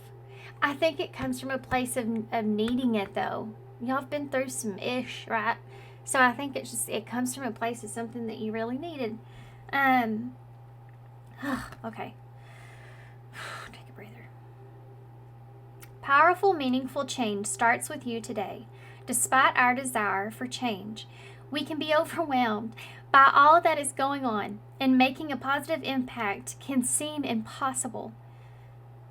I think it comes from a place of needing it, though. Y'all have been through some ish, right? So I think it comes from a place of something that you really needed. Okay. Take a breather. Powerful, meaningful change starts with you today. Despite our desire for change, we can be overwhelmed by all that is going on, and making a positive impact can seem impossible.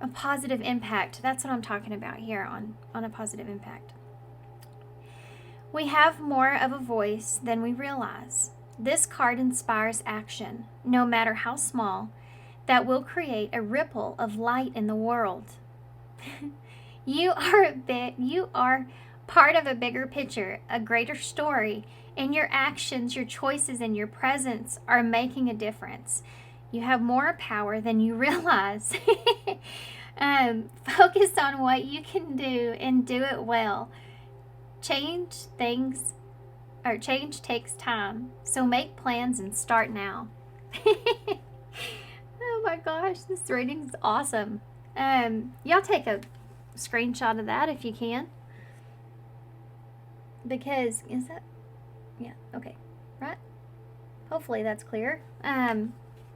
A positive impact. That's what I'm talking about here on a positive impact. We have more of a voice than we realize. This card inspires action, no matter how small, that will create a ripple of light in the world. You are part of a bigger picture, a greater story, and your actions, your choices, and your presence are making a difference. You have more power than you realize. Focus on what you can do and do it well. Change takes time, so make plans and start now. Oh my gosh, this reading is awesome. Y'all take a screenshot of that if you can. Because, is that? Yeah, okay, right? Hopefully that's clear.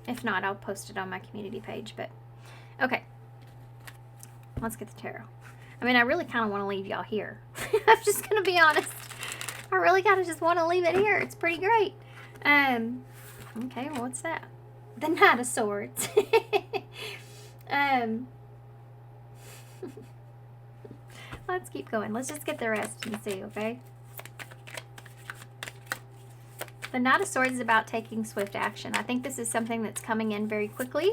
If not, I'll post it on my community page, but okay. Let's get the tarot. I mean, I really kind of want to leave y'all here. I'm just going to be honest. I really kind of just want to leave it here. It's pretty great. Okay, well, what's that? The Knight of Swords. Let's keep going. Let's just get the rest and see, okay? The Knight of Swords is about taking swift action. I think this is something that's coming in very quickly.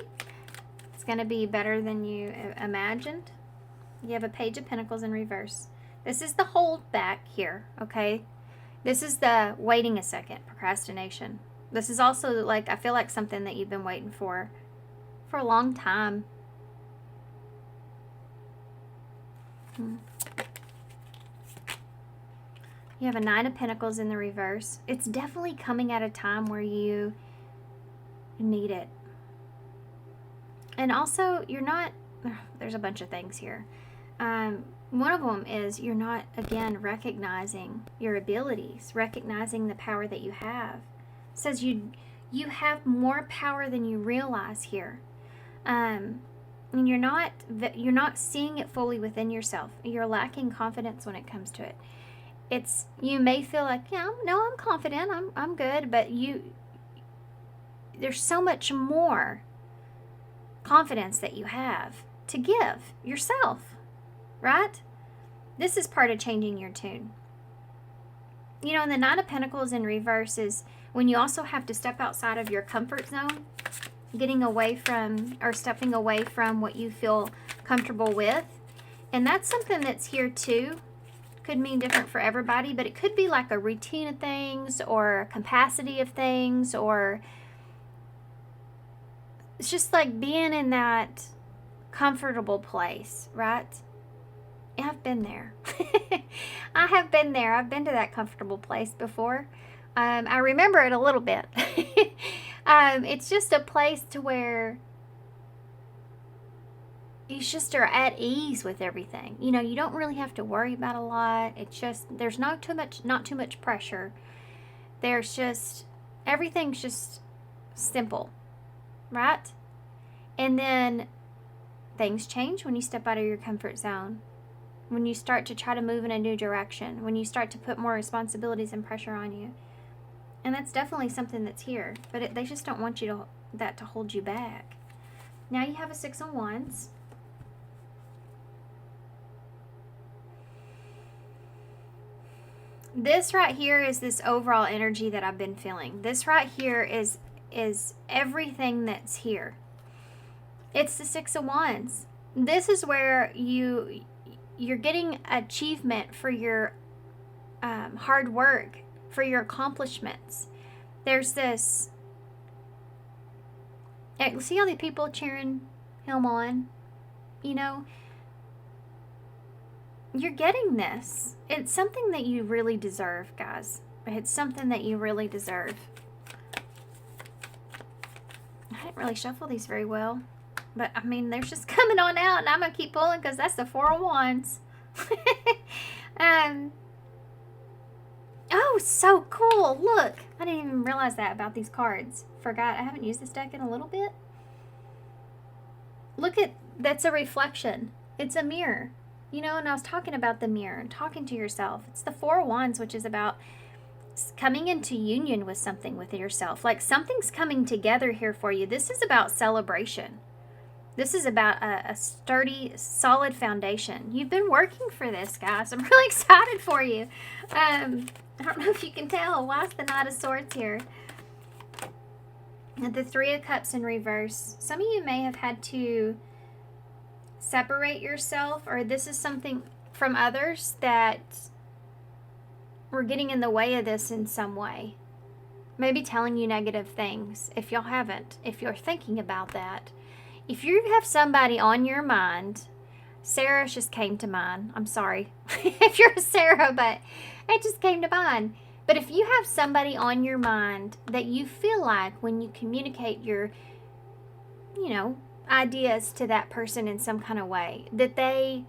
It's going to be better than you imagined. You have a Page of Pentacles in reverse. This is the hold back here, okay? This is the waiting a second, procrastination. This is also like, I feel like something that you've been waiting for a long time. You have a Nine of Pentacles in the reverse. It's definitely coming at a time where you need it. And also, you're not, there's a bunch of things here. One of them is you're not, again, recognizing your abilities, recognizing the power that you have. It says you have more power than you realize here. And you're not seeing it fully within yourself. You're lacking confidence when it comes to it. you may feel like, yeah, no, I'm confident, I'm good, but there's so much more confidence that you have to give yourself, right? This is part of changing your tune. You know, and the Nine of Pentacles in reverse is when you also have to step outside of your comfort zone, getting away from or stepping away from what you feel comfortable with. And that's something that's here too. Could mean different for everybody, but it could be like a routine of things or a capacity of things, or it's just like being in that comfortable place, right? I've been there. I have been there. I've been to that comfortable place before. I remember it a little bit. It's just a place to where you just are at ease with everything. You know, you don't really have to worry about a lot. It's just, there's not too much pressure. There's just, everything's just simple, right? And then things change when you step out of your comfort zone. When you start to try to move in a new direction, when you start to put more responsibilities and pressure on you. And that's definitely something that's here, but they just don't want you to hold you back. Now you have a Six of Wands. This right here is this overall energy that I've been feeling. This right here is everything that's here. It's the Six of Wands. This is where you're getting achievement for your hard work, for your accomplishments. There's this, see all the people cheering him on? You know, you're getting this. It's something that you really deserve, guys. It's something that you really deserve. I didn't really shuffle these very well. But, I mean, they're just coming on out, and I'm going to keep pulling because that's the Four of Wands. Oh, so cool. Look. I didn't even realize that about these cards. Forgot. I haven't used this deck in a little bit. Look at, that's a reflection. It's a mirror. You know, and I was talking about the mirror and talking to yourself. It's the Four of Wands, which is about coming into union with something with yourself. Like something's coming together here for you. This is about celebration. This is about a sturdy, solid foundation. You've been working for this, guys. I'm really excited for you. I don't know if you can tell. Why is the Knight of Swords here? And the Three of Cups in reverse. Some of you may have had to separate yourself, or this is something from others that were getting in the way of this in some way. Maybe telling you negative things. If y'all haven't, if you're thinking about that. If you have somebody on your mind, Sarah just came to mind. I'm sorry if you're a Sarah, but it just came to mind. But if you have somebody on your mind that you feel like when you communicate your, you know, ideas to that person in some kind of way, that they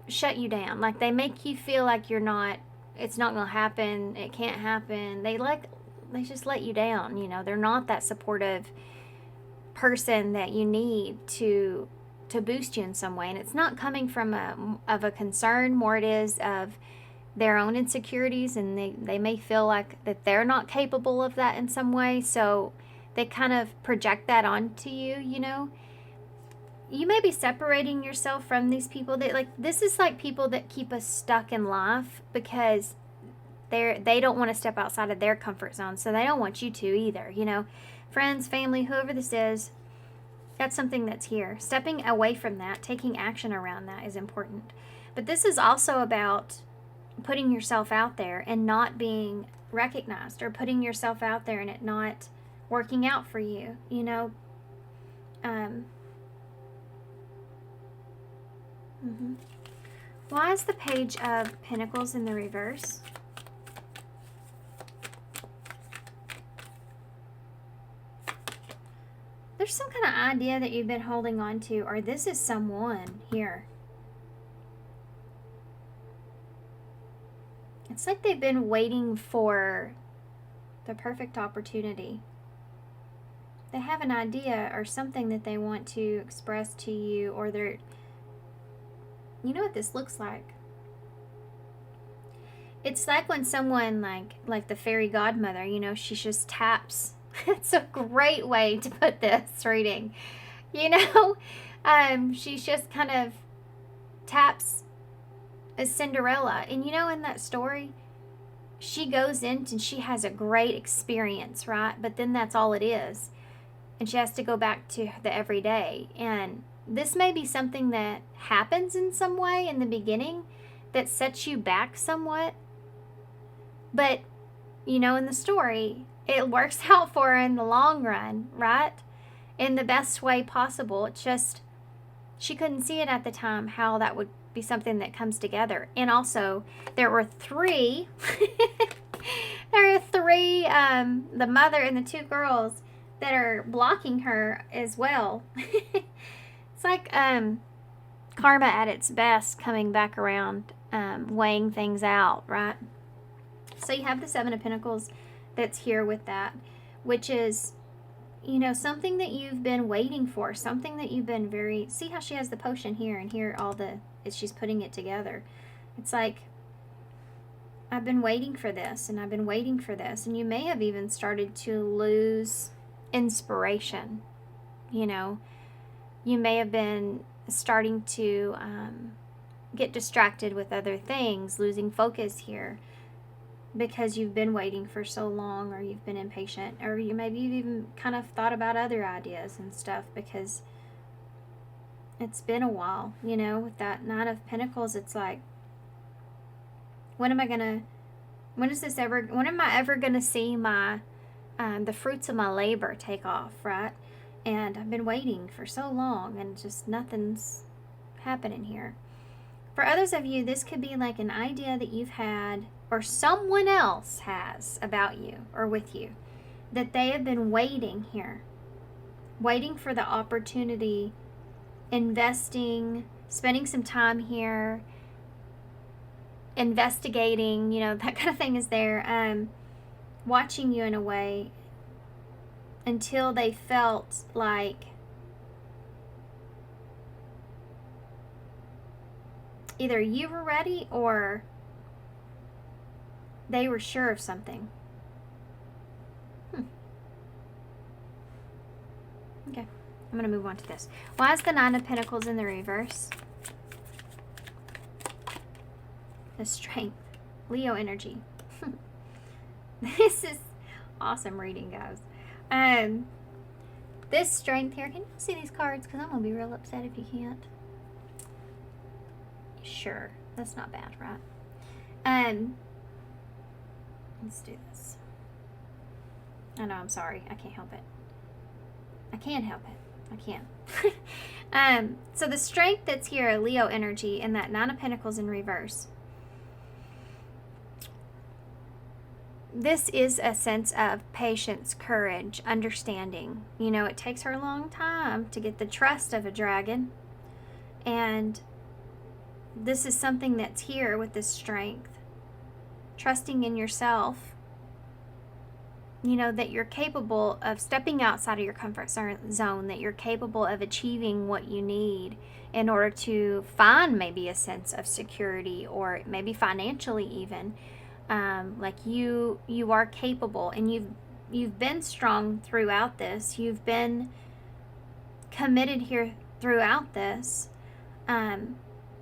shut you down. Like they make you feel like you're not, it's not going to happen. It can't happen. They just let you down. You know, they're not that supportive person that you need to boost you in some way. And it's not coming from a concern, more it is of their own insecurities, and they may feel like that they're not capable of that in some way, so they kind of project that onto you. You know, you may be separating yourself from these people that, like, this is like people that keep us stuck in life because they don't want to step outside of their comfort zone, so they don't want you to either. You know, friends, family, whoever this is, that's something that's here. Stepping away from that, taking action around that is important. But this is also about putting yourself out there and not being recognized, or putting yourself out there and it not working out for you, you know. Why is the Page of Pentacles in the reverse? There's some kind of idea that you've been holding on to, or this is someone here. It's like they've been waiting for the perfect opportunity. They have an idea or something that they want to express to you, or they're, you know what this looks like? It's like when someone like the fairy godmother, she just taps. It's a great way to put this reading. You know, she's just kind of taps as Cinderella. And in that story, she goes in and she has a great experience, right? But then that's all it is. And she has to go back to the everyday. And this may be something that happens in some way in the beginning that sets you back somewhat. But, in the story, it works out for her in the long run, right? In the best way possible. It's just, she couldn't see it at the time how that would be something that comes together. And also, there were three, the mother and the two girls that are blocking her as well. It's like karma at its best coming back around, weighing things out, right? So you have the Seven of Pentacles that's here with that, which is, something that you've been waiting for, something that you've been see how she has the potion here, and here as she's putting it together. It's like, I've been waiting for this, and I've been waiting for this. And you may have even started to lose inspiration. You may have been starting to get distracted with other things, losing focus here, because you've been waiting for so long, or you've been impatient, or maybe you've even kind of thought about other ideas and stuff, because it's been a while. With that Nine of Pentacles, it's like, when am I ever gonna see my the fruits of my labor take off, right? And I've been waiting for so long, and just nothing's happening here. For others of you, this could be like an idea that you've had, or someone else has, about you or with you, that they have been waiting here, waiting for the opportunity, investing, spending some time here, investigating, that kind of thing is there, watching you in a way, until they felt like either you were ready or they were sure of something. Okay, I'm going to move on to this. Why is the Nine of Pentacles in the reverse? The Strength. Leo energy. This is awesome reading, guys. This Strength here. Can you see these cards? Because I'm going to be real upset if you can't. Sure. That's not bad, right? Let's do this. I know, I'm sorry. I can't help it. I can't help it. I can't. So the Strength that's here, Leo energy, and that Nine of Pentacles in reverse. This is a sense of patience, courage, understanding. It takes her a long time to get the trust of a dragon. And this is something that's here with this Strength. Trusting in yourself, that you're capable of stepping outside of your comfort zone, that you're capable of achieving what you need in order to find maybe a sense of security, or maybe financially even. Like you are capable, and you've been strong throughout this. You've been committed here throughout this. And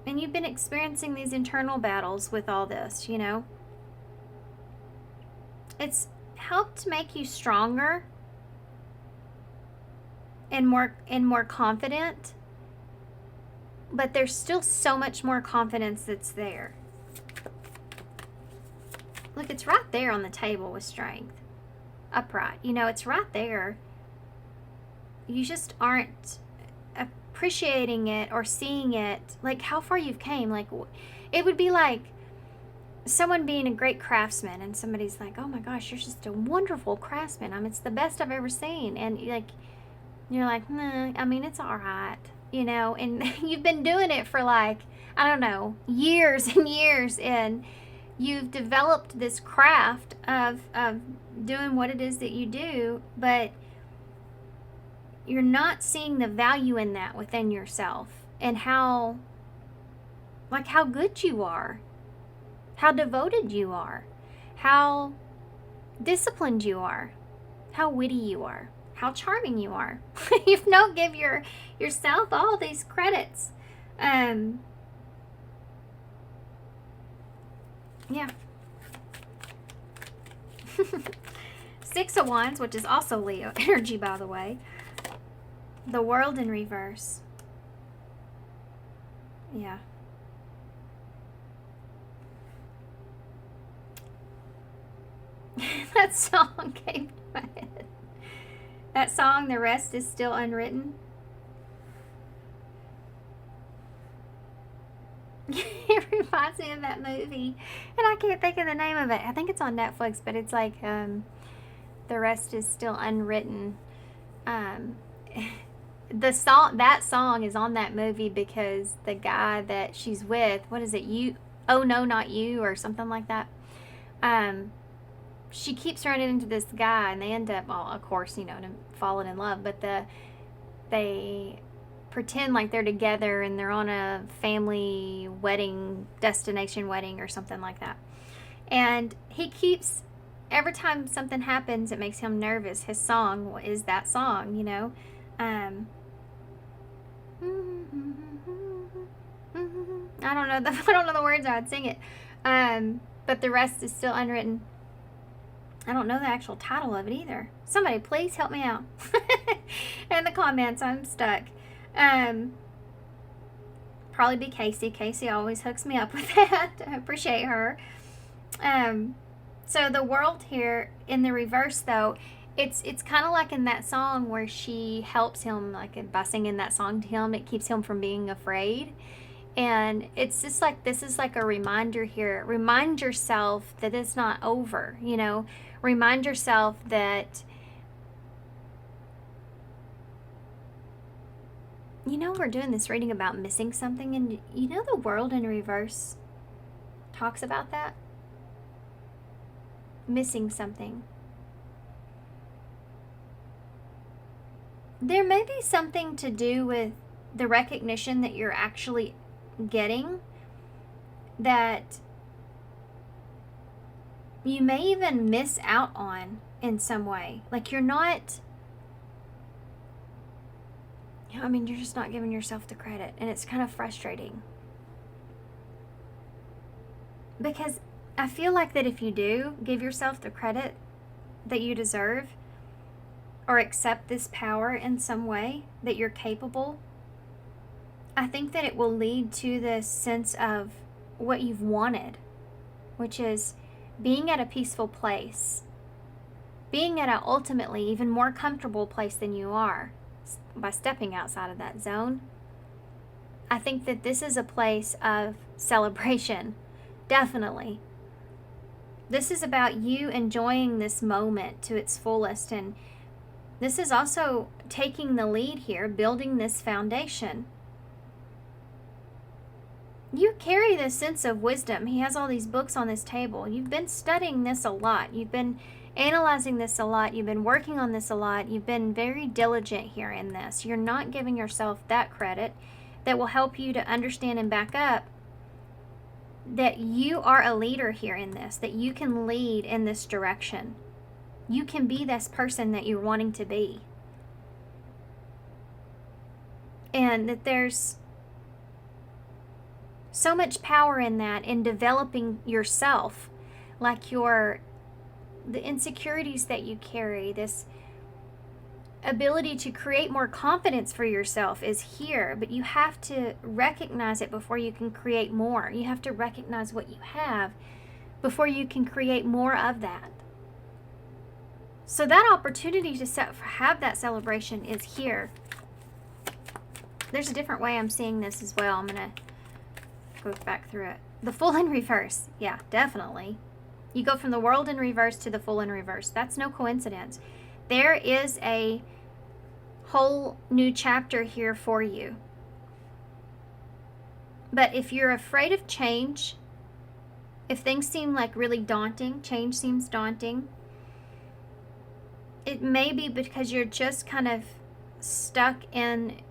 you've been experiencing these internal battles with all this, It's helped make you stronger and more confident, but there's still so much more confidence that's there. Look, it's right there on the table with Strength. Upright. It's right there. You just aren't appreciating it or seeing it, like how far you've came. Like, it would be like someone being a great craftsman, and somebody's like, oh my gosh, you're just a wonderful craftsman. It's the best I've ever seen. And you're like, nah, it's all right, and you've been doing it for like, I don't know, years and years, and you've developed this craft of doing what it is that you do, but you're not seeing the value in that within yourself, and how good you are. how devoted you are, how disciplined you are, how witty you are, how charming you are. You don't give yourself all these credits. Yeah. Six of Wands, which is also Leo energy, by the way. The World in reverse. Yeah. That song came to my head. That song, The Rest is Still Unwritten. It reminds me of that movie, and I can't think of the name of it. I think it's on Netflix, but it's like The Rest is Still Unwritten. That song is on that movie because the guy that she's with, what is it? Oh no, not you, or something like that. She keeps running into this guy, and they end up, well, of course, falling in love. But they pretend like they're together, and they're on a family wedding, destination wedding, or something like that. And he keeps, every time something happens, it makes him nervous. His song is that song, I don't know the words. I'd sing it. But The Rest is Still Unwritten. I don't know the actual title of it either. Somebody please help me out. In the comments, I'm stuck. Probably be Casey. Casey always hooks me up with that. I appreciate her. So the World here in the reverse, though, it's kind of like in that song where she helps him, like by singing that song to him, it keeps him from being afraid. And it's just like, this is like a reminder here. Remind yourself that it's not over, Remind yourself that, we're doing this reading about missing something, and the World in reverse talks about that. Missing something. There may be something to do with the recognition that you're actually getting, that you may even miss out on in some way. Like you're just not giving yourself the credit, and it's kind of frustrating. Because I feel like that if you do give yourself the credit that you deserve, or accept this power in some way, that you're capable, I think that it will lead to this sense of what you've wanted, which is being at a peaceful place, being at an ultimately even more comfortable place than you are by stepping outside of that zone. I think that this is a place of celebration, definitely. This is about you enjoying this moment to its fullest, and this is also taking the lead here, building this foundation. You carry this sense of wisdom. He has all these books on this table. You've been studying this a lot. You've been analyzing this a lot. You've been working on this a lot. You've been very diligent here in this. You're not giving yourself that credit that will help you to understand and back up that you are a leader here in this, that you can lead in this direction. You can be this person that you're wanting to be. And that there's so much power in that, in developing yourself, like the insecurities that you carry, this ability to create more confidence for yourself is here, but you have to recognize it before you can create more. You have to recognize what you have before you can create more of that. So that opportunity to have that celebration is here. There's a different way I'm seeing this as well. I'm going to go back through it. The Fool in reverse. Yeah, definitely. You go from the World in reverse to the Fool in reverse. That's no coincidence. There is a whole new chapter here for you. But if you're afraid of change, if things seem like really daunting, change seems daunting, it may be because you're just kind of stuck in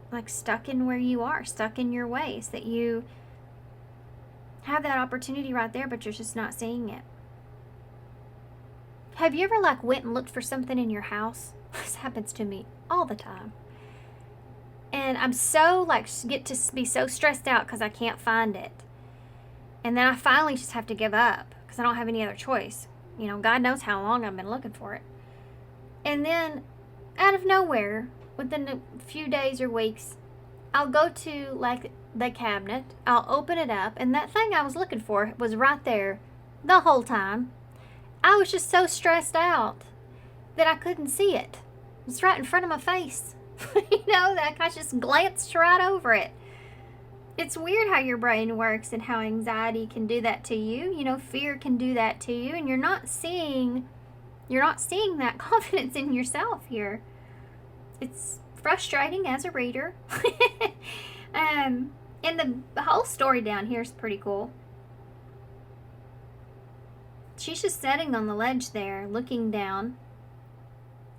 where you are, stuck in your ways, that you have that opportunity right there, but you're just not seeing it. Have you ever like went and looked for something in your house? This happens to me all the time. And I'm so like get to be so stressed out because I can't find it. And then I finally just have to give up because I don't have any other choice. You know, God knows how long I've been looking for it. And then out of nowhere, within a few days or weeks, I'll go to like the cabinet, I'll open it up, and that thing I was looking for was right there the whole time. I was just so stressed out that I couldn't see it. It was right in front of my face. You know, that I just glanced right over it. It's weird how your brain works and how anxiety can do that to you. You know, fear can do that to you, and you're not seeing that confidence in yourself here. It's frustrating as a reader. And the whole story down here is pretty cool. She's just sitting on the ledge there, looking down,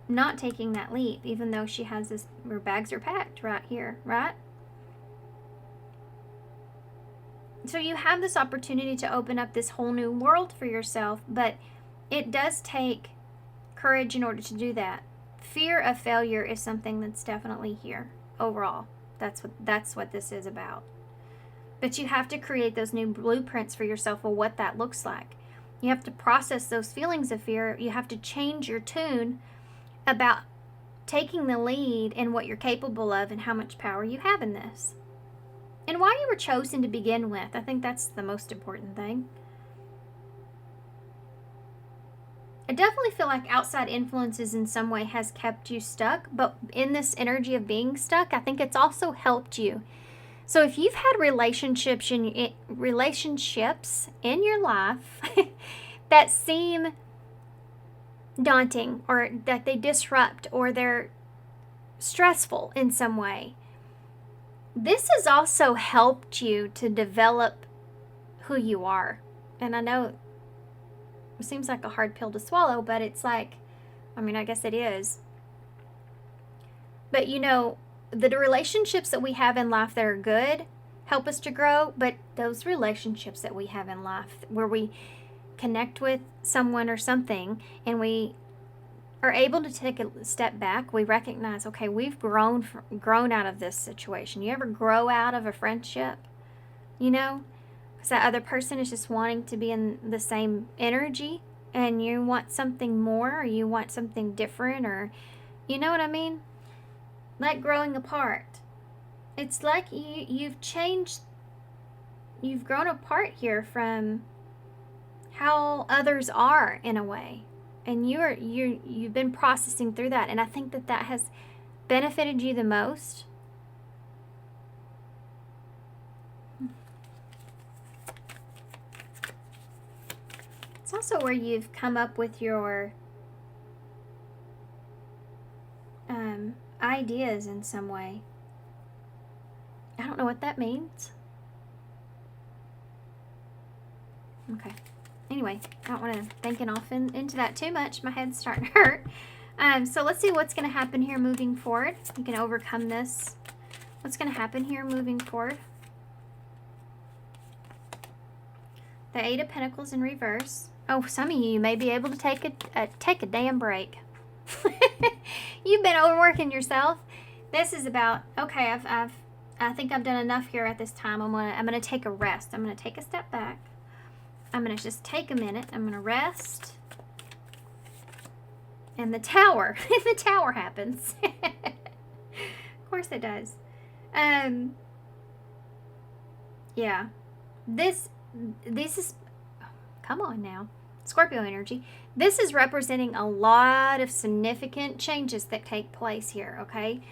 not taking that leap, even though she has this, her bags are packed right here, right? So you have this opportunity to open up this whole new world for yourself, but it does take courage in order to do that. Fear of failure is something that's definitely here overall. That's what this is about. But you have to create those new blueprints for yourself of what that looks like. You have to process those feelings of fear. You have to change your tune about taking the lead in what you're capable of and how much power you have in this. And why you were chosen to begin with. I think that's the most important thing. I definitely feel like outside influences in some way has kept you stuck, but in this energy of being stuck, I think it's also helped you. So if you've had relationships in your life that seem daunting, or that they disrupt, or they're stressful in some way, this has also helped you to develop who you are. And I know it seems like a hard pill to swallow, but it's like, I mean, I guess it is. But you know, the relationships that we have in life that are good help us to grow, but those relationships that we have in life where we connect with someone or something and we are able to take a step back, we recognize, okay, we've grown out of this situation. You ever grow out of a friendship? You know? Because that other person is just wanting to be in the same energy and you want something more, or you want something different, or you know what I mean? Like growing apart. It's like you've changed, you've grown apart here from how others are in a way. And you've been processing through that, and I think that has benefited you the most. It's also where you've come up with your ideas in some way. I don't know what that means. Okay. Anyway, I don't want to thinking off into that too much. My head's starting to hurt. So let's see what's going to happen here moving forward. You can overcome this. What's going to happen here moving forward? The Eight of Pentacles in reverse. Oh, some of you may be able to take a damn break. You've been overworking yourself. This is about, okay, I think I've done enough here at this time. I'm gonna take a rest. I'm gonna take a step back. I'm going to just take a minute. I'm going to rest. And the tower. The tower happens. Of course it does. Yeah. This is... Come on now. Scorpio energy. This is representing a lot of significant changes that take place here, okay?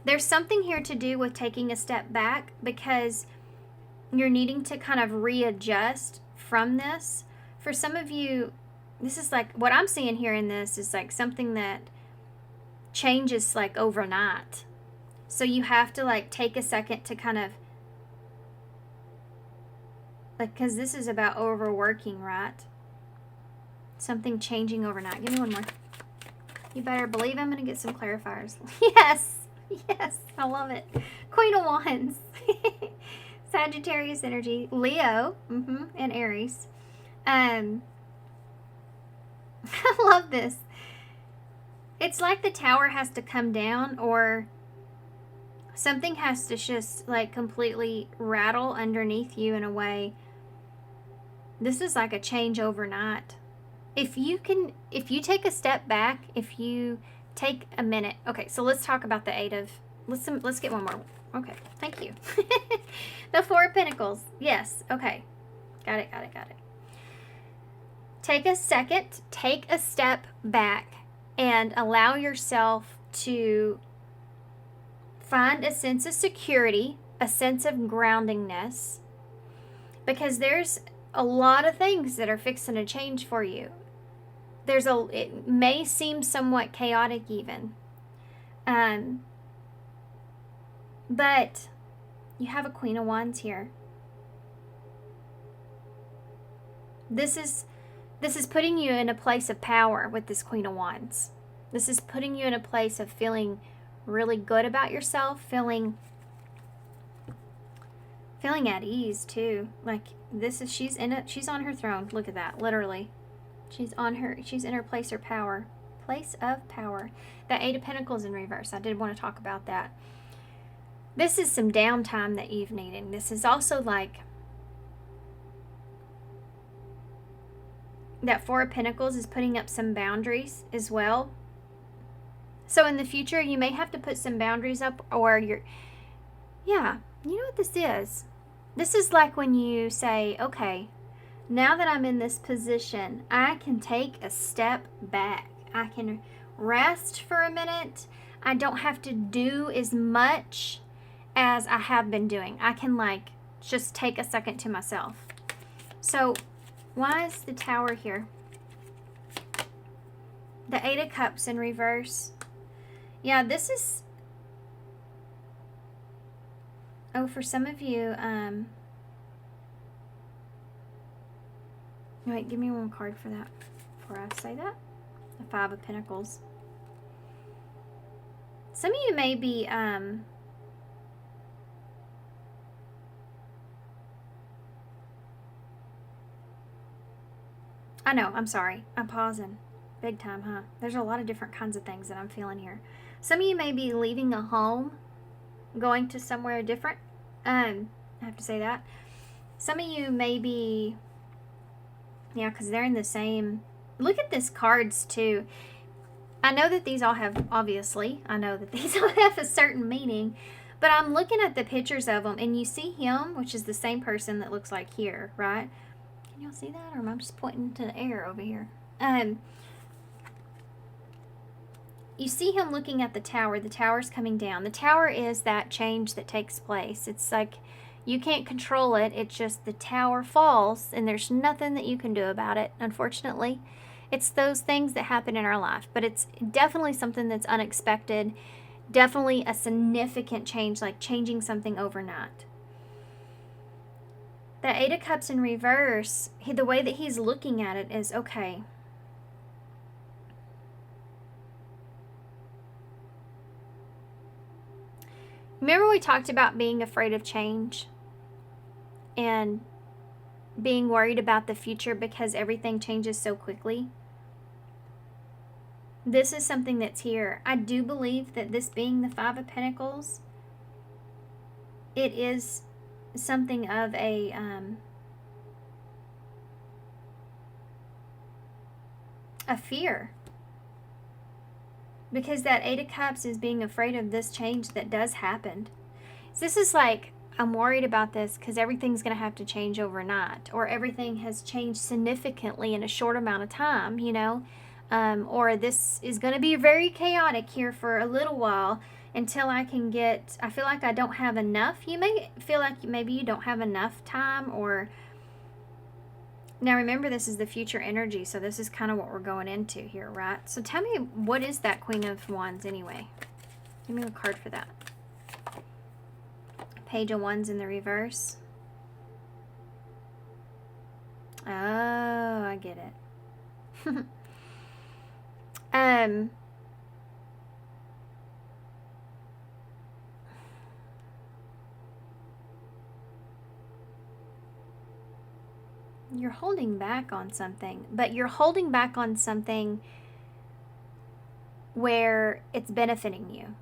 There's something here to do with taking a step back because you're needing to kind of readjust from this. For some of you, this is like, what I'm seeing here in this is like something that changes like overnight. So you have to like take a second to kind of, like, because this is about overworking, right? Something changing overnight. Give me one more. You better believe I'm going to get some clarifiers. Yes. Yes. I love it. Queen of Wands. Sagittarius energy, Leo, and Aries. I love this. It's like the tower has to come down, or something has to just like completely rattle underneath you in a way. This is like a change overnight. If you take a step back, if you take a minute. Okay, so let's talk about the let's get one more. Okay, thank you. The Four of Pentacles. Yes, okay. Got it. Take a second, take a step back, and allow yourself to find a sense of security, a sense of groundingness, because there's a lot of things that are fixing to change for you. It may seem somewhat chaotic even, but you have a Queen of Wands here. This is putting you in a place of power with this Queen of Wands. This is putting you in a place of feeling really good about yourself, feeling at ease too. Like she's on her throne. Look at that, literally. She's in her place of power. Place of power. That Eight of Pentacles in reverse. I did want to talk about that. This is some downtime that you've needed. This is also like that Four of Pentacles is putting up some boundaries as well. So in the future, you may have to put some boundaries up, or you know what this is? This is like when you say, okay, now that I'm in this position, I can take a step back. I can rest for a minute. I don't have to do as much as I have been doing. I can like just take a second to myself. So why is the Tower here? The Eight of Cups in reverse. Yeah, this is... Oh, for some of you, wait, give me one card for that before I say that. The Five of Pentacles. Some of you may be, I know, I'm sorry. I'm pausing. Big time, huh? There's a lot of different kinds of things that I'm feeling here. Some of you may be leaving a home, going to somewhere different. I have to say that. Some of you may be, yeah, because they're in the same. Look at this cards too. I know that these all have, obviously, I know that these all have a certain meaning, but I'm looking at the pictures of them, and you see him, which is the same person that looks like here, right? Can y'all see that, or am I just pointing to the air over here? You see him looking at the tower. The tower's coming down. The tower is that change that takes place. It's like you can't control it. It's just the tower falls, and there's nothing that you can do about it, unfortunately. It's those things that happen in our life, but it's definitely something that's unexpected. Definitely a significant change, like changing something overnight. The Eight of Cups in reverse, the way that he's looking at it is, okay, remember we talked about being afraid of change and being worried about the future because everything changes so quickly? This is something that's here. I do believe that this being the Five of Pentacles, it is something of a fear. Because that Eight of Cups is being afraid of this change that does happen. So this is like, I'm worried about this because everything's going to have to change overnight, or everything has changed significantly in a short amount of time, you know, or this is going to be very chaotic here for a little while until I feel like I don't have enough. You may feel like maybe you don't have enough time, or now remember, this is the future energy, so this is kind of what we're going into here, right? So tell me, what is that Queen of Wands anyway? Give me a card for that. Page of Wands in the reverse. Oh, I get it. You're holding back on something, but you're holding back on something where it's benefiting you.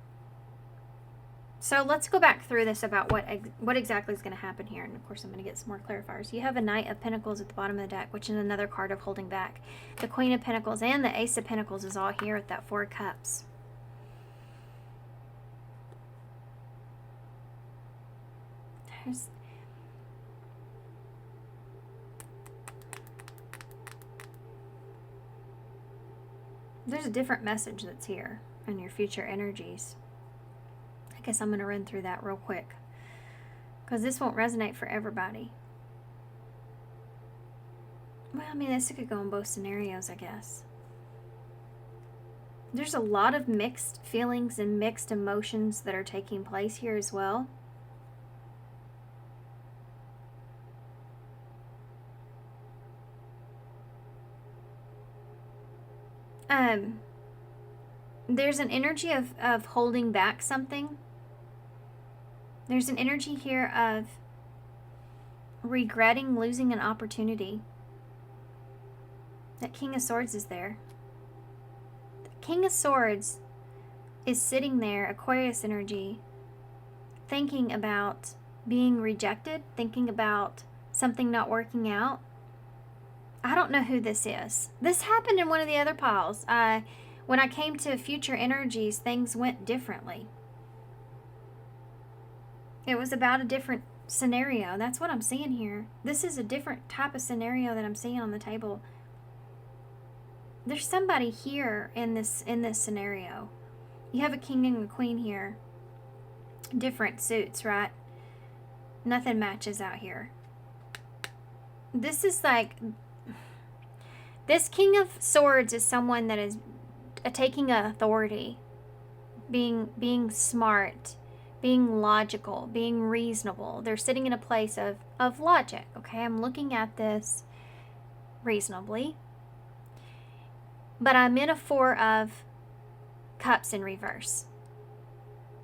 So let's go back through this about what exactly is going to happen here. And of course, I'm going to get some more clarifiers. You have a Knight of Pentacles at the bottom of the deck, which is another card of holding back. The Queen of Pentacles and the Ace of Pentacles is all here with that Four of Cups. There's a different message that's here in your future energies. I guess I'm going to run through that real quick because this won't resonate for everybody. Well, I mean, this could go in both scenarios, I guess. There's a lot of mixed feelings and mixed emotions that are taking place here as well. There's an energy of holding back something. There's an energy here of regretting losing an opportunity. That King of Swords is there. The King of Swords is sitting there, Aquarius energy, thinking about being rejected, thinking about something not working out. I don't know who this is. This happened in one of the other piles. When I came to future energies, things went differently. It was about a different scenario. That's what I'm seeing here. This is a different type of scenario that I'm seeing on the table. There's somebody here in this scenario. You have a king and a queen here. Different suits, right? Nothing matches out here. This is like... This King of Swords is someone that is taking authority, being smart, being logical, being reasonable. They're sitting in a place of logic. Okay, I'm looking at this reasonably. But I'm in a Four of Cups in reverse.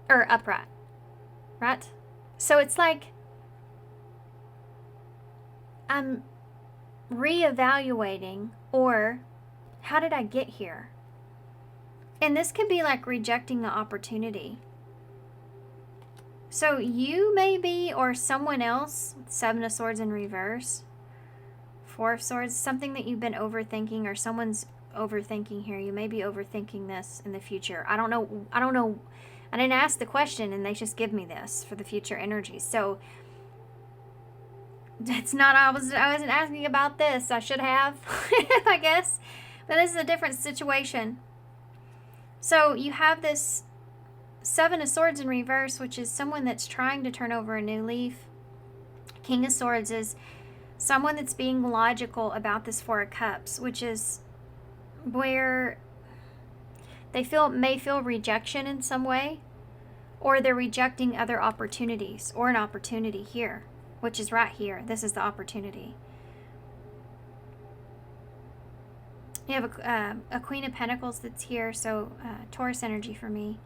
Or upright. Right? So it's like I'm reevaluating, or how did I get here? And this could be like rejecting an opportunity. So you maybe, or someone else, Seven of Swords in reverse, Four of Swords, something that you've been overthinking, or someone's overthinking here. You may be overthinking this in the future. I don't know. I didn't ask the question and they just give me this for the future energy. So it's not, I wasn't asking about this. I should have, I guess. But this is a different situation. So you have this Seven of Swords in reverse, which is someone that's trying to turn over a new leaf. King of Swords is someone that's being logical about this Four of Cups, which is where they may feel rejection in some way, or they're rejecting other opportunities, or an opportunity here, which is right here. This is the opportunity. You have a Queen of Pentacles that's here, so Taurus energy for me.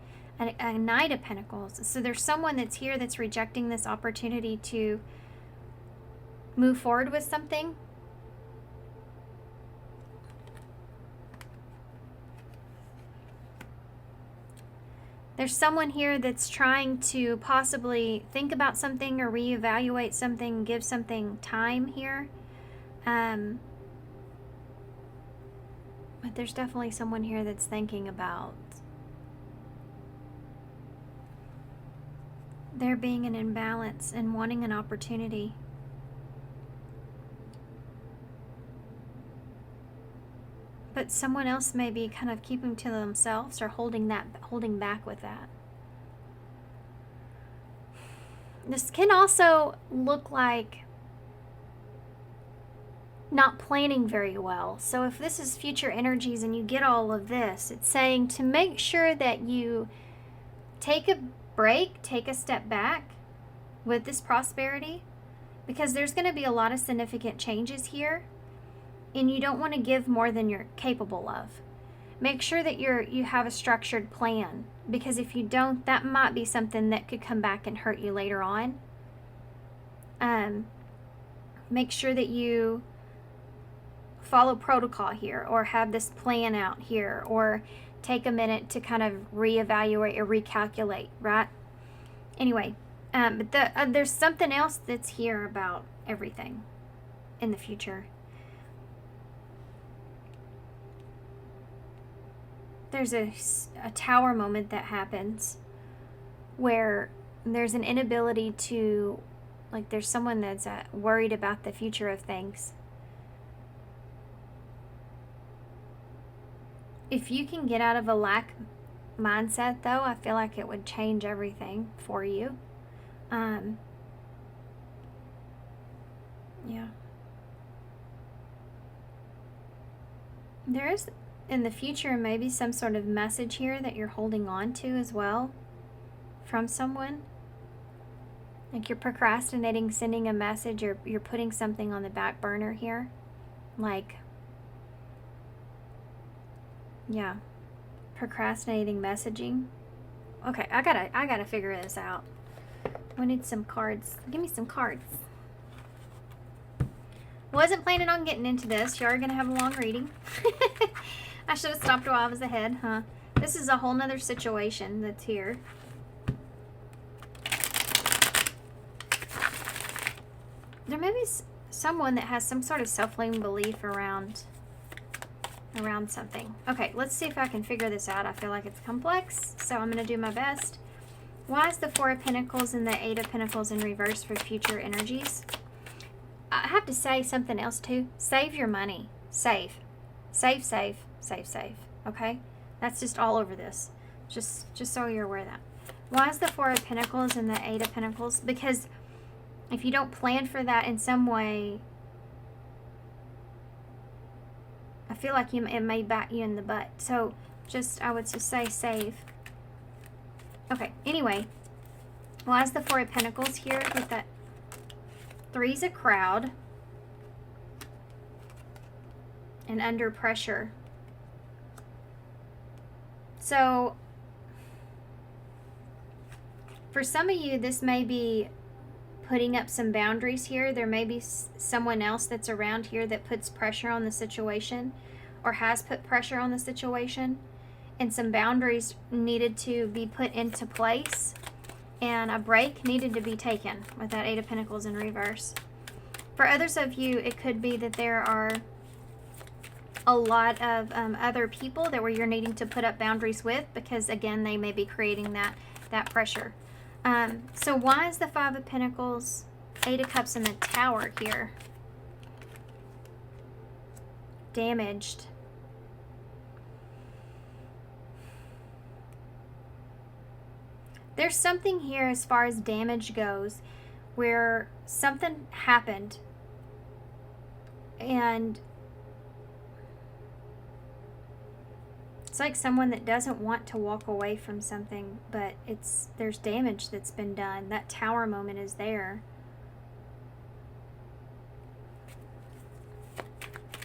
A Knight of Pentacles. So there's someone that's here that's rejecting this opportunity to move forward with something. There's someone here that's trying to possibly think about something or reevaluate something, give something time here. But there's definitely someone here that's thinking about there being an imbalance and wanting an opportunity. But someone else may be kind of keeping to themselves or holding back with that. This can also look like not planning very well. So if this is future energies and you get all of this, it's saying to make sure that you take a break, take a step back with this prosperity, because there's going to be a lot of significant changes here. And you don't want to give more than you're capable of. Make sure that you have a structured plan, because if you don't, that might be something that could come back and hurt you later on. Make sure that you follow protocol here, or have this plan out here, or take a minute to kind of reevaluate or recalculate, right? Anyway, but there's something else that's here about everything in the future. There's a tower moment that happens where there's an inability to, like, there's someone that's worried about the future of things. If you can get out of a lack mindset, though, I feel like it would change everything for you. Yeah. There is, in the future, maybe some sort of message here that you're holding on to as well from someone. Like you're procrastinating sending a message, or you're putting something on the back burner here. Like, yeah, procrastinating messaging. Okay, I gotta figure this out. We need some cards. Give me some cards. Wasn't planning on getting into this. You are gonna have a long reading. I should have stopped while I was ahead, huh? This is a whole nother situation that's here. There may be someone that has some sort of self-limiting belief around something. Okay, let's see if I can figure this out. I feel like it's complex, so I'm going to do my best. Why is the Four of Pentacles and the Eight of Pentacles in reverse for future energies? I have to say something else too. Save your money. Save. Save, save, save, save. Okay? That's just all over this. Just so you're aware of that. Why is the Four of Pentacles and the Eight of Pentacles? Because if you don't plan for that in some way, I feel like it may bite you in the butt. So I would just say save. Okay, anyway. Why is the Four of Pentacles here with that? Three's a crowd. And under pressure. So, for some of you, this may be putting up some boundaries here. There may be someone else that's around here that puts pressure on the situation, or has put pressure on the situation, and some boundaries needed to be put into place, and a break needed to be taken with that Eight of Pentacles in reverse. For others of you, it could be that there are a lot of other people that you're needing to put up boundaries with, because again, they may be creating that pressure. So why is the Five of Pentacles, Eight of Cups, and the Tower here? Damaged. There's something here as far as damage goes where something happened and it's like someone that doesn't want to walk away from something, but there's damage that's been done. That Tower moment is there.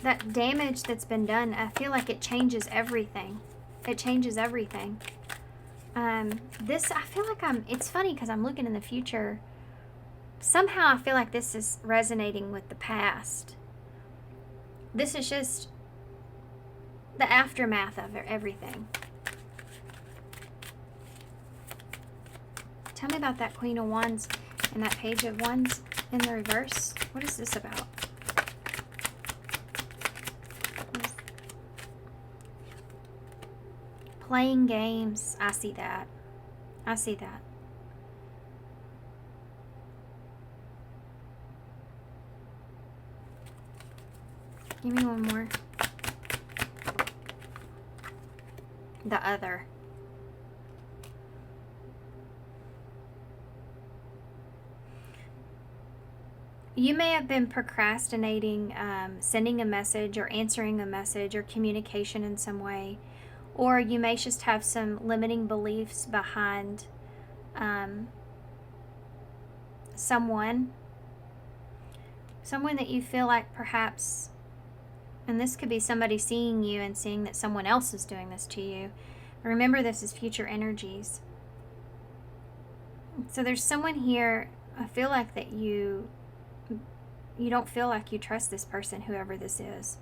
That damage that's been done, I feel like it changes everything. It changes everything. I feel like it's funny because I'm looking in the future. Somehow I feel like this is resonating with the past. This is just the aftermath of everything. Tell me about that Queen of Wands and that Page of Wands in the reverse. What is this about? Playing games. I see that. I see that. Give me one more. The Other. You may have been procrastinating sending a message or answering a message or communication in some way. Or you may just have some limiting beliefs behind someone that you feel like perhaps, and this could be somebody seeing you and seeing that someone else is doing this to you. Remember, this is future energies. So there's someone here, I feel like that you don't feel like you trust this person, whoever this is.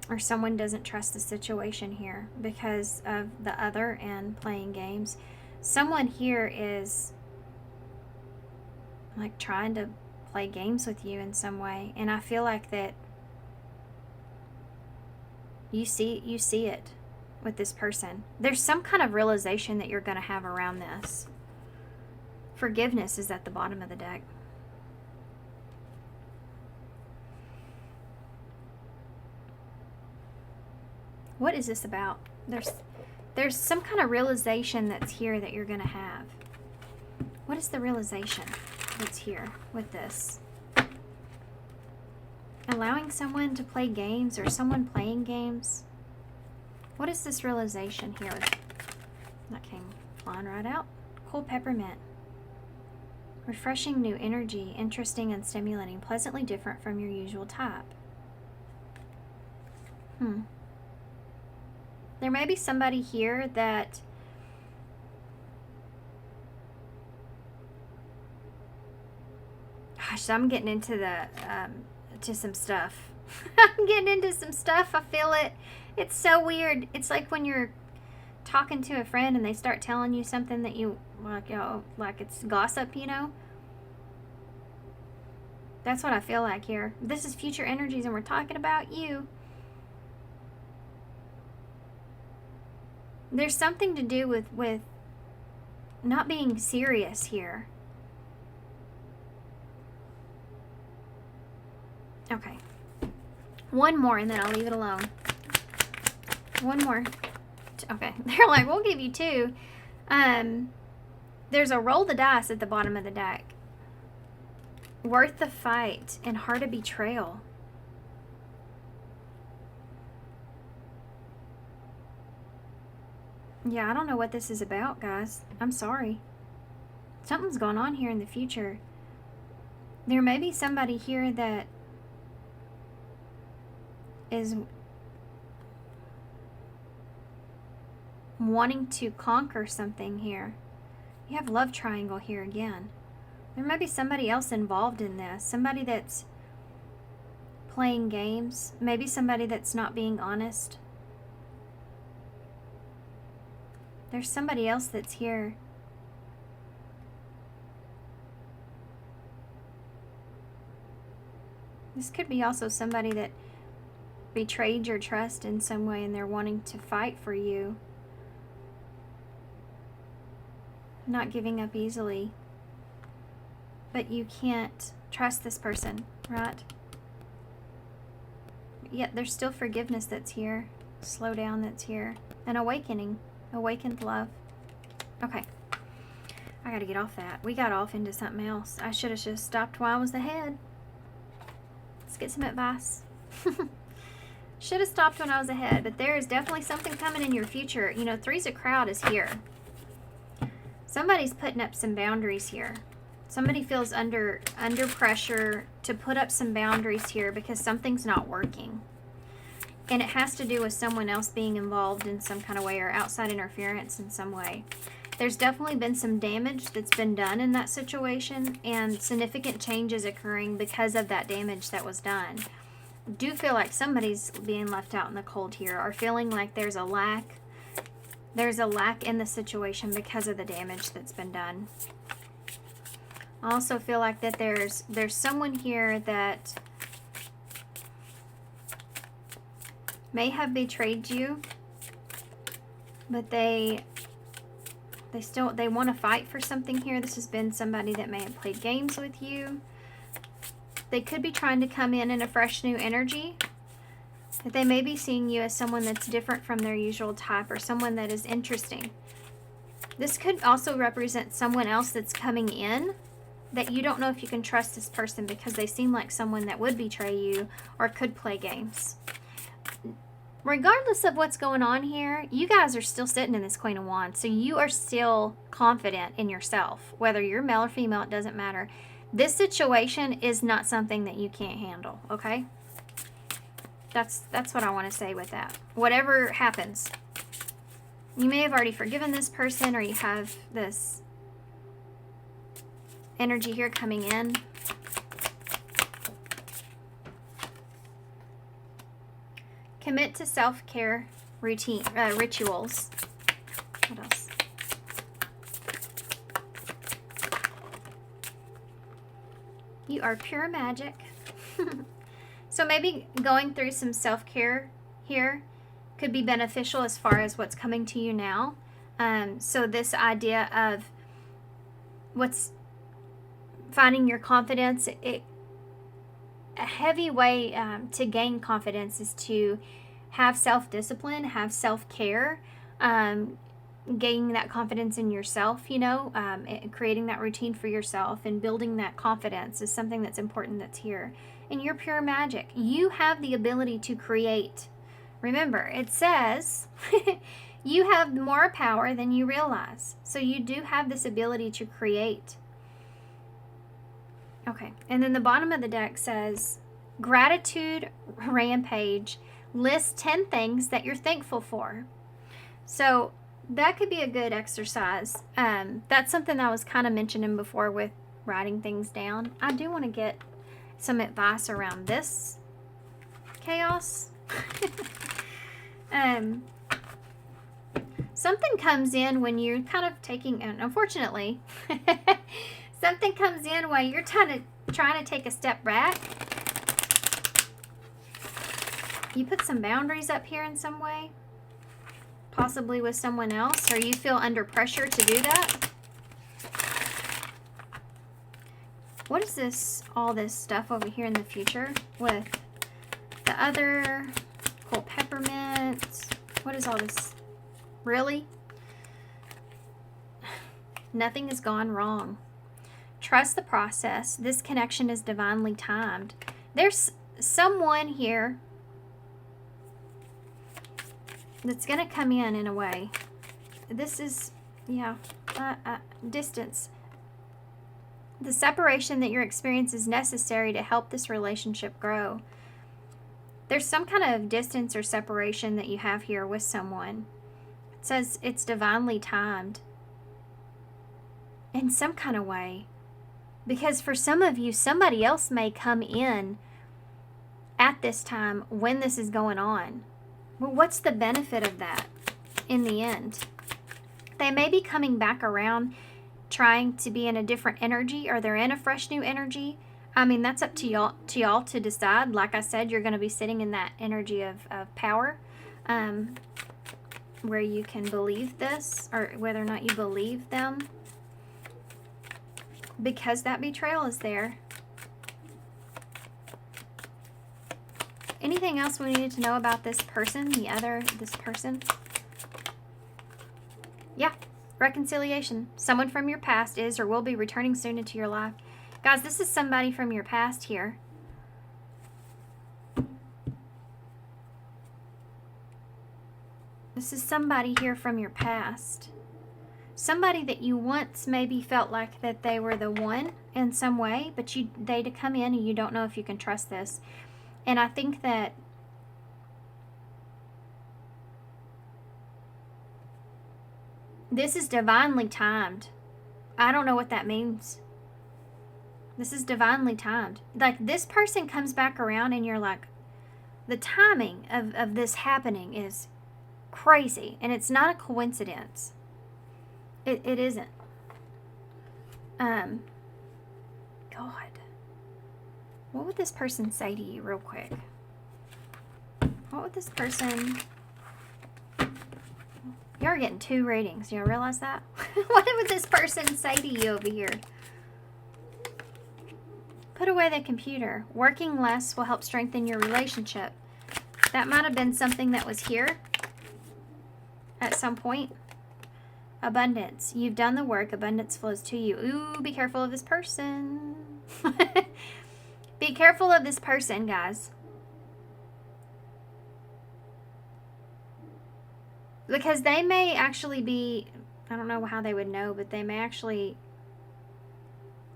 or someone doesn't trust the situation here because of the other and playing games. Someone here is like trying to play games with you in some way, and I feel like that you see it with this person. There's some kind of realization that you're going to have around this. Forgiveness is at the bottom of the deck. What is this about? There's some kind of realization that's here that you're going to have. What is the realization that's here with this? Allowing someone to play games or someone playing games. What is this realization here? That came flying right out. Cool peppermint. Refreshing new energy, interesting and stimulating, pleasantly different from your usual type. There may be somebody here that gosh, I'm getting into the to some stuff. I'm getting into some stuff. I feel it. It's so weird. It's like when you're talking to a friend and they start telling you something that you like, like it's gossip, you know. That's what I feel like here. This is future energies and we're talking about you. There's something to do with not being serious here. Okay. One more and then I'll leave it alone. One more. Okay. They're like, we'll give you two. There's a roll the dice at the bottom of the deck. Worth the fight and heart of betrayal. Yeah, I don't know what this is about, guys. I'm sorry. Something's going on here in the future. There may be somebody here that is wanting to conquer something here. You have love triangle here again. There may be somebody else involved in this. Somebody that's playing games. Maybe somebody that's not being honest. There's somebody else that's here. This could be also somebody that betrayed your trust in some way and they're wanting to fight for you. Not giving up easily. But you can't trust this person, right? Yet there's still forgiveness that's here. Slow down that's here. An awakening. Awakened love. Okay. I gotta get off that. We got off into something else. I should have just stopped while I was ahead. Let's get some advice. Should have stopped when I was ahead, but there is definitely something coming in your future. You know, Three's a Crowd is here. Somebody's putting up some boundaries here. Somebody feels under pressure to put up some boundaries here because something's not working. And it has to do with someone else being involved in some kind of way or outside interference in some way. There's definitely been some damage that's been done in that situation and significant changes occurring because of that damage that was done. Do feel like somebody's being left out in the cold here or feeling like there's a lack. There's a lack in the situation because of the damage that's been done. I also feel like that there's someone here that may have betrayed you, but they want to fight for something here. This has been somebody that may have played games with you. They could be trying to come in a fresh new energy. But they may be seeing you as someone that's different from their usual type or someone that is interesting. This could also represent someone else that's coming in that you don't know if you can trust this person because they seem like someone that would betray you or could play games. Regardless of what's going on here, you guys are still sitting in this Queen of Wands. So you are still confident in yourself. Whether you're male or female, it doesn't matter. This situation is not something that you can't handle, okay? That's what I want to say with that. Whatever happens, you may have already forgiven this person or you have this energy here coming in. Commit to self-care routine, rituals. What else? You are pure magic. So maybe going through some self-care here could be beneficial as far as what's coming to you now. So this idea of what's finding your confidence, a heavy way to gain confidence is to have self-discipline, have self-care, gaining that confidence in yourself, you know, creating that routine for yourself and building that confidence is something that's important that's here. And you're pure magic. You have the ability to create. Remember, it says you have more power than you realize. So you do have this ability to create. Okay, and then the bottom of the deck says, Gratitude Rampage. List 10 things that you're thankful for. So that could be a good exercise. That's something I was kind of mentioning before with writing things down. I do want to get some advice around this chaos. Something comes in when you're kind of taking, and unfortunately, something comes in while you're trying to take a step back. You put some boundaries up here in some way, possibly with someone else, or you feel under pressure to do that. What is this, all this stuff over here in the future with the other cool peppermint? What is all this? Really? Nothing has gone wrong. Trust the process. This connection is divinely timed. There's someone here that's going to come in a way. This is, yeah, distance. The separation that you're experiencing is necessary to help this relationship grow. There's some kind of distance or separation that you have here with someone. It says it's divinely timed in some kind of way. Because for some of you, somebody else may come in at this time when this is going on. Well, what's the benefit of that in the end? They may be coming back around trying to be in a different energy, or they're in a fresh new energy. I mean, that's up to y'all to decide. Like I said, you're going to be sitting in that energy of power, where you can believe this, or whether or not you believe them, because that betrayal is there. Anything else we needed to know about this person, this person? Yeah. Reconciliation. Someone from your past is or will be returning soon into your life. Guys, this is somebody from your past here. This is somebody here from your past. Somebody that you once maybe felt like that they were the one in some way, but they'd come in and you don't know if you can trust this. And I think that this is divinely timed. I don't know what that means. This is divinely timed. Like, this person comes back around and you're like, the timing of this happening is crazy. And it's not a coincidence. It isn't. God. What would this person say to you real quick? What would this person... You're getting 2 ratings. You realize that? What would this person say to you over here? Put away the computer. Working less will help strengthen your relationship. That might have been something that was here at some point. Abundance. You've done the work. Abundance flows to you. Ooh, be careful of this person. Be careful of this person, guys. Because they may actually be, I don't know how they would know, but they may actually,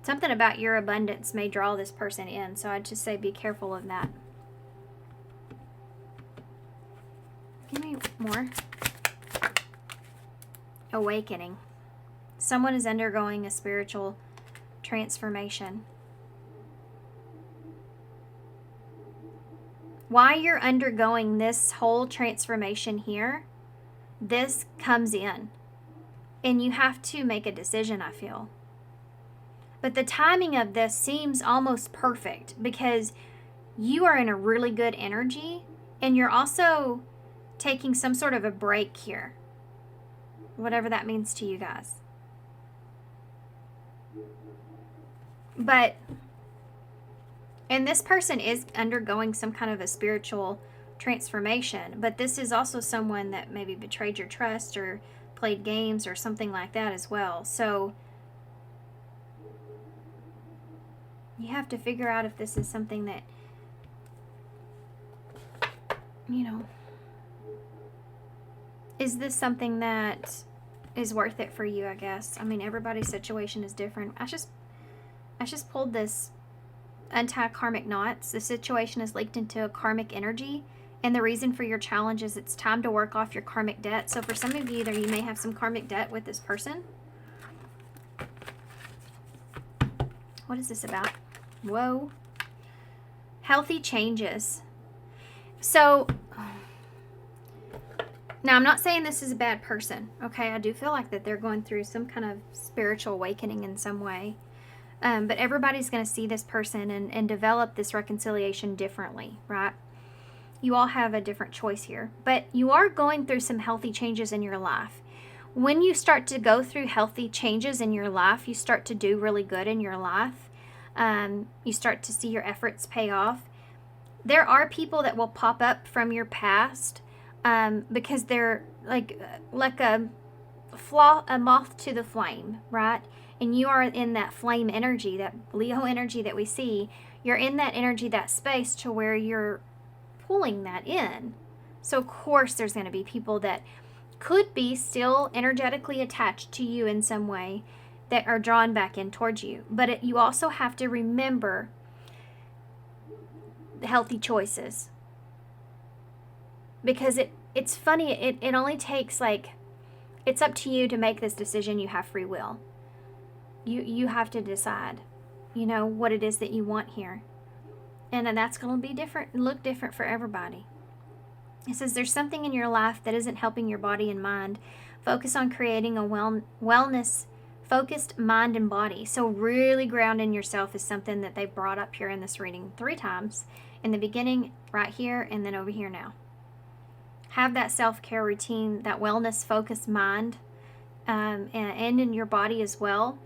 something about your abundance may draw this person in. So I'd just say be careful of that. Give me more. Awakening. Someone is undergoing a spiritual transformation. While you're undergoing this whole transformation here, this comes in. And you have to make a decision, I feel. But the timing of this seems almost perfect because you are in a really good energy and you're also taking some sort of a break here. Whatever that means to you guys. But, and this person is undergoing some kind of a spiritual transformation, but this is also someone that maybe betrayed your trust or played games or something like that as well. So you have to figure out if this is something that, you know, is this something that is worth it for you, I guess. I mean, everybody's situation is different. I just pulled this untie karmic knots. The situation is linked into a karmic energy. And the reason for your challenge is it's time to work off your karmic debt. So for some of you, you may have some karmic debt with this person. What is this about? Whoa. Healthy changes. So, now I'm not saying this is a bad person, okay? I do feel like that they're going through some kind of spiritual awakening in some way. But everybody's going to see this person and develop this reconciliation differently, right? You all have a different choice here. But you are going through some healthy changes in your life. When you start to go through healthy changes in your life, you start to do really good in your life. You start to see your efforts pay off. There are people that will pop up from your past because they're like a moth to the flame, right? And you are in that flame energy, that Leo energy that we see. You're in that energy, that space to where you're pulling that in. So of course there's going to be people that could be still energetically attached to you in some way that are drawn back in towards you. But you also have to remember the healthy choices. Because it's funny, it only takes it's up to you to make this decision. You have free will. You have to decide, what it is that you want here. And that's going to be different, look different for everybody. It says there's something in your life that isn't helping your body and mind. Focus on creating a wellness-focused mind and body. So really grounding yourself is something that they brought up here in this reading 3 times. In the beginning, right here, and then over here now. Have that self-care routine, that wellness-focused mind, and in your body as well.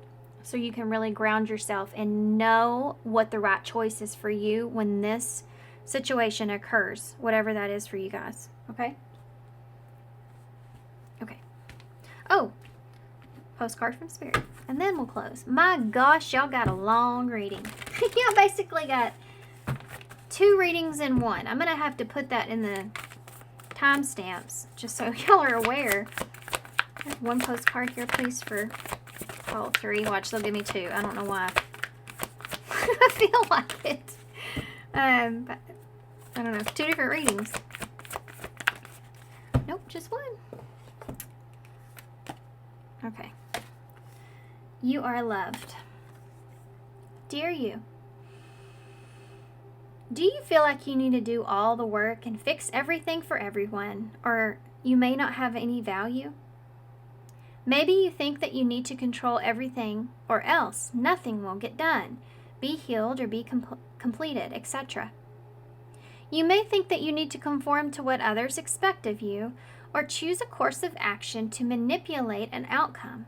So you can really ground yourself and know what the right choice is for you when this situation occurs, whatever that is for you guys. Okay? Okay. Oh, postcard from Spirit. And then we'll close. My gosh, y'all got a long reading. Y'all basically got 2 readings in one. I'm going to have to put that in the timestamps just so y'all are aware. One postcard here, please, for all 3. Watch, they'll give me 2. I don't know why. I feel like it. But I don't know. 2 different readings. Nope, just 1. Okay. You are loved. Dear you, do you feel like you need to do all the work and fix everything for everyone, or you may not have any value? Maybe you think that you need to control everything, or else nothing will get done, be healed, or be completed, etc. You may think that you need to conform to what others expect of you, or choose a course of action to manipulate an outcome.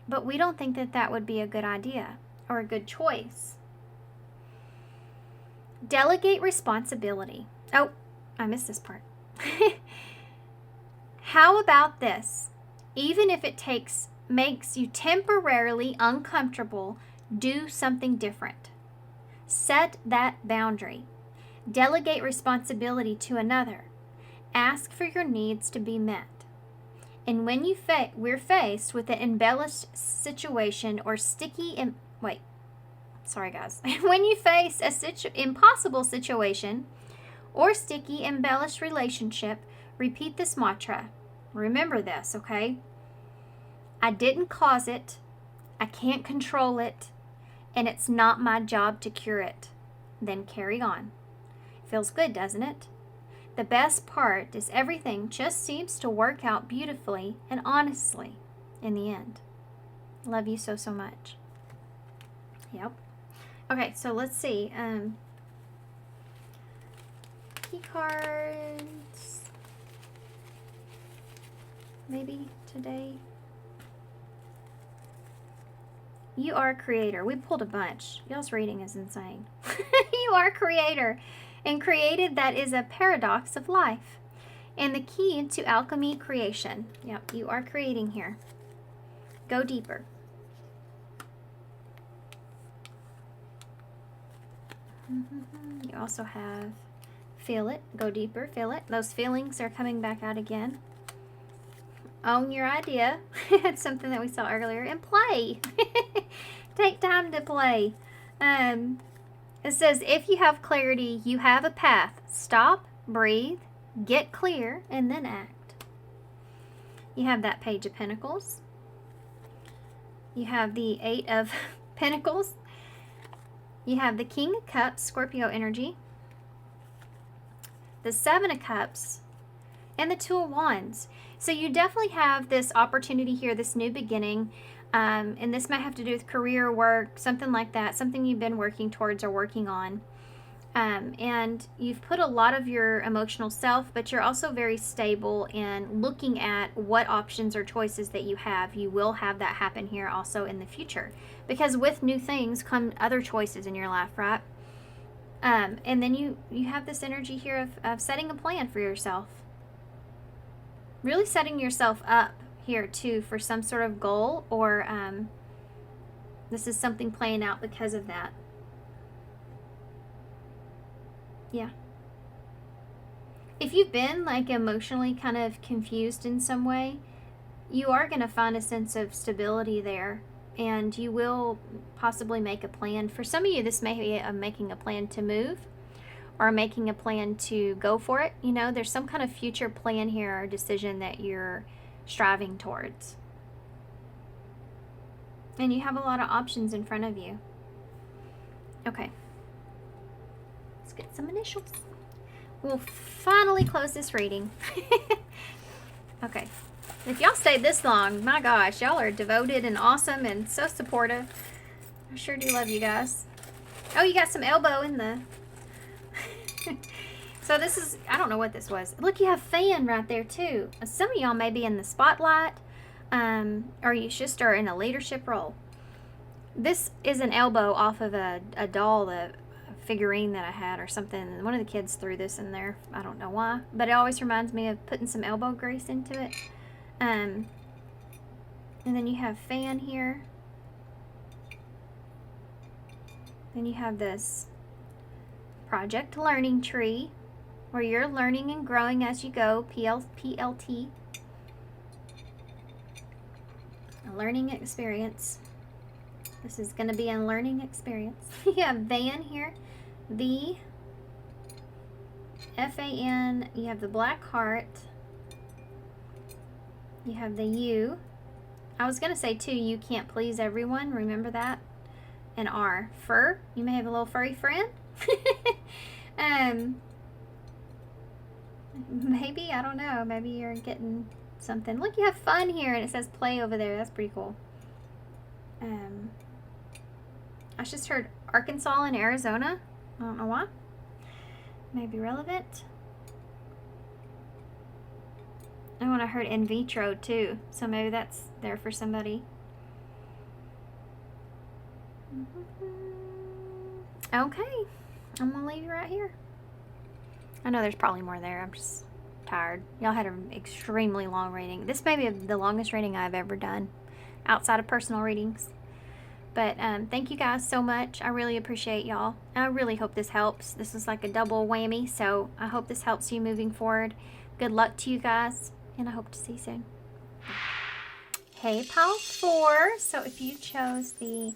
But we don't think that that would be a good idea, or a good choice. Delegate responsibility. Oh, I missed this part. How about this? Even if it makes you temporarily uncomfortable, do something different. Set that boundary. Delegate responsibility to another. Ask for your needs to be met. And when we're faced with an embellished situation or when you face a impossible situation or sticky, embellished relationship, repeat this mantra. Remember this, okay? I didn't cause it. I can't control it. And it's not my job to cure it. Then carry on. Feels good, doesn't it? The best part is everything just seems to work out beautifully and honestly in the end. Love you so, so much. Yep. Okay, so let's see. Key cards. Maybe today. You are a creator. We pulled a bunch. Y'all's reading is insane. You are a creator. And created, that is a paradox of life. And the key to alchemy creation. Yep, you are creating here. Go deeper. You also have feel it, go deeper, feel it. Those feelings are coming back out again. Own your idea. It's something that we saw earlier. And play. Take time to play. It says, if you have clarity, you have a path. Stop, breathe, get clear, and then act. You have that Page of Pentacles. You have the Eight of Pentacles. You have the King of Cups, Scorpio energy. The Seven of Cups. And the Two of Wands. So you definitely have this opportunity here, this new beginning. And this might have to do with career, work, something like that. Something you've been working towards or working on. And you've put a lot of your emotional self, but you're also very stable in looking at what options or choices that you have. You will have that happen here also in the future. Because with new things come other choices in your life, right? And then you have this energy here of setting a plan for yourself. Really setting yourself up here too for some sort of goal, or this is something playing out because of that. Yeah. If you've been like emotionally kind of confused in some way, you are going to find a sense of stability there, and you will possibly make a plan. For some of you, this may be making a plan to move or making a plan to go for it. You know, there's some kind of future plan here or decision that you're striving towards. And you have a lot of options in front of you. Okay. Let's get some initials. We'll finally close this reading. Okay. If y'all stayed this long, my gosh, y'all are devoted and awesome and so supportive. I sure do love you guys. Oh, you got some elbow in the... So this is, I don't know what this was. Look, you have fan right there too. Some of y'all may be in the spotlight, or you just are in a leadership role. This is an elbow off of a doll, a figurine that I had or something. And one of the kids threw this in there. I don't know why, but it always reminds me of putting some elbow grease into it. And then you have fan here. Then you have this project learning tree, where you're learning and growing as you go, PLT. A learning experience. This is going to be a learning experience. You have van here, V, F-A-N. You have the black heart. You have the U. I was going to say too, you can't please everyone. Remember that? And R, fur. You may have a little furry friend. Maybe, I don't know, maybe you're getting something. Look, you have fun here, and it says play over there. That's pretty cool. I just heard Arkansas and Arizona. I don't know why. Maybe relevant. Oh, and I heard in vitro too, so maybe that's there for somebody. Okay, I'm gonna leave you right here. I know there's probably more there. I'm just tired. Y'all had an extremely long reading. This may be the longest reading I've ever done outside of personal readings. But thank you guys so much. I really appreciate y'all. I really hope this helps. This is like a double whammy, so I hope this helps you moving forward. Good luck to you guys, and I hope to see you soon. Hey, Pile 4. So if you chose the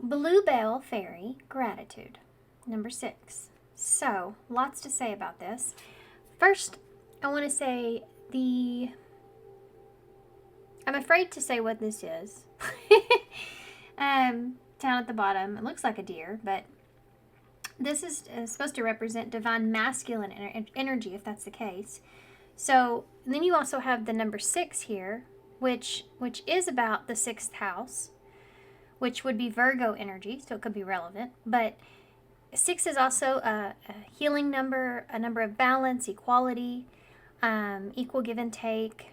Bluebell Fairy, Gratitude, number 6. So, lots to say about this. First, I want to say I'm afraid to say what this is. Down at the bottom, it looks like a deer, but This is supposed to represent divine masculine energy, if that's the case. So then you also have the number 6 here, which is about the 6th house, which would be Virgo energy, so it could be relevant. But 6 is also a healing number, a number of balance, equality, equal give and take.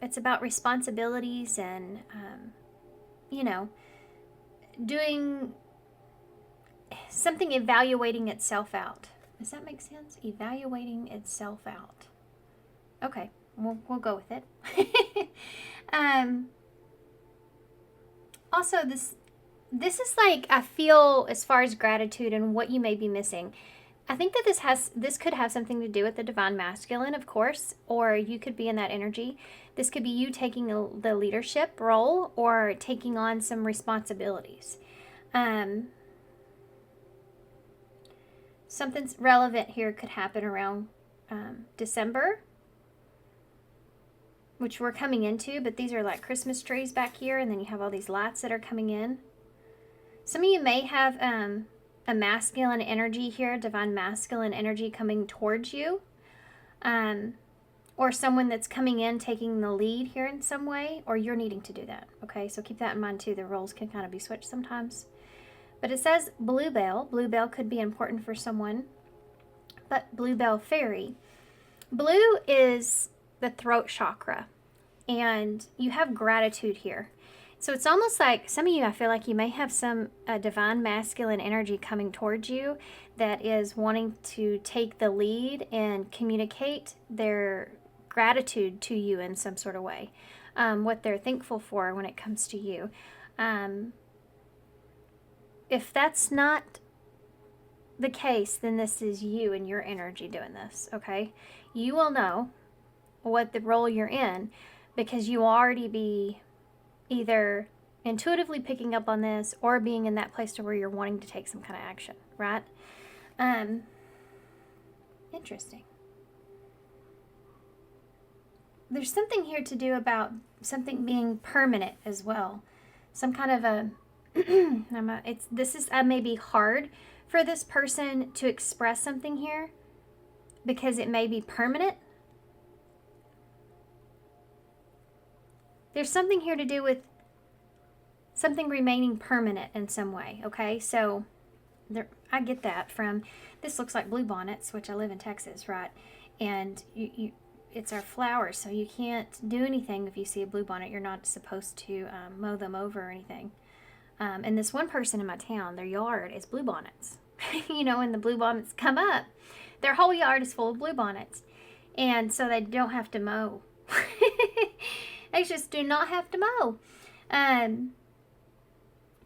It's about responsibilities and, doing something, evaluating itself out. Does that make sense? Evaluating itself out. Okay, we'll go with it. Also, this is like, I feel, as far as gratitude and what you may be missing, I think that this could have something to do with the divine masculine, of course, or you could be in that energy. This could be you taking the leadership role or taking on some responsibilities. Something's relevant here could happen around December, which we're coming into, but these are like Christmas trees back here, and then you have all these lights that are coming in. Some of you may have a masculine energy here, divine masculine energy coming towards you, or someone that's coming in taking the lead here in some way, or you're needing to do that. Okay, so keep that in mind too. The roles can kind of be switched sometimes. But it says bluebell. Bluebell could be important for someone, but bluebell fairy. Blue is the throat chakra, and you have gratitude here. So it's almost like some of you, I feel like you may have some divine masculine energy coming towards you that is wanting to take the lead and communicate their gratitude to you in some sort of way, what they're thankful for when it comes to you. If that's not the case, then this is you and your energy doing this, okay? You will know what the role you're in because you already be either intuitively picking up on this or being in that place to where you're wanting to take some kind of action, right? Interesting. There's something here to do about something being permanent as well. Some kind of a this may be hard for this person to express something here because it may be permanent. There's something here to do with something remaining permanent in some way, okay? So I get that from, this looks like bluebonnets, which I live in Texas, right? And it's our flowers, so you can't do anything if you see a bluebonnet. You're not supposed to mow them over or anything. And this one person in my town, their yard is bluebonnets. When the bluebonnets come up, their whole yard is full of bluebonnets. And so they don't have to mow. They just do not have to mow.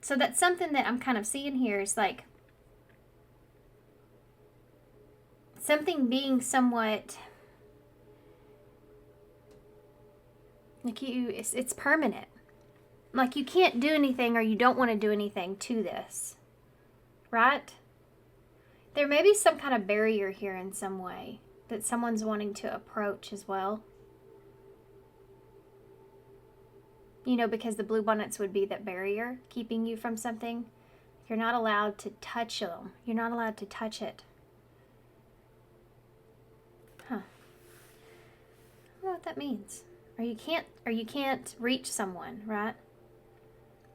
So that's something that I'm kind of seeing here is like something being somewhat like it's permanent. Like you can't do anything or you don't want to do anything to this, right? There may be some kind of barrier here in some way that someone's wanting to approach as well. Because the bluebonnets would be that barrier keeping you from something. You're not allowed to touch them. You're not allowed to touch it. Huh. I don't know what that means. Or you can't reach someone, right?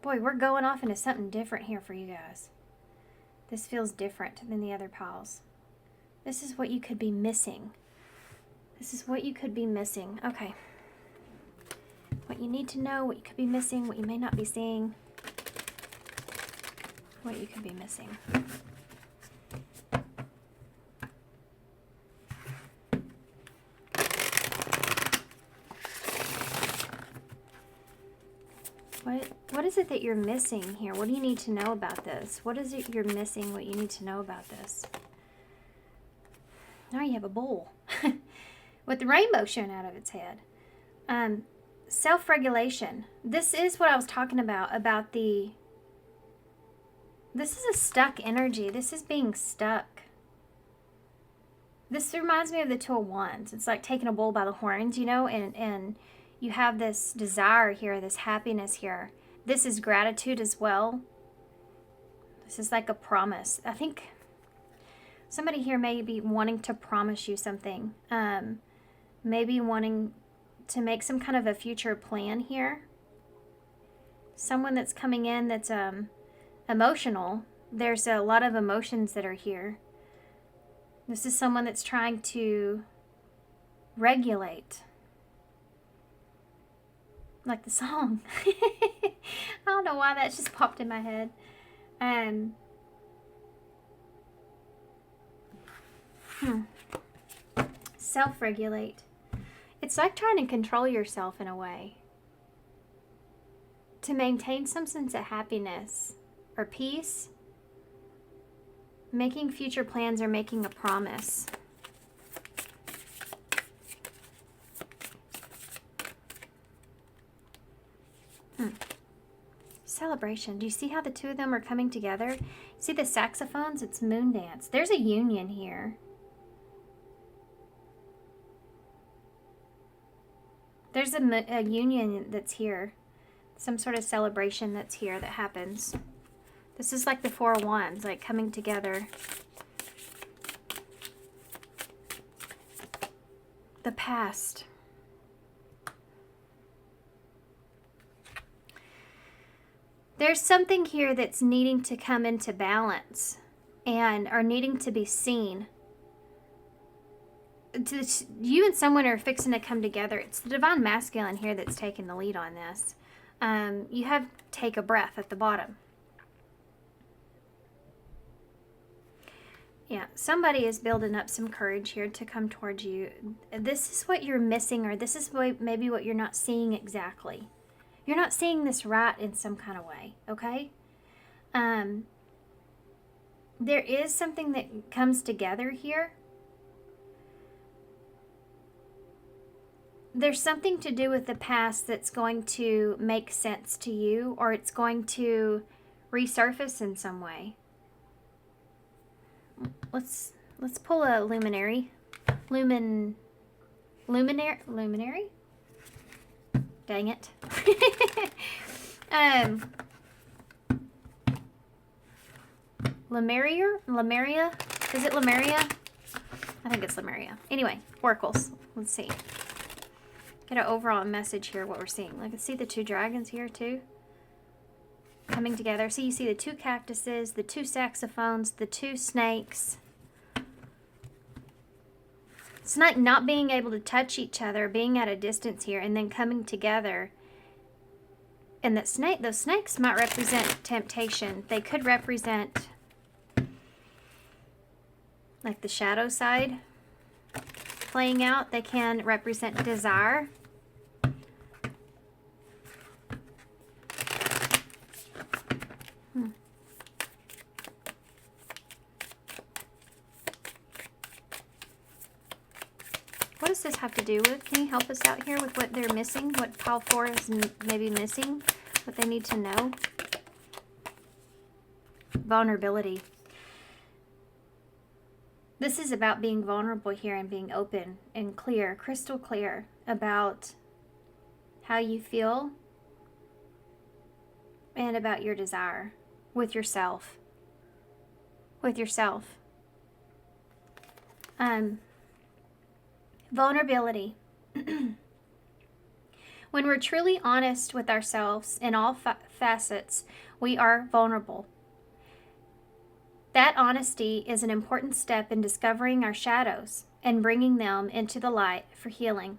Boy, we're going off into something different here for you guys. This feels different than the other piles. This is what you could be missing. This is what you could be missing. Okay. What you need to know, what you could be missing, what you may not be seeing. What you could be missing. What is it that you're missing here? What do you need to know about this? What is it you're missing, what you need to know about this? Now you have a bull with the rainbow showing out of its head. Self-regulation. This is what I was talking about this is a stuck energy. This is being stuck. This reminds me of the Two of Wands. It's like taking a bull by the horns, and you have this desire here, this happiness here. This is gratitude as well. This is like a promise. I think Somebody here may be wanting to promise you something. Maybe wanting to make some kind of a future plan here. Someone that's coming in that's emotional. There's a lot of emotions that are here. This is someone that's trying to regulate. Like the song. I don't know why that just popped in my head. Self-regulate. It's like trying to control yourself in a way. To maintain some sense of happiness or peace. Making future plans or making a promise. Celebration. Do you see how the two of them are coming together? See the saxophones? It's moon dance. There's a union here. There's a union that's here. Some sort of celebration that's here that happens. This is like the Four of Wands, like coming together. The past. There's something here that's needing to come into balance and are needing to be seen. You and someone are fixing to come together. It's the divine masculine here that's taking the lead on this. You have take a breath at the bottom. Yeah, somebody is building up some courage here to come towards you. This is what you're missing, or this is maybe what you're not seeing exactly. You're not seeing this right in some kind of way, okay? There is something that comes together here. There's something to do with the past that's going to make sense to you, or it's going to resurface in some way. Let's pull a luminary. Luminary? Dang it. Lemuria? Is it Lemuria? I think it's Lemuria. Anyway, oracles. Let's see. Get an overall message here, what we're seeing. Like, see the two dragons here too? Coming together. So you see the two cactuses, the two saxophones, the two snakes. It's not being able to touch each other, being at a distance here, and then coming together. And those snakes might represent temptation. They could represent like the shadow side playing out. They can represent desire. What does this have to do with? Can you help us out here with what they're missing? What pile 4 is maybe missing? What they need to know? Vulnerability. This is about being vulnerable here and being open and clear, crystal clear about how you feel and about your desire with yourself. With yourself. Vulnerability. When we're truly honest with ourselves in all facets, we are vulnerable. That honesty is an important step in discovering our shadows and bringing them into the light for healing.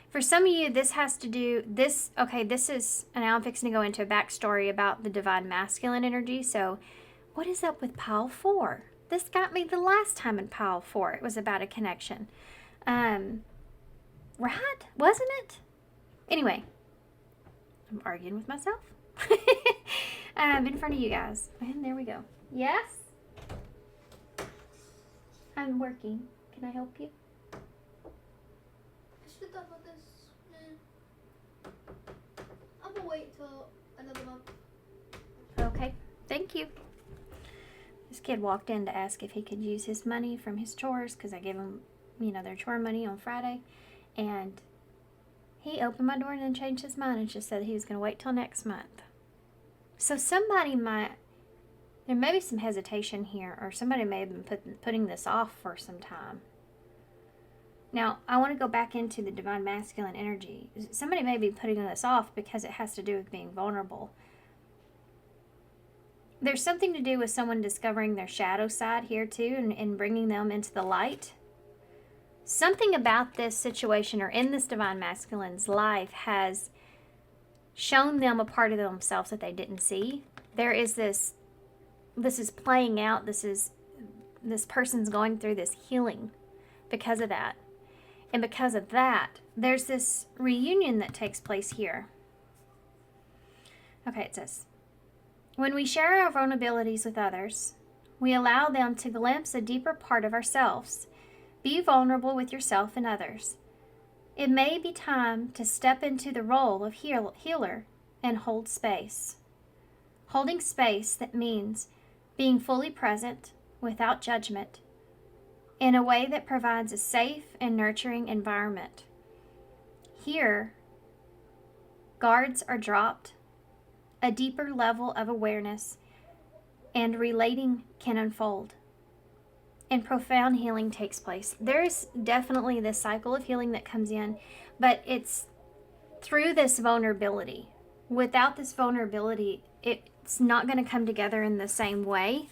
For some of you, this has to do, this is, and now I'm fixing to go into a backstory about the divine masculine energy. So what is up with pile 4? This got me the last time in pile 4. It was about a connection. Right? Wasn't it? Anyway, I'm arguing with myself. In front of you guys. And there we go. Yes? I'm working. Can I help you? I should have done with this. I'm gonna wait till another month. Okay. Thank you. This kid walked in to ask if he could use his money from his chores because I gave him, their chore money on Friday. And he opened my door and then changed his mind and just said he was going to wait till next month. So somebody might There may be some hesitation here, or somebody may have been putting this off for some time. Now, I want to go back into the divine masculine energy. Somebody may be putting this off because it has to do with being vulnerable. There's something to do with someone discovering their shadow side here too, and bringing them into the light. Something about this situation or in this divine masculine's life has shown them a part of themselves that they didn't see. There is this is playing out. This person's going through this healing because of that. And because of that, there's this reunion that takes place here. Okay, it says, when we share our vulnerabilities with others, we allow them to glimpse a deeper part of ourselves. Be vulnerable with yourself and others. It may be time to step into the role of healer and hold space. Holding space, that means being fully present without judgment in a way that provides a safe and nurturing environment. Here, guards are dropped, a deeper level of awareness and relating can unfold, and profound healing takes place. There's definitely this cycle of healing that comes in, but it's through this vulnerability. Without this vulnerability, it's not going to come together in the same way.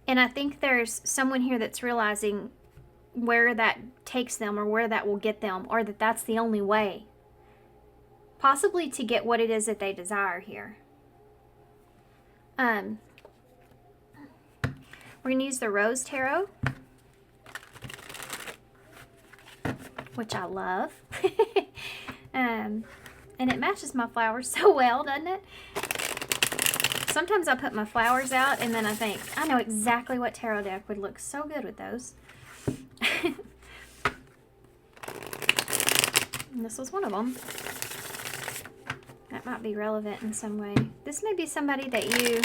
And I think there's someone here that's realizing where that takes them, or where that will get them, or that that's the only way, possibly to get what it is that they desire here. We're going to use the Rose Tarot, which I love. And it matches my flowers so well, doesn't it? Sometimes I put my flowers out and then I think, I know exactly what tarot deck would look so good with those. And this was one of them. That might be relevant in some way. This may be somebody that you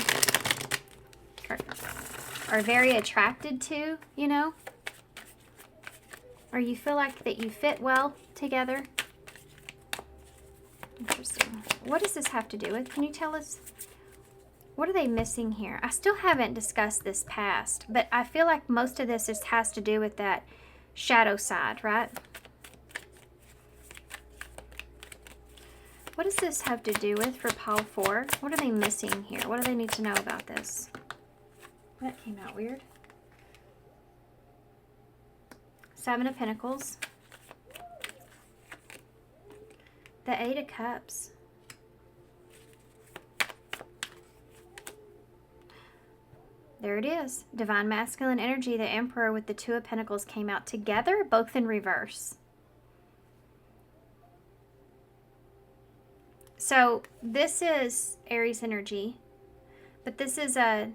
are very attracted to, you know? Or you feel like that you fit well together. Interesting. What does this have to do with? Can you tell us? What are they missing here? I still haven't discussed this past, but I feel like most of this has to do with that shadow side, right? What does this have to do with for pile 4? What are they missing here? What do they need to know about this? That came out weird. 7 of Pentacles. The 8 of Cups. There it is. Divine Masculine Energy, the Emperor with the 2 of Pentacles came out together, both in reverse. So this is Aries energy, but this is a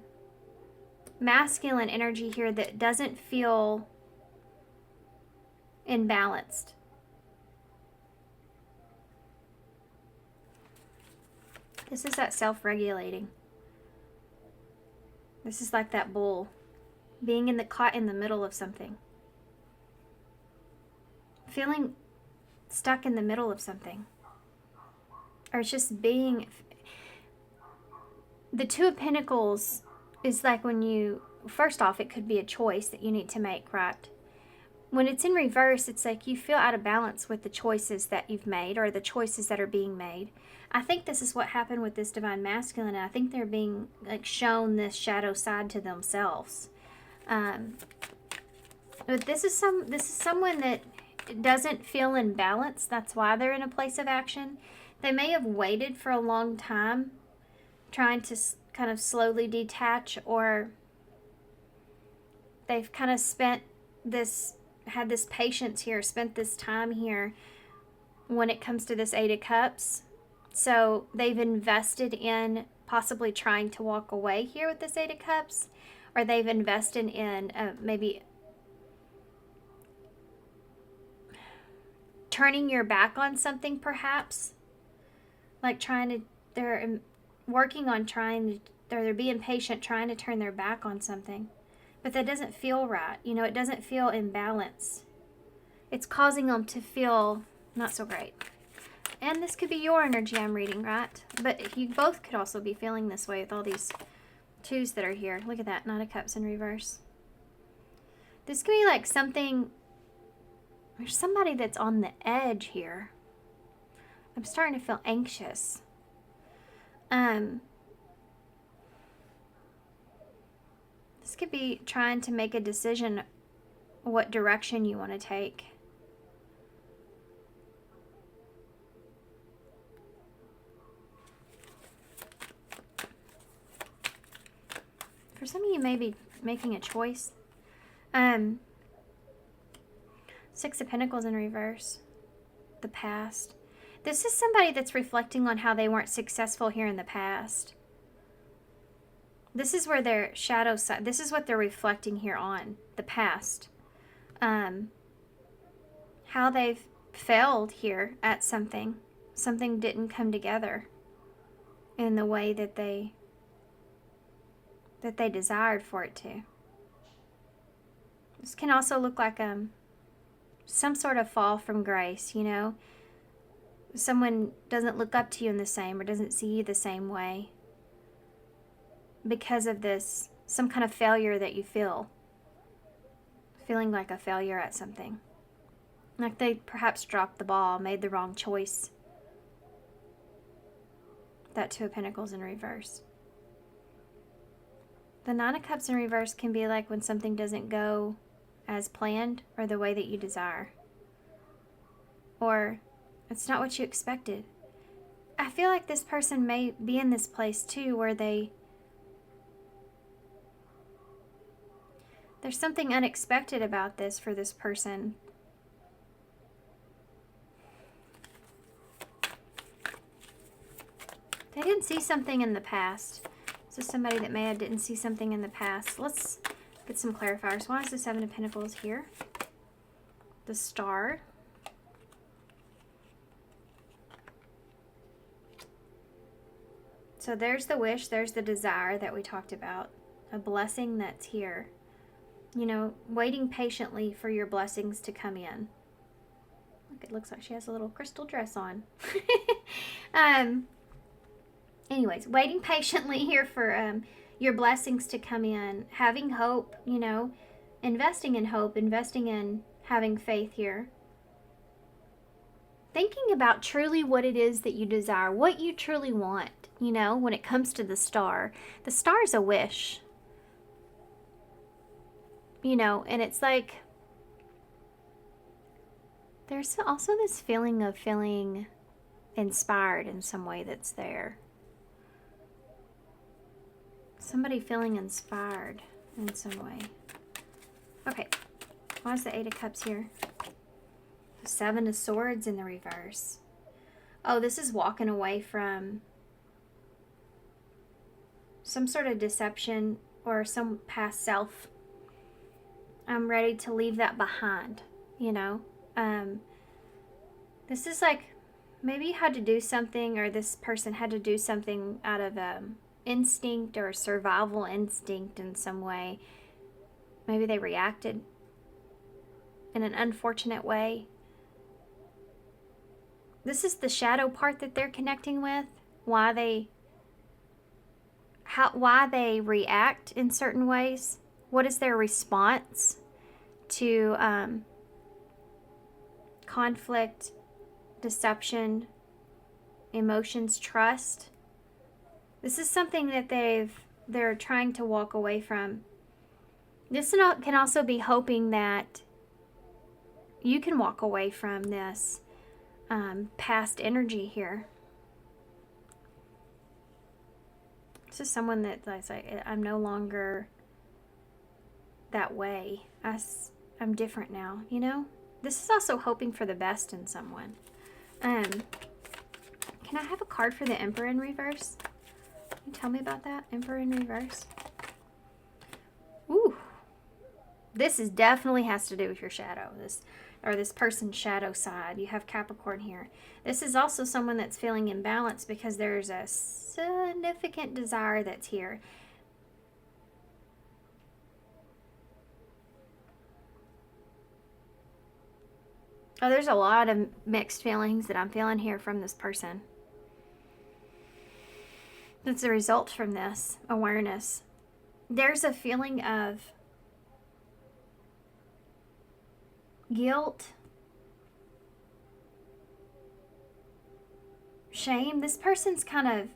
masculine energy here that doesn't feel imbalanced. This is that self-regulating. This is like that bull being caught in the middle of something. Feeling stuck in the middle of something. Or it's just being... The 2 of Pentacles is like when you... First off, it could be a choice that you need to make, right? When it's in reverse, it's like you feel out of balance with the choices that you've made, or the choices that are being made. I think this is what happened with this Divine Masculine, and I think they're being like shown this shadow side to themselves. But this is someone that doesn't feel in balance. That's why they're in a place of action. They may have waited for a long time, trying to kind of slowly detach, or they've kind of had this patience here, spent this time here when it comes to this 8 of Cups. So they've invested in possibly trying to walk away here with this 8 of Cups, or they've invested in maybe turning your back on something, perhaps. Like they're working on they're being patient, trying to turn their back on something. But that doesn't feel right. You know, it doesn't feel in balance. It's causing them to feel not so great. And this could be your energy I'm reading, right? But you both could also be feeling this way with all these twos that are here. Look at that, Nine of Cups in reverse. This could be like something, there's somebody that's on the edge here. I'm starting to feel anxious. This could be trying to make a decision what direction you want to take. For some of you, may be making a choice. Six of Pentacles in reverse. The past. This is somebody that's reflecting on how they weren't successful here in the past. This is where their shadow side, this is what they're reflecting here on, the past. How they've failed here at something. Something didn't come together in the way that they desired for it to. This can also look like some sort of fall from grace, you know. Someone doesn't look up to you in the same or doesn't see you the same way because of this, some kind of failure that you feel. Feeling like a failure at something. Like they perhaps dropped the ball, made the wrong choice. That Two of Pentacles in reverse. The Nine of Cups in reverse can be like when something doesn't go as planned or the way that you desire. Or it's not what you expected. I feel like this person may be in this place too where there's something unexpected about this for this person. They didn't see something in the past. So somebody that may have didn't see something in the past. Let's get some clarifiers. Why is the Seven of Pentacles here? The Star. So there's the wish, there's the desire that we talked about. A blessing that's here. You know, waiting patiently for your blessings to come in. Look, it looks like she has a little crystal dress on. Anyways, waiting patiently here for your blessings to come in. Having hope, you know, investing in hope, investing in having faith here. Thinking about truly what it is that you desire, what you truly want, you know, when it comes to the Star. The Star is a wish. You know, and it's like, there's also this feeling of feeling inspired in some way that's there. Somebody feeling inspired in some way. Okay, why is the Eight of Cups here? The Seven of Swords in the reverse. Oh, this is walking away from some sort of deception or some past self. I'm ready to leave that behind, you know. This is like, maybe you had to do something, or this person had to do something out of instinct or survival instinct in some way. Maybe they reacted in an unfortunate way. This is the shadow part that they're connecting with. Why they react in certain ways. What is their response to conflict, deception, emotions, trust? This is something that they're trying to walk away from. This can also be hoping that you can walk away from this past energy here. This is someone that's like, I'm no longer that way. I'm different now, you know? This is also hoping for the best in someone. Can I have a card for the Emperor in reverse? Can you tell me about that? Emperor in reverse. Ooh. This is definitely has to do with your shadow. This person's shadow side. You have Capricorn here. This is also someone that's feeling imbalanced because there's a significant desire that's here. Oh, there's a lot of mixed feelings that I'm feeling here from this person. It's a result from this awareness. there's a feeling of guilt, shame. This person's kind of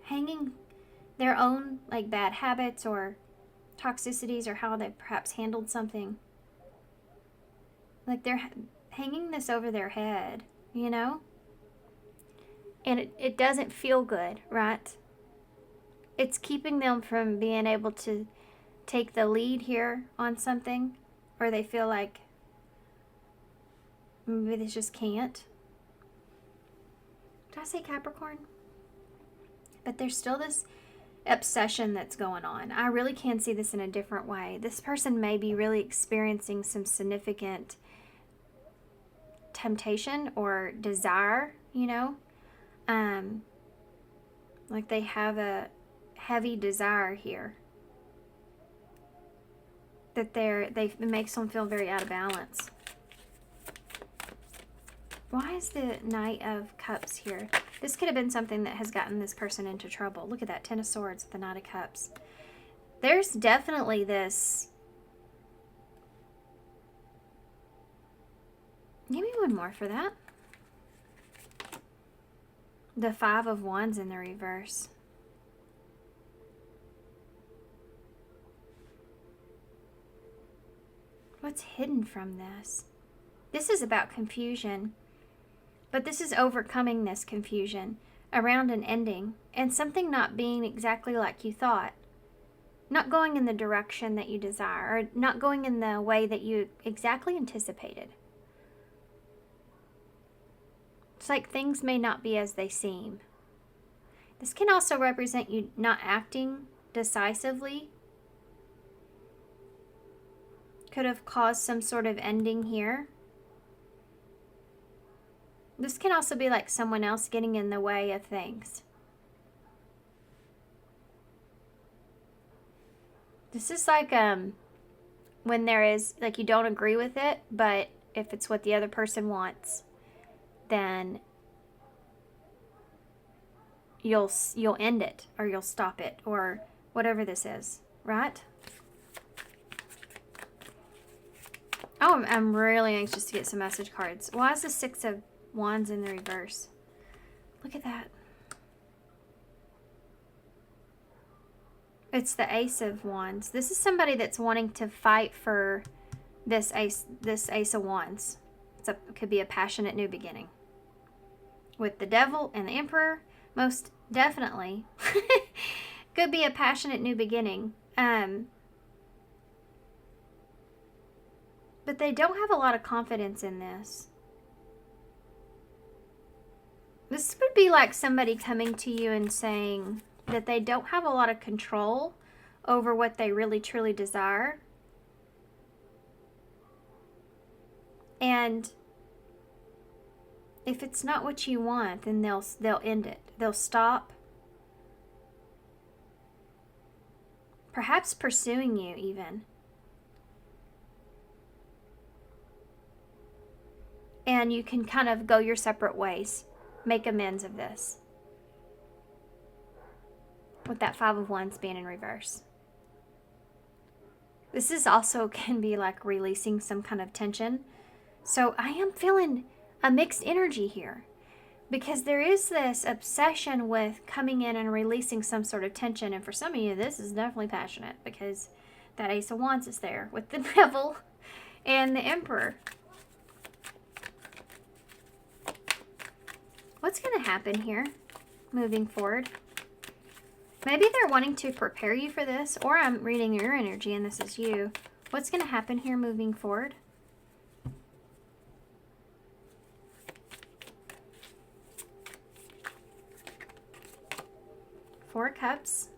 hanging their own like bad habits or toxicities or how they perhaps handled something. Like they're hanging this over their head, you know? And it doesn't feel good, right? It's keeping them from being able to take the lead here on something, or they feel like maybe they just can't. Did I say Capricorn? But there's still this obsession that's going on. I really can see this in a different way. This person may be really experiencing some significant temptation or desire, you know? Like they have a heavy desire here. That it makes them feel very out of balance. Why is the Knight of Cups here? This could have been something that has gotten this person into trouble. Look at that, Ten of Swords, the Knight of Cups. There's definitely this... Give me one more for that. The Five of Wands in the reverse. What's hidden from this? This is about confusion. But this is overcoming this confusion around an ending and something not being exactly like you thought. Not going in the direction that you desire, or not going in the way that you exactly anticipated. It's like things may not be as they seem. This can also represent you not acting decisively. Could have caused some sort of ending here. This can also be like someone else getting in the way of things. This is like when there is, like, you don't agree with it, but if it's what the other person wants, then you'll end it, or you'll stop it, or whatever this is, right? Oh, I'm really anxious to get some message cards. Why is the Six of Wands in the reverse? Look at that. It's the Ace of Wands. This is somebody that's wanting to fight for this Ace of Wands. It could be a passionate new beginning. With the Devil and the Emperor, most definitely. Could be a passionate new beginning. But they don't have a lot of confidence in this. This would be like somebody coming to you and saying that they don't have a lot of control over what they really truly desire. And if it's not what you want, then they'll end it. They'll stop. Perhaps pursuing you even. And you can kind of go your separate ways. Make amends of this. With that Five of Wands being in reverse. This is also can be like releasing some kind of tension. So I am feeling a mixed energy here. Because there is this obsession with coming in and releasing some sort of tension. And for some of you, this is definitely passionate. Because that Ace of Wands is there with the Devil and the Emperor. What's going to happen here moving forward? Maybe they're wanting to prepare you for this, or I'm reading your energy and this is you. What's going to happen here moving forward? Four of Cups.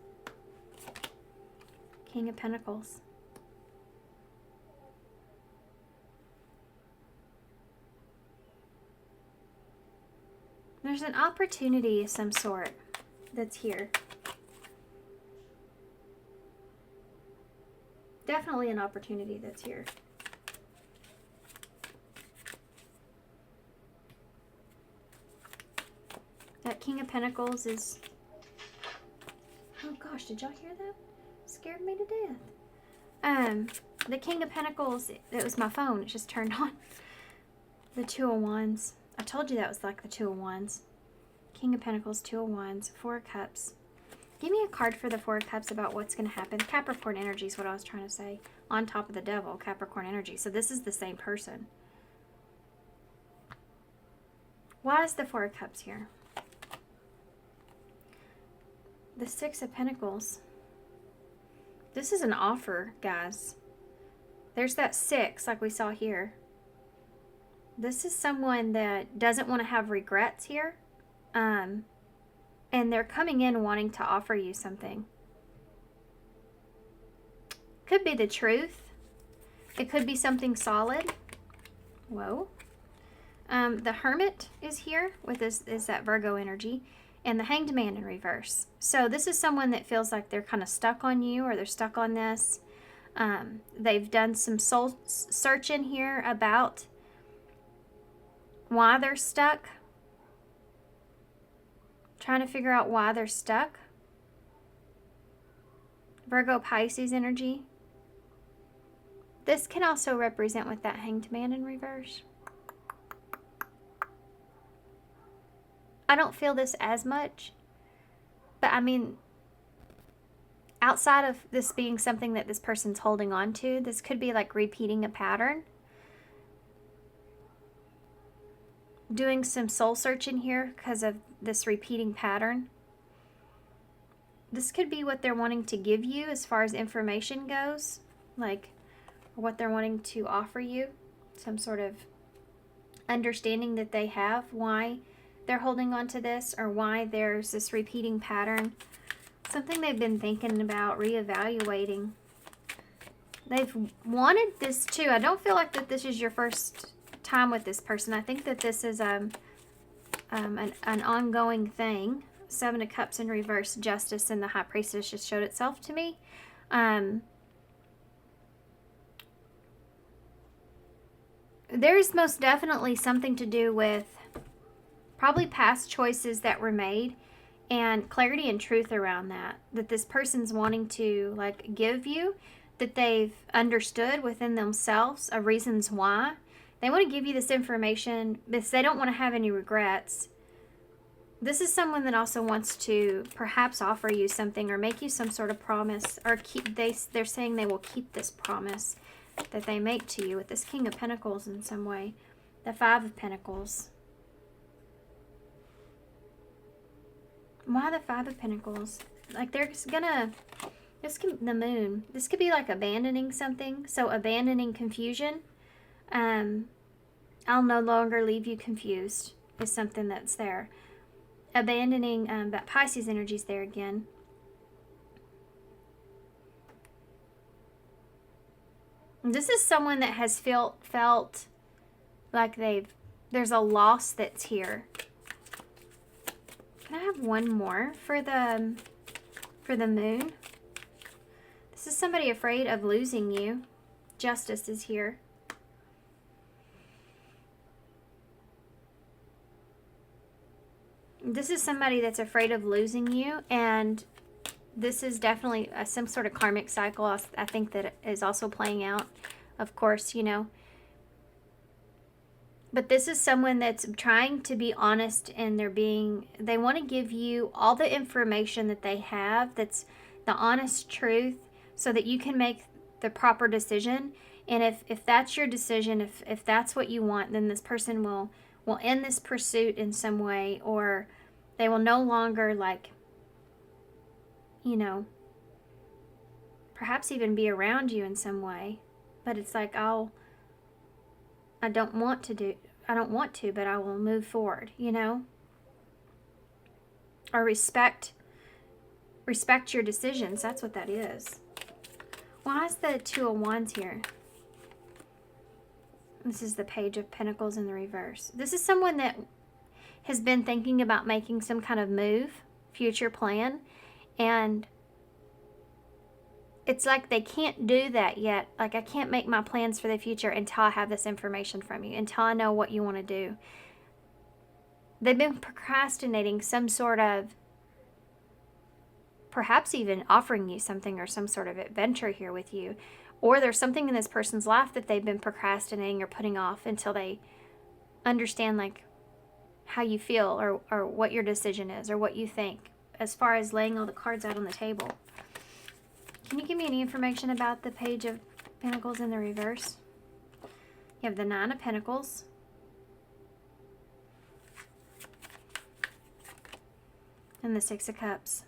King of Pentacles. There's an opportunity of some sort that's here. Definitely an opportunity that's here. That King of Pentacles is... Oh gosh, did y'all hear that? It's scared me to death. The King of Pentacles, it was my phone. It just turned on. The Two of Wands. I told you that was like the Two of Wands. King of Pentacles, Two of Wands, Four of Cups. Give me a card for the Four of Cups about what's going to happen. Capricorn energy is what I was trying to say. On top of the Devil, Capricorn energy. So this is the same person. Why is the Four of Cups here? The Six of Pentacles. This is an offer, guys. There's that 6, like we saw here. This is someone that doesn't want to have regrets here. And they're coming in wanting to offer you something. Could be the truth. It could be something solid. Whoa. The Hermit is here with this, is that Virgo energy. And the Hanged Man in reverse. So this is someone that feels like they're kind of stuck on you, or they're stuck on this. They've done some soul searching here about why they're stuck. Trying to figure out why they're stuck. Virgo Pisces energy. This can also represent with that Hanged Man in reverse. I don't feel this as much, but I mean, outside of this being something that this person's holding on to, this could be like repeating a pattern. Doing some soul searching here because of this repeating pattern. This could be what they're wanting to give you as far as information goes, like what they're wanting to offer you, some sort of understanding that they have, why they're holding on to this, or why there's this repeating pattern. Something they've been thinking about, reevaluating. They've wanted this too. I don't feel like that this is your first time with this person. I think that this is an ongoing thing. Seven of Cups in reverse, Justice, and the High Priestess just showed itself to me. There's most definitely something to do with probably past choices that were made and clarity and truth around that this person's wanting to like give you, that they've understood within themselves of reasons why they want to give you this information because they don't want to have any regrets. This is someone that also wants to perhaps offer you something or make you some sort of promise, or they're saying they will keep this promise that they make to you with this King of Pentacles in some way. The Five of Pentacles. Why the Five of Pentacles? Like they're just gonna, the Moon. This could be like abandoning something. So abandoning confusion. I'll no longer leave you confused is something that's there. Abandoning, that Pisces energy's there again. This is someone that has felt like there's a loss that's here. Can I have one more for the Moon? This is somebody afraid of losing you. Justice is here. This is somebody that's afraid of losing you, and this is definitely some sort of karmic cycle I think that is also playing out, of course, you know. But this is someone that's trying to be honest, and they want to give you all the information that they have, that's the honest truth, so that you can make the proper decision. And if that's your decision, if that's what you want, then this person will end this pursuit in some way, or they will no longer, like, you know, perhaps even be around you in some way. But it's like, I don't want to, but I will move forward, you know? Or respect your decisions. That's what that is. Why is the Two of Wands here? This is the Page of Pentacles in the reverse. This is someone that has been thinking about making some kind of move, future plan, and it's like they can't do that yet. Like, I can't make my plans for the future until I have this information from you, until I know what you want to do. They've been procrastinating some sort of perhaps even offering you something or some sort of adventure here with you. Or there's something in this person's life that they've been procrastinating or putting off until they understand like how you feel or what your decision is or what you think as far as laying all the cards out on the table. Can you give me any information about the Page of Pentacles in the reverse? You have the Nine of Pentacles. And the Six of Cups.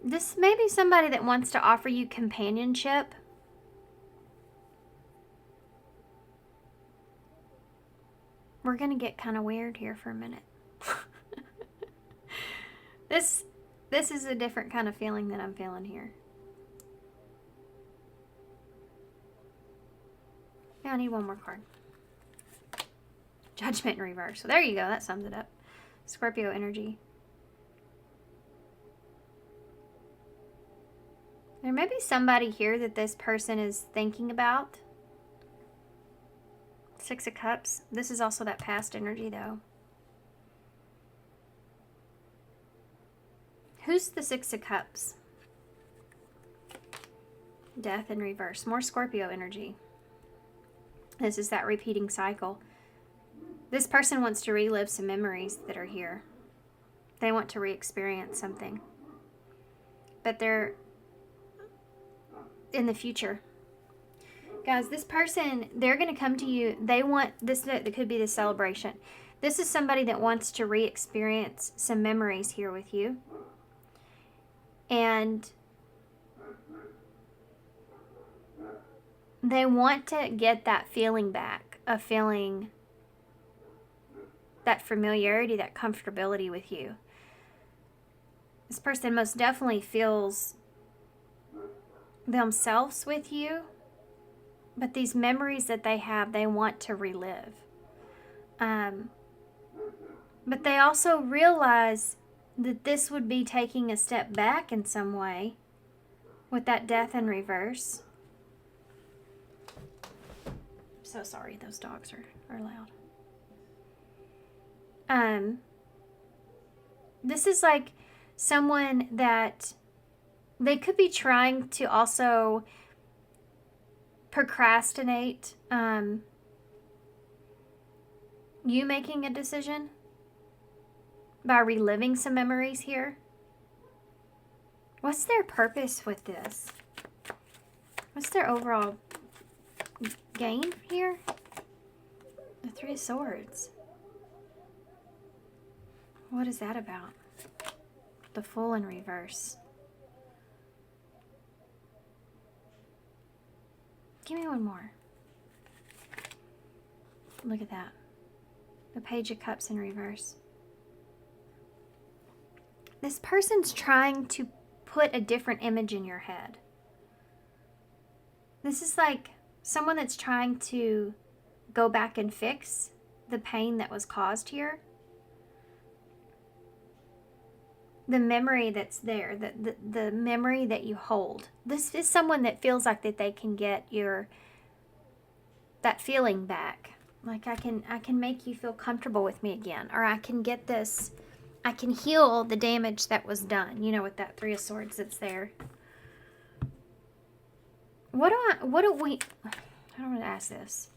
This may be somebody that wants to offer you companionship. We're going to get kind of weird here for a minute. This is a different kind of feeling that I'm feeling here. Yeah, I need one more card. Judgment in reverse. So there you go. That sums it up. Scorpio energy. There may be somebody here that this person is thinking about. Six of Cups. This is also that past energy, though. Who's the Six of Cups? Death in reverse. More Scorpio energy. This is that repeating cycle. This person wants to relive some memories that are here. They want to re-experience something. But they're in the future. Guys, this person, they're going to come to you. They want this, that could be the celebration. This is somebody that wants to re-experience some memories here with you. And they want to get that feeling back, a feeling, that familiarity, that comfortability with you. This person most definitely feels themselves with you, but these memories that they have, they want to relive. But they also realize that this would be taking a step back in some way with that Death in reverse. I'm so sorry, those dogs are loud. This is like someone that they could be trying to also procrastinate you making a decision by reliving some memories here. What's their purpose with this? What's their overall gain here? The Three of Swords. What is that about? The Fool in reverse. Give me one more. Look at that. The Page of Cups in reverse. This person's trying to put a different image in your head. This is like someone that's trying to go back and fix the pain that was caused here. The memory that's there, the memory that you hold. This is someone that feels like that they can get that feeling back. Like I can make you feel comfortable with me again, or I can get this, I can heal the damage that was done. You know, with that Three of Swords that's there. What do we? I don't want to ask this.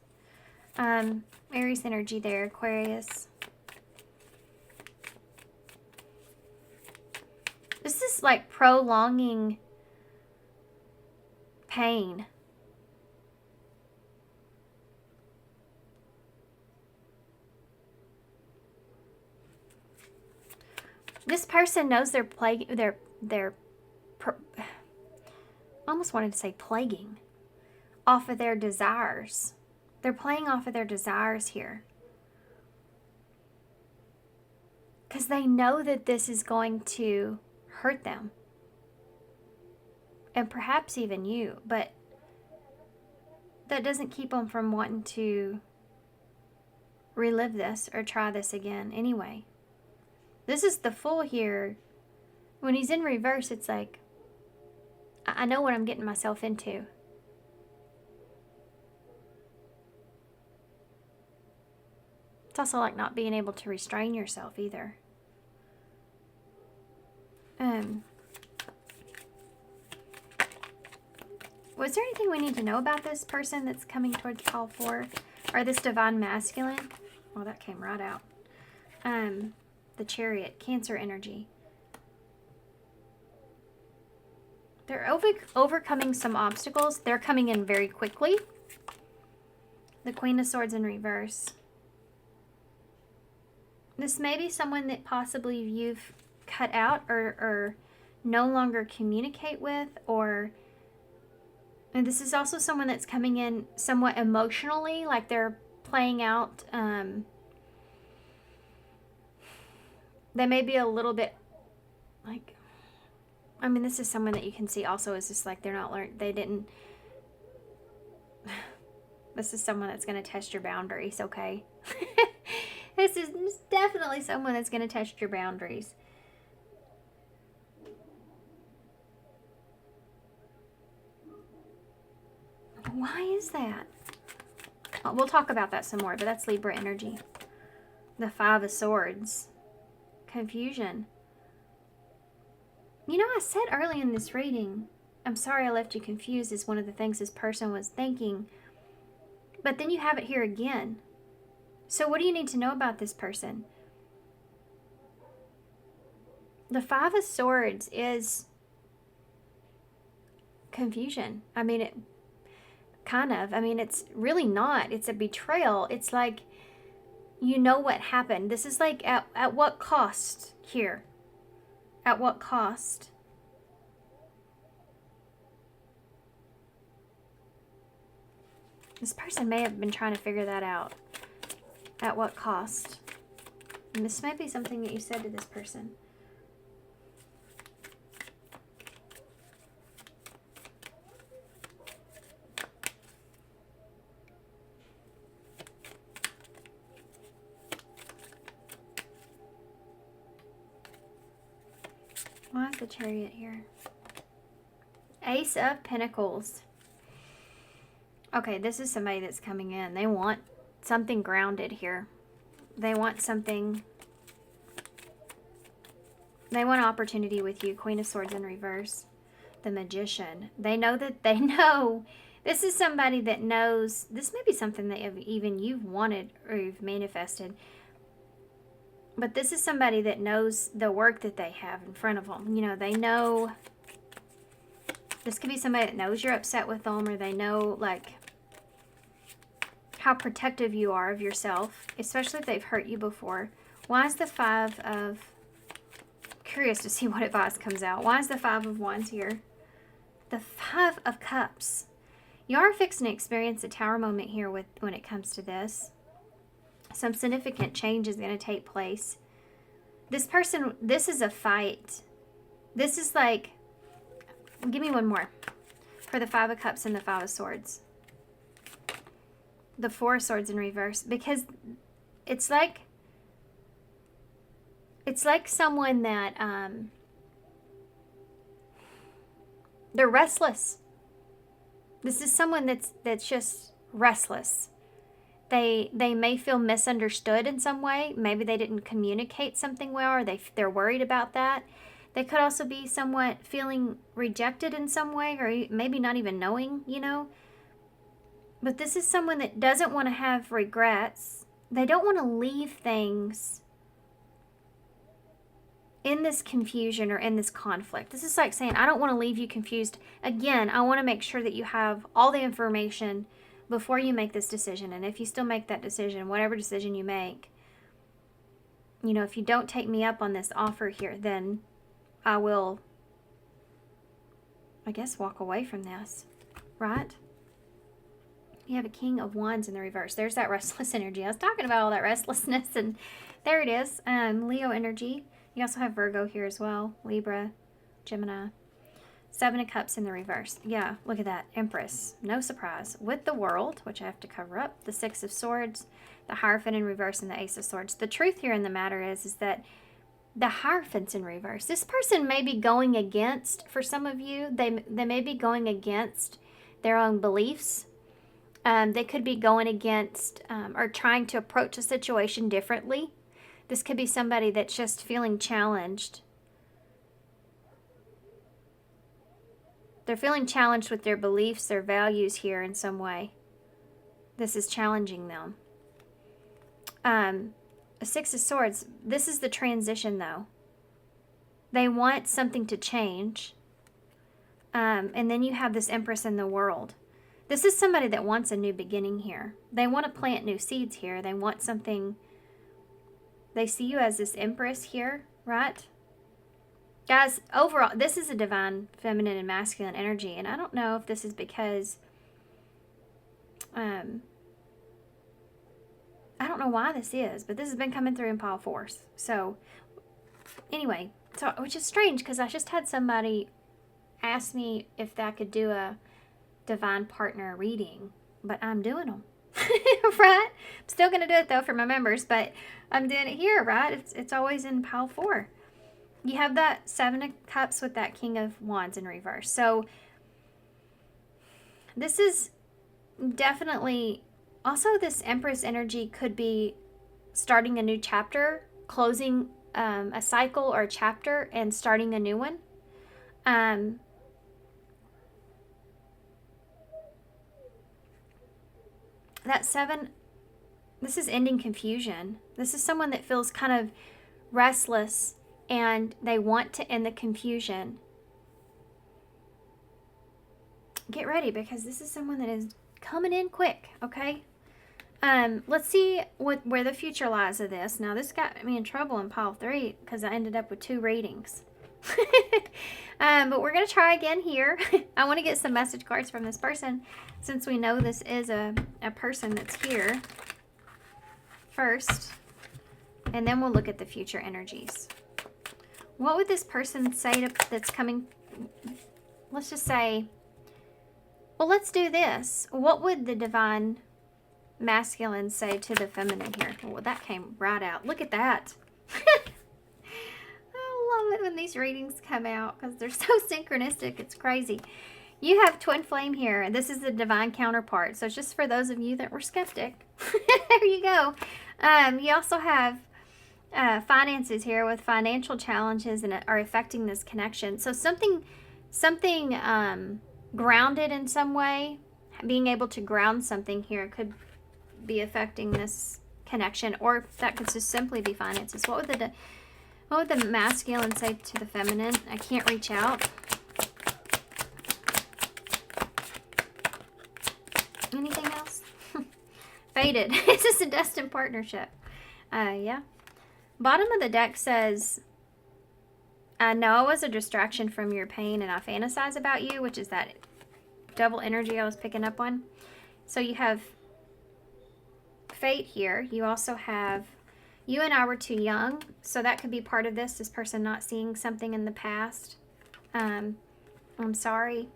Aries energy there, Aquarius. This is like prolonging pain. This person knows they're I almost wanted to say plaguing off of their desires. They're playing off of their desires here. Because they know that this is going to hurt them. And perhaps even you. But that doesn't keep them from wanting to relive this or try this again anyway. This is the Fool here. When he's in reverse, it's like, I know what I'm getting myself into. It's also like not being able to restrain yourself either. Was there anything we need to know about this person that's coming towards call 4? Or this divine masculine? Well, that came right out. The Chariot, Cancer energy. They're overcoming some obstacles. They're coming in very quickly. The Queen of Swords in reverse. This may be someone that possibly you've cut out or no longer communicate with, and this is also someone that's coming in somewhat emotionally, like they're playing out. They may be a little bit like, I mean, this is someone that you can see also is just like they're not learned. They didn't. This is someone that's going to test your boundaries, okay? This is definitely someone that's going to test your boundaries. Why is that? We'll talk about that some more, but that's Libra energy. The Five of Swords. Confusion. You know, I said early in this reading, I'm sorry I left you confused is one of the things this person was thinking. But then you have it here again. So what do you need to know about this person? The Five of Swords is confusion. I mean, it kind of. I mean, it's really not. It's a betrayal. It's like, you know what happened. This is like, at what cost here? At what cost? This person may have been trying to figure that out. At what cost? And this might be something that you said to this person. Why is the Chariot here? Ace of Pentacles. Okay, this is somebody that's coming in. They want something grounded here. They want something. They want opportunity with you. Queen of Swords in reverse. The Magician. They know that they know. This is somebody that knows. This may be something that even you've wanted or you've manifested. But this is somebody that knows the work that they have in front of them. You know, they know. This could be somebody that knows you're upset with them, or they know, like, how protective you are of yourself, especially if they've hurt you before. Why is the Five of... Curious to see what advice comes out. Why is the Five of Wands here? The Five of Cups. You are fixing to experience a Tower moment here when it comes to this. Some significant change is going to take place. This person, this is a fight. This is like... Give me one more. For the Five of Cups and the Five of Swords. The Four of Swords in reverse. Because it's like someone that they're restless. This is someone that's just restless. They may feel misunderstood in some way. Maybe they didn't communicate something well, or they're worried about that. They could also be somewhat feeling rejected in some way, or maybe not even knowing, you know. But this is someone that doesn't want to have regrets. They don't want to leave things in this confusion or in this conflict. This is like saying, I don't want to leave you confused. Again, I want to make sure that you have all the information before you make this decision. And if you still make that decision, whatever decision you make, you know, if you don't take me up on this offer here, then I will, I guess, walk away from this, right? You have a King of Wands in the reverse. There's that restless energy. I was talking about all that restlessness, and there it is. Leo energy. You also have Virgo here as well. Libra, Gemini. Seven of Cups in the reverse. Yeah, look at that. Empress. No surprise. With the World, which I have to cover up. The Six of Swords. The Hierophant in reverse and the Ace of Swords. The truth here in the matter is that the Hierophant's in reverse. This person may be going against, for some of you, they may be going against their own beliefs. They could be going against or trying to approach a situation differently. This could be somebody that's just feeling challenged. They're feeling challenged with their beliefs, their values here in some way. This is challenging them. A Six of Swords. This is the transition, though. They want something to change. And then you have this Empress in the World. This is somebody that wants a new beginning here. They want to plant new seeds here. They want something. They see you as this Empress here, right? Guys, overall, this is a divine feminine and masculine energy. And I don't know if this is because... I don't know why this is, but this has been coming through in pile force. So, anyway, which is strange because I just had somebody ask me if I could do a divine partner reading, but I'm doing them, right? I'm still going to do it, though, for my members, but I'm doing it here, right? It's always in pile 4. You have that 7 of Cups with that King of Wands in reverse. So, this is definitely... Also, this Empress energy could be starting a new chapter, closing a cycle or a chapter, and starting a new one. That 7, this is ending confusion. This is someone that feels kind of restless, and they want to end the confusion. Get ready, because this is someone that is coming in quick, okay? Let's see where the future lies of this. Now, this got me in trouble in pile 3 because I ended up with 2 readings. But we're going to try again here. I want to get some message cards from this person since we know this is a person that's here first. And then we'll look at the future energies. What would this person say that's coming? Let's just say, well, let's do this. What would the divine masculine say to the feminine here? Well, that came right out. Look at that. I love it when these readings come out because they're so synchronistic. It's crazy. You have twin flame here, and this is the divine counterpart. So it's just for those of you that were skeptic. There you go. You also have finances here with financial challenges and are affecting this connection. So something grounded in some way, being able to ground something here could be affecting this connection, or that could just simply be finances. What would the masculine say to the feminine? I can't reach out. Anything else? Fated. This is a destined partnership. Yeah. Bottom of the deck says, I know I was a distraction from your pain and I fantasize about you, which is that double energy I was picking up on. So you have fate here. You also have, you and I were too young. So that could be part of this person not seeing something in the past. I'm sorry.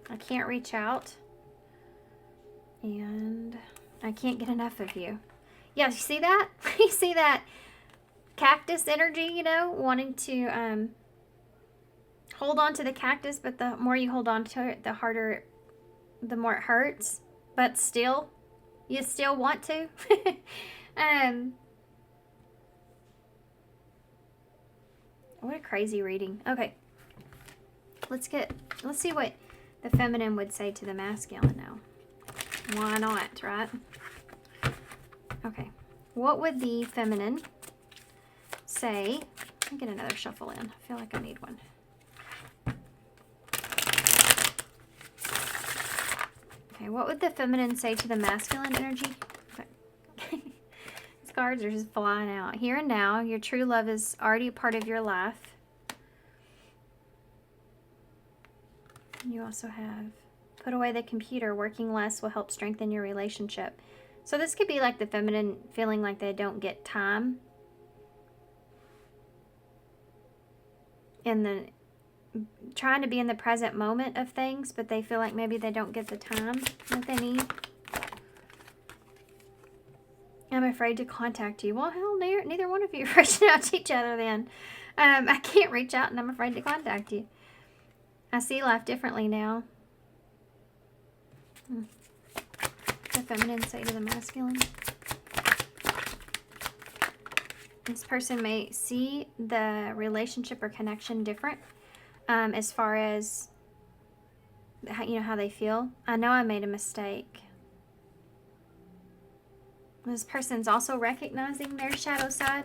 I can't reach out. And I can't get enough of you. Yeah, you see that? You see that cactus energy, you know, wanting to hold on to the cactus, but the more you hold on to it, the more it hurts. But still, you still want to. What a crazy reading. Okay. Let's see what the feminine would say to the masculine now. Why not, right? Okay. What would the feminine say? Let me get another shuffle in. I feel like I need one. Okay, what would the feminine say to the masculine energy? These cards are just flying out. Here and now, your true love is already a part of your life. You also have put away the computer. Working less will help strengthen your relationship. So this could be like the feminine feeling like they don't get time. And then trying to be in the present moment of things, but they feel like maybe they don't get the time that they need. I'm afraid to contact you. Well, hell, neither one of you are reaching out to each other then. I can't reach out and I'm afraid to contact you. I see life differently now. The feminine say to the masculine. This person may see the relationship or connection different as far as how they feel. I know I made a mistake. This person's also recognizing their shadow side,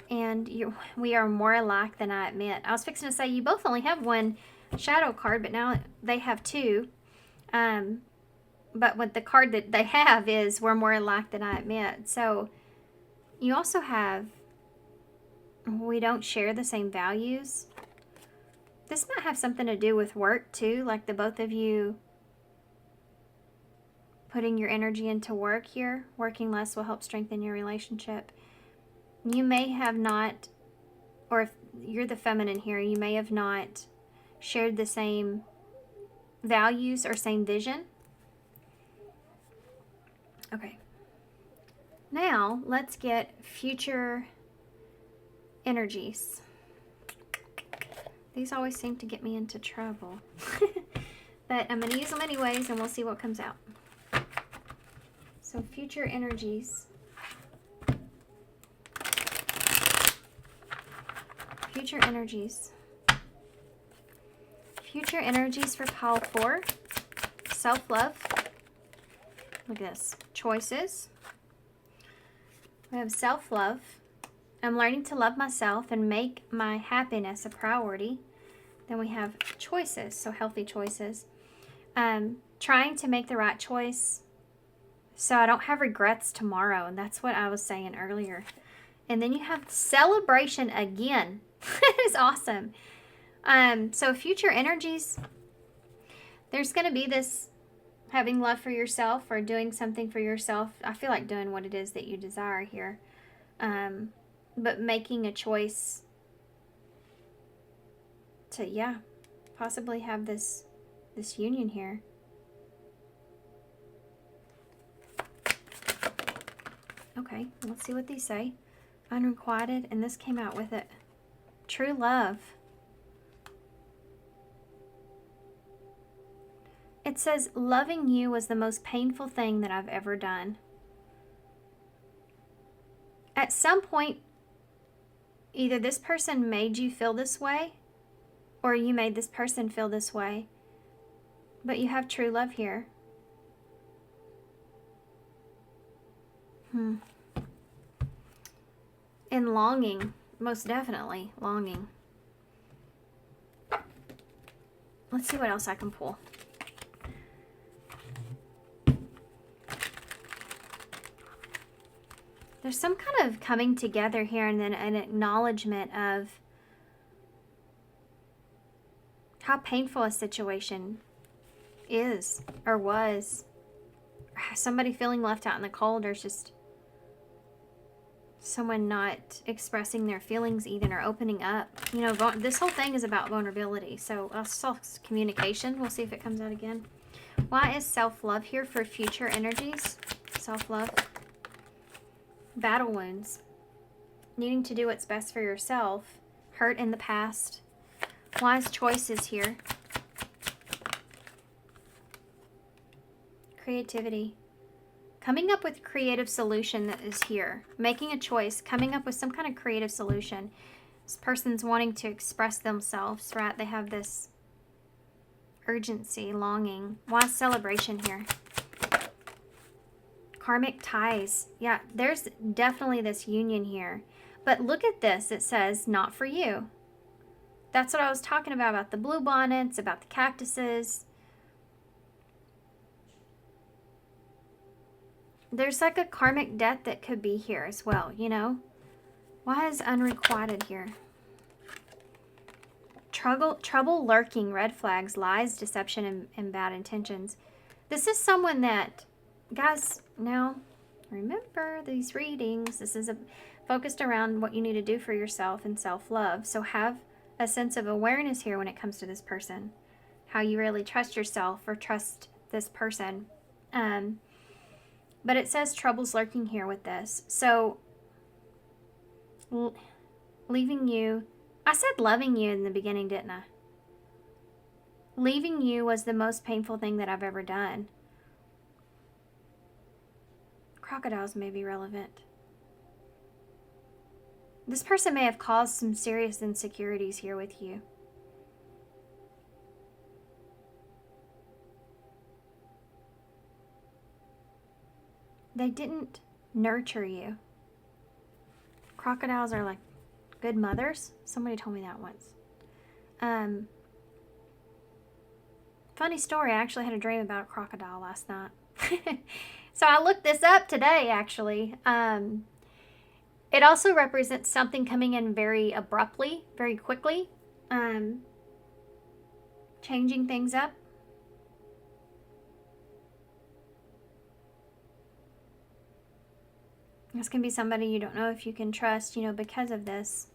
and we are more alike than I admit. I was fixing to say you both only have one shadow card, but now they have two. But what the card that they have is we're more alike than I admit. So you also have we don't share the same values. This might have something to do with work too, like the both of you putting your energy into work here. Working less will help strengthen your relationship. You may have not, or if you're the feminine here, you may have not shared the same values or same vision. Okay. Now, let's get future energies. These always seem to get me into trouble. But I'm going to use them anyways, and we'll see what comes out. So, future energies. Future energies. Future energies for pile 4. Self-love. Look at this. Choices. We have self-love. I'm learning to love myself and make my happiness a priority. Then we have choices, so healthy choices. Trying to make the right choice so I don't have regrets tomorrow. And that's what I was saying earlier. And then you have celebration again. That is awesome. So future energies, there's going to be this having love for yourself or doing something for yourself. I feel like doing what it is that you desire here. But making a choice to, possibly have this union here. Okay, let's see what these say. Unrequited, and this came out with it. True love. It says, loving you was the most painful thing that I've ever done. At some point, either this person made you feel this way, or you made this person feel this way. But you have true love here. And longing, most definitely longing. Let's see what else I can pull. There's some kind of coming together here and then an acknowledgement of how painful a situation is or was. Somebody feeling left out in the cold, or just someone not expressing their feelings even or opening up. This whole thing is about vulnerability. So self-communication. We'll see if it comes out again. Why is self-love here for future energies? Self-love. Battle wounds. Needing to do what's best for yourself. Hurt in the past. Wise choices here. Creativity. Coming up with creative solution that is here. Making a choice. Coming up with some kind of creative solution. This person's wanting to express themselves, right? They have this urgency, longing. Wise celebration here. Karmic ties. Yeah, there's definitely this union here. But look at this. It says, not for you. That's what I was talking about the blue bonnets, about the cactuses. There's like a karmic debt that could be here as well, Why is unrequited here? Trouble lurking, red flags, lies, deception, and bad intentions. This is someone that, guys, now remember these readings. This is focused around what you need to do for yourself and self-love. So have a sense of awareness here when it comes to this person. How you really trust yourself or trust this person. But it says trouble's lurking here with this. So, leaving you. I said loving you in the beginning, didn't I? Leaving you was the most painful thing that I've ever done. Crocodiles may be relevant. This person may have caused some serious insecurities here with you. They didn't nurture you. Crocodiles are like good mothers. Somebody told me that once. Funny story, I actually had a dream about a crocodile last night. So I looked this up today, actually. It also represents something coming in very abruptly, very quickly, changing things up. This can be somebody you don't know if you can trust, because of this.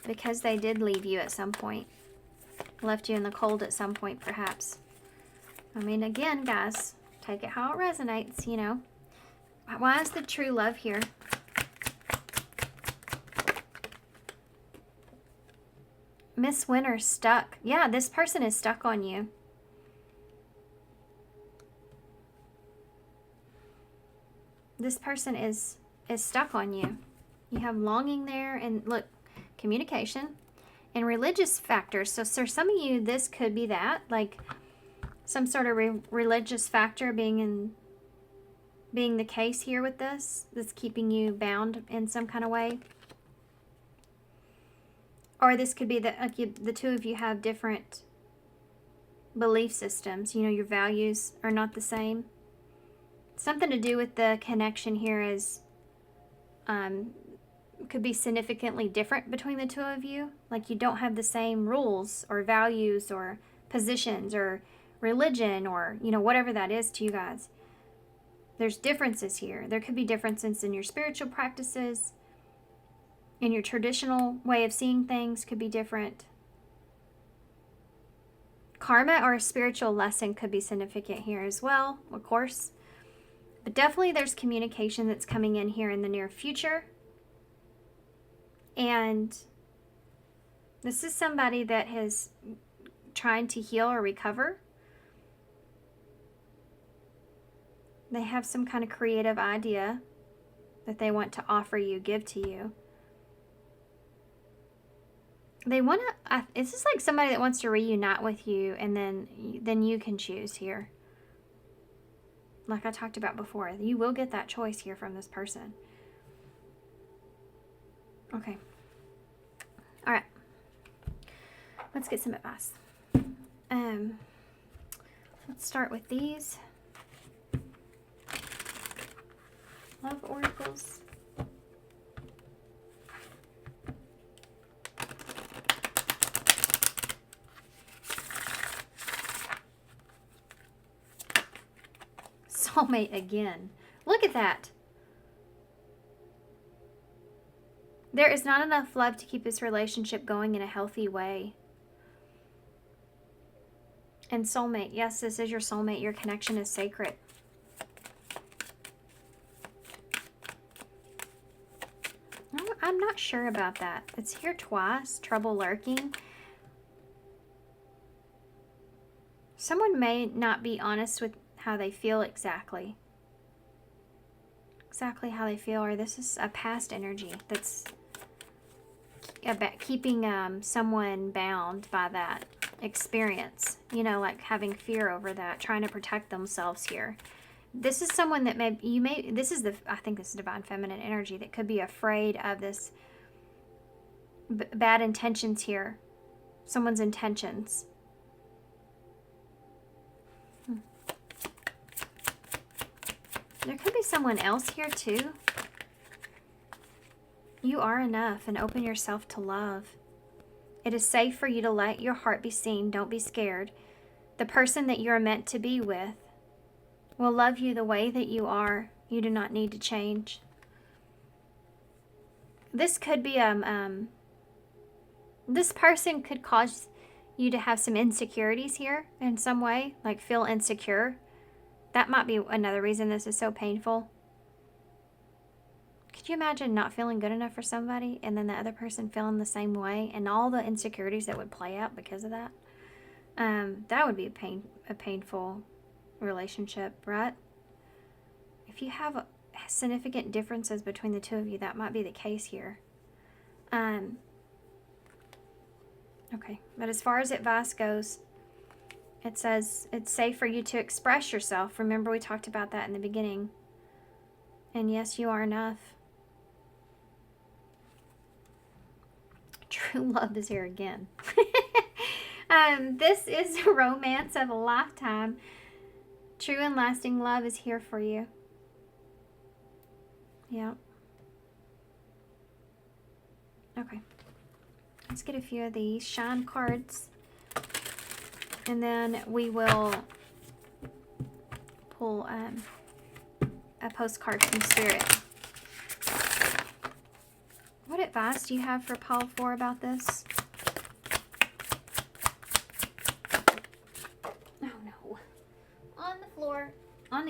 Because they did leave you at some point. Left you in the cold at some point, perhaps. I mean, again, guys, take it how it resonates, Why is the true love here? Miss Winter stuck. Yeah, this person is stuck on you. This person is stuck on you. You have longing there, and look, communication and religious factors. So for some of you, this could be that, like some sort of religious factor being the case here with this, that's keeping you bound in some kind of way. Or this could be that the two of you have different belief systems. Your values are not the same. Something to do with the connection here is could be significantly different between the two of you. Like you don't have the same rules or values or positions or religion or, whatever that is to you guys. There's differences here. There could be differences in your spiritual practices. In your traditional way of seeing things could be different. Karma or a spiritual lesson could be significant here as well, of course. But definitely there's communication that's coming in here in the near future. And this is somebody that is trying to heal or recover. They have some kind of creative idea that they want to offer you, give to you. They want to, it's just like somebody that wants to reunite with you, and then you can choose here. Like I talked about before, you will get that choice here from this person. Okay. All right. Let's get some advice. Let's start with these. Love oracles. Soulmate again. Look at that. There is not enough love to keep this relationship going in a healthy way. And soulmate. Yes, this is your soulmate. Your connection is sacred. I'm not sure about that. It's here twice. Trouble lurking. Someone may not be honest with how they feel exactly how they feel, or this is a past energy that's about keeping someone bound by that experience, like having fear over that, trying to protect themselves here. This is someone that I think this is divine feminine energy that could be afraid of this bad intentions here, someone's intentions. There could be someone else here too. You are enough, and open yourself to love. It is safe for you to let your heart be seen. Don't be scared. The person that you're meant to be with will love you the way that you are. You do not need to change. This could be this person could cause you to have some insecurities here in some way, like feel insecure. That might be another reason this is so painful. Could you imagine not feeling good enough for somebody and then the other person feeling the same way, and all the insecurities that would play out because of that? That would be a painful relationship, right? If you have significant differences between the two of you, that might be the case here. Okay, but as far as advice goes, it says it's safe for you to express yourself. Remember, we talked about that in the beginning. And yes, you are enough. True love is here again. This is a romance of a lifetime. True and lasting love is here for you. Yeah. Okay. Let's get a few of these shine cards. And then we will pull a postcard from Spirit. What advice do you have for Pile 4 about this? Oh no. On the floor. On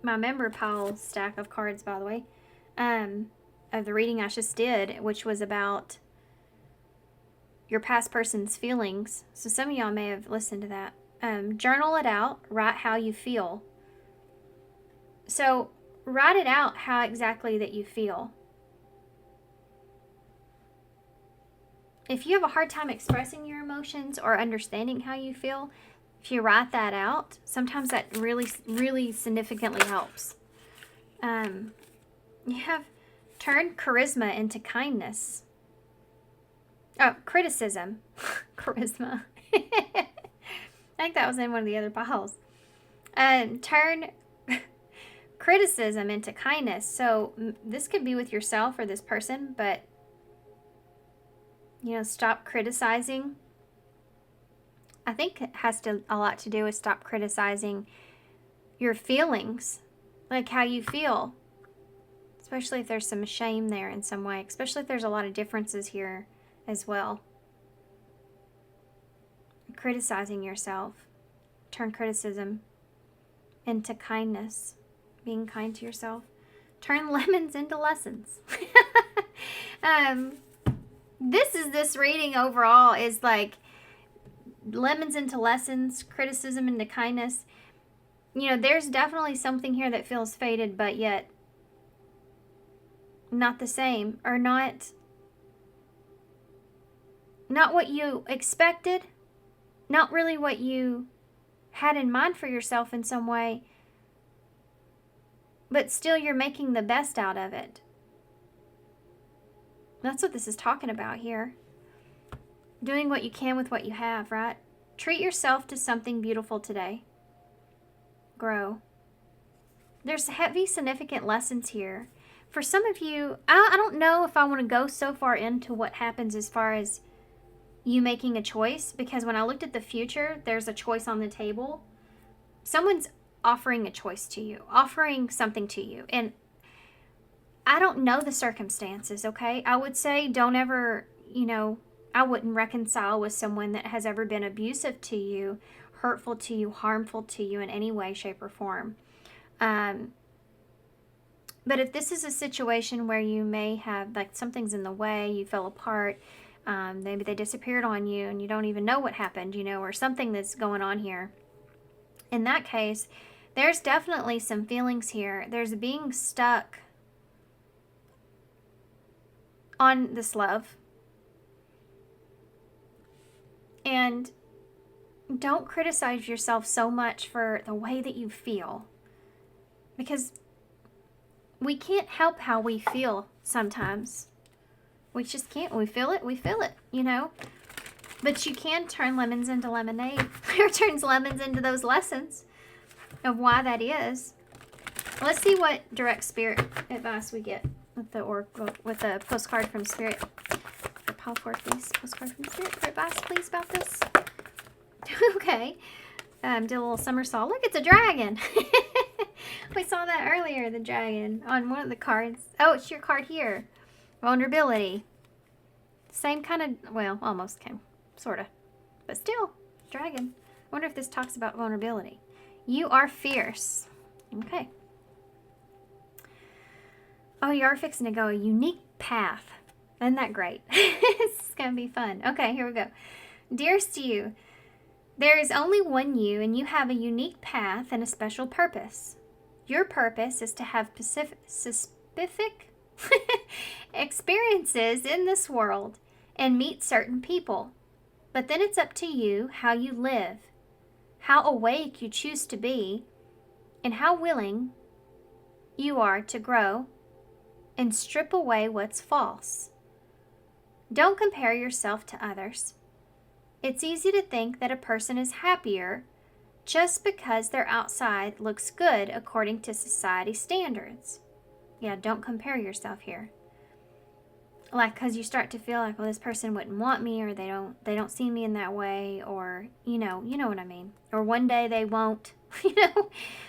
my member pile stack of cards, by the way, of the reading I just did, which was about your past person's feelings. So some of y'all may have listened to that. Journal it out. Write how you feel. So write it out how exactly that you feel. If you have a hard time expressing your emotions or understanding how you feel, if you write that out, sometimes that really, really significantly helps. You have turned charisma into kindness. Oh, criticism. Charisma. I think that was in one of the other piles. Turn criticism into kindness. So this could be with yourself or this person, but stop criticizing. I think it has a lot to do with stop criticizing your feelings, like how you feel, especially if there's some shame there in some way, especially if there's a lot of differences here as well. Criticizing yourself. Turn criticism into kindness. Being kind to yourself. Turn lemons into lessons. This reading overall is like lemons into lessons, criticism into kindness. There's definitely something here that feels faded, but yet not the same, or not what you expected, not really what you had in mind for yourself in some way, but still you're making the best out of it. That's what this is talking about here. Doing what you can with what you have, right? Treat yourself to something beautiful today. Grow. There's heavy, significant lessons here. For some of you, I don't know if I want to go so far into what happens as far as you making a choice, because when I looked at the future, there's a choice on the table. Someone's offering a choice to you, offering something to you. And I don't know the circumstances, okay? I would say don't ever, I wouldn't reconcile with someone that has ever been abusive to you, hurtful to you, harmful to you in any way, shape, or form. But if this is a situation where you may have, like, something's in the way, you fell apart, maybe they disappeared on you and you don't even know what happened, or something that's going on here. In that case, there's definitely some feelings here. There's being stuck on this love. And don't criticize yourself so much for the way that you feel, because we can't help how we feel sometimes. We just can't. We feel it, But you can turn lemons into lemonade, or turns lemons into those lessons of why that is. Let's see what direct spirit advice we get with the postcard from Spirit. Pile 4, please. Postcard from Spirit for advice, please, about this. Okay. Did a little somersault. Look, it's a dragon. We saw that earlier, the dragon, on one of the cards. Oh, it's your card here. Vulnerability. Same kind of, well, almost came, sort of. But still, dragon. I wonder if this talks about vulnerability. You are fierce. Okay. Oh, you are fixing to go a unique path. Isn't that great? This is going to be fun. Okay, here we go. Dearest to you, There is only one you, and you have a unique path and a special purpose. Your purpose is to have specific experiences in this world and meet certain people. But then it's up to you how you live, how awake you choose to be, and how willing you are to grow and strip away what's false. Don't compare yourself to others. It's easy to think that a person is happier just because their outside looks good according to society standards. Yeah, don't compare yourself here. Like, because you start to feel like, well, this person wouldn't want me, or they don't see me in that way, or you know what I mean, or one day they won't,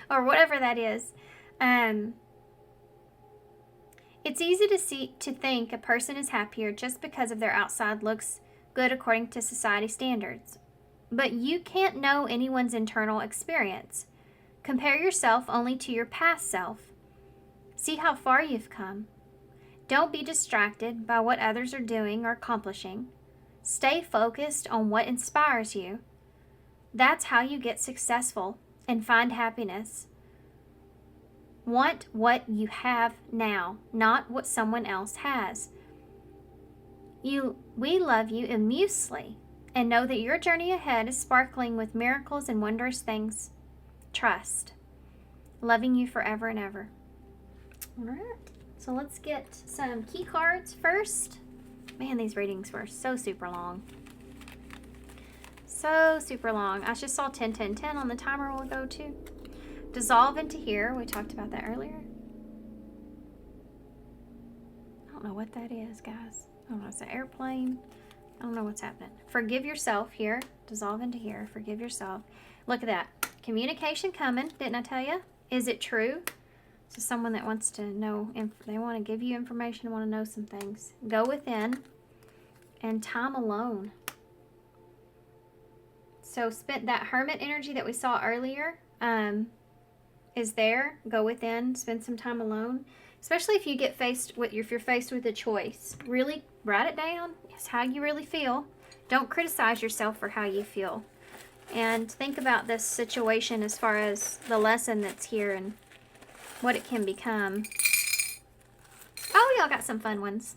or whatever that is. It's easy to think a person is happier just because of their outside looks good according to society standards. But you can't know anyone's internal experience. Compare yourself only to your past self. See how far you've come. Don't be distracted by what others are doing or accomplishing. Stay focused on what inspires you. That's how you get successful and find happiness. Want what you have now, not what someone else has. We love you immensely and know that your journey ahead is sparkling with miracles and wondrous things. Trust. Loving you forever and ever. All right. So let's get some key cards first. Man, these readings were so super long. So super long. I just saw 10, 10, 10 on the timer we'll go to. Dissolve into here. We talked about that earlier. I don't know what that is, guys. I don't know. It's an airplane. I don't know what's happening. Forgive yourself here. Dissolve into here. Forgive yourself. Look at that. Communication coming. Didn't I tell you? Is it true? So someone that wants to know, they want to give you information, want to know some things. Go within. And time alone. So spent that hermit energy that we saw earlier is there. Go within. Spend some time alone. Especially if you get if you're faced with a choice. Really write it down. It's how you really feel. Don't criticize yourself for how you feel. And think about this situation as far as the lesson that's here and what it can become. Oh, y'all got some fun ones.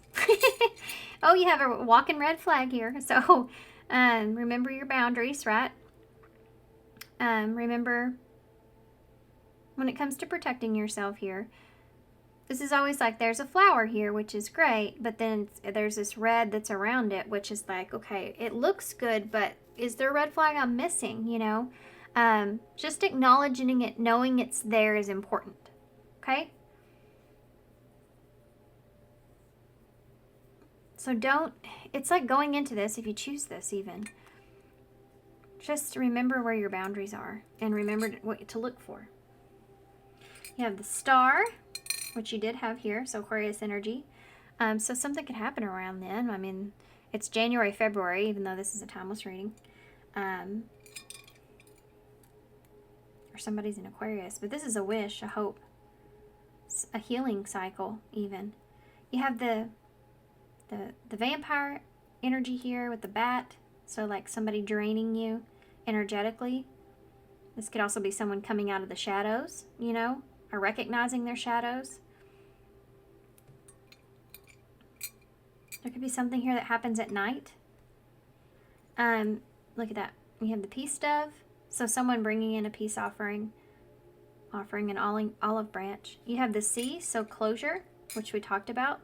Oh, you have a walking red flag here. So remember your boundaries, right? Remember when it comes to protecting yourself here, this is always like there's a flower here, which is great, but then there's this red that's around it, which is like, okay, it looks good, but is there a red flag I'm missing, Just acknowledging it, knowing it's there is important, okay? So it's like going into this, if you choose this even, just remember where your boundaries are and remember what to look for. You have the star, which you did have here, so Aquarius energy. So something could happen around then. I mean, it's January, February, even though this is a timeless reading. Or somebody's in Aquarius. But this is a wish, a hope, a healing cycle even. You have the vampire energy here with the bat. So like somebody draining you energetically. This could also be someone coming out of the shadows, or recognizing their shadows. There could be something here that happens at night. Look at that. We have the peace dove. So someone bringing in a peace offering an olive branch. You have the sea, so closure, which we talked about.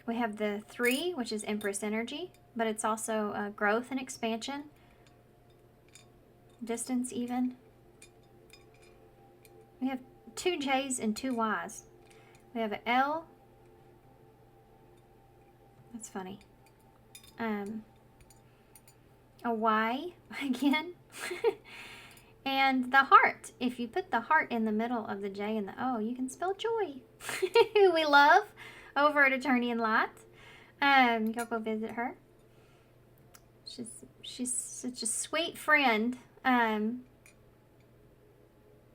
We have the 3, which is Empress energy, but it's also growth and expansion. Distance even. We have 2 J's and 2 Y's. We have an L. That's funny. A Y again. And the heart. If you put the heart in the middle of the J and the O, you can spell joy. Who we love over at Attorney in Light. You'll go visit her. She's such a sweet friend.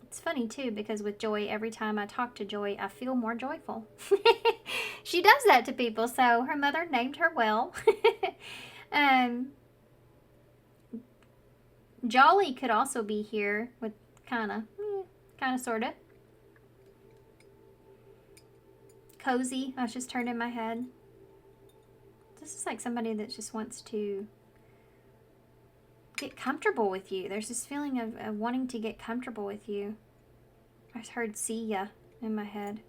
It's funny too, because with Joy, every time I talk to Joy, I feel more joyful. She does that to people, so her mother named her well. Jolly could also be here with kind of, sort of. Cozy, I was just turned in my head. This is like somebody that just wants to get comfortable with you. There's this feeling of wanting to get comfortable with you. I just heard see ya in my head.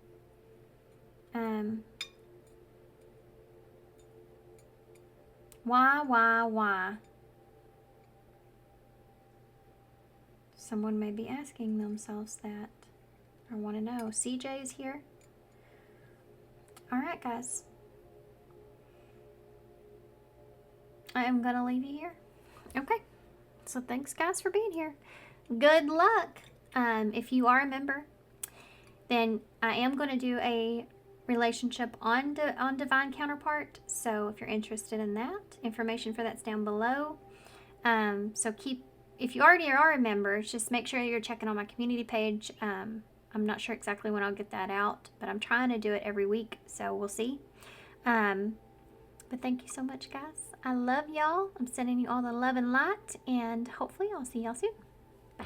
Why? Someone may be asking themselves that. I want to know. CJ is here. All right, guys. I am going to leave you here. Okay. So thanks, guys, for being here. Good luck. If you are a member, then I am going to do a relationship on Divine Counterpart. So if you're interested in that, information for that's down below. So if you already are a member, just make sure you're checking on my community page. I'm not sure exactly when I'll get that out, but I'm trying to do it every week, so we'll see. But thank you so much, guys. I love y'all. I'm sending you all the love and light, and hopefully I'll see y'all soon. Bye.